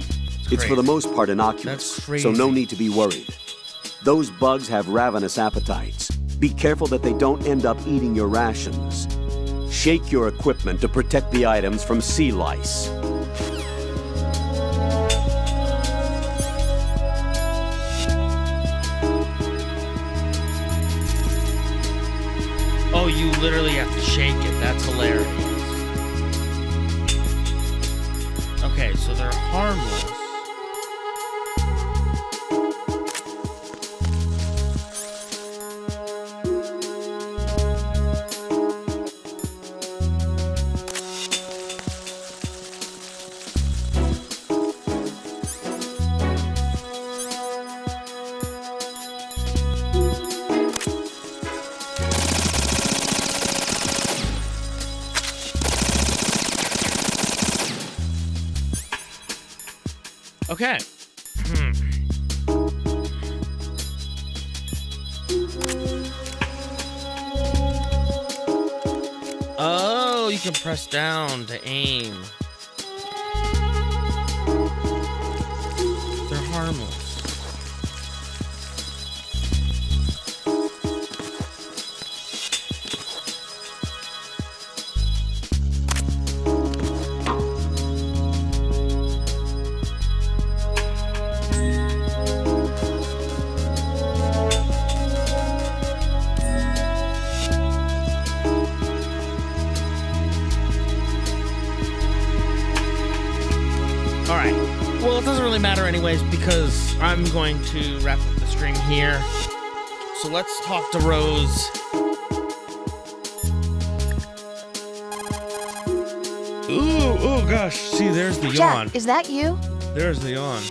It's for the most part innocuous, so no need to be worried. Those bugs have ravenous appetites. Be careful that they don't end up eating your rations. Shake your equipment to protect the items from sea lice. Oh, you literally have to shake it. That's hilarious. Okay, so they're harmless. Okay. Oh, you can press down to aim. They're harmless. Well, it doesn't really matter anyways because I'm going to wrap up the stream here. So let's talk to Rose. Ooh, oh gosh. See, there's the yawn. Jack, is that you? There's the yawn.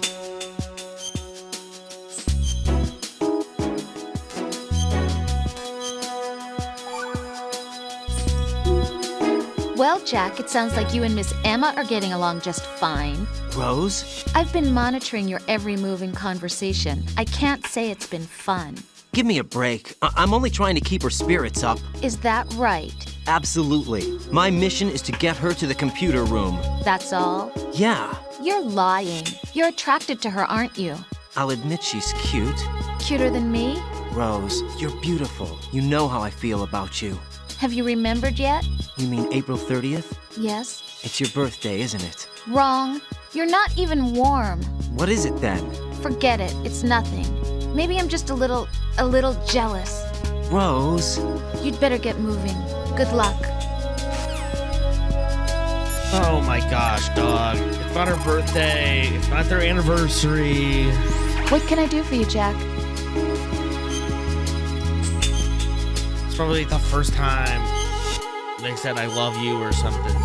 Well, Jack, it sounds like you and Miss Emma are getting along just fine. Rose? I've been monitoring your every move and conversation. I can't say it's been fun. Give me a break. I'm only trying to keep her spirits up. Is that right? Absolutely. My mission is to get her to the computer room. That's all? Yeah. You're lying. You're attracted to her, aren't you? I'll admit she's cute. Cuter than me? Rose, you're beautiful. You know how I feel about you. Have you remembered yet? You mean April 30th? Yes. It's your birthday, isn't it? Wrong. You're not even warm. What is it then? Forget it. It's nothing. Maybe I'm just a little jealous. Rose. You'd better get moving. Good luck. Oh my gosh, dog. It's not her birthday. It's not their anniversary. What can I do for you, Jack? It's probably the first time they said I love you or something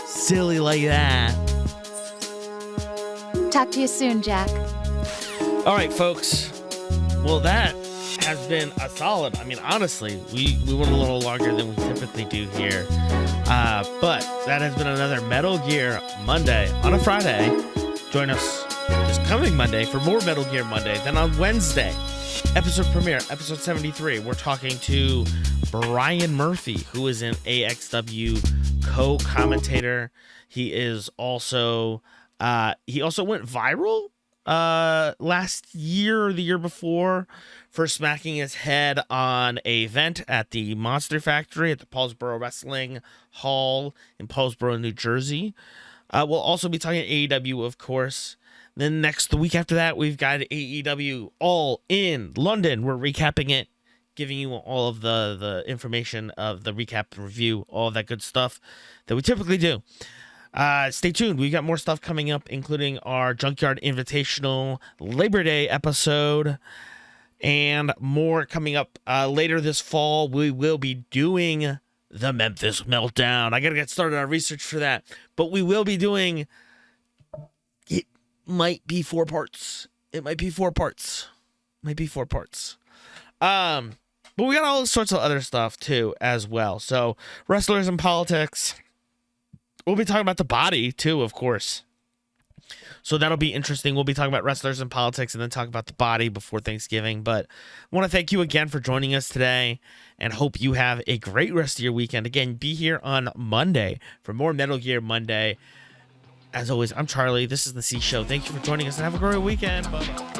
silly like that. Talk to you soon, Jack. All right, folks. Well, that has been a solid. I mean, honestly, we went a little longer than we typically do here. But that has been another Metal Gear Monday on a Friday. Join us this coming Monday for more Metal Gear Monday. Then on Wednesday, episode premiere, episode 73, we're talking to Brian Murphy, who is an AXW co-commentator. He is also he also went viral last year or the year before for smacking his head on a vent at the Monster Factory at the Paulsboro Wrestling Hall in Paulsboro, New Jersey. We'll also be talking AEW, of course. Then the week after that, we've got AEW All in London. We're recapping it, giving you all of the information of the recap review, all of that good stuff that we typically do. Stay tuned. We got more stuff coming up, including our Junkyard Invitational Labor Day episode, and more coming up later this fall. We will be doing the Memphis Meltdown. I gotta get started on research for that, but we will be doing. It might be 4 parts. But we got all sorts of other stuff too as well. So wrestlers and politics. We'll be talking about the body too, of course. So that'll be interesting. We'll be talking about wrestlers and politics and then talk about the body before Thanksgiving. But I want to thank you again for joining us today and hope you have a great rest of your weekend. Again, be here on Monday for more Metal Gear Monday. As always, I'm Charlie. This is the C Show. Thank you for joining us and have a great weekend. Bye-bye.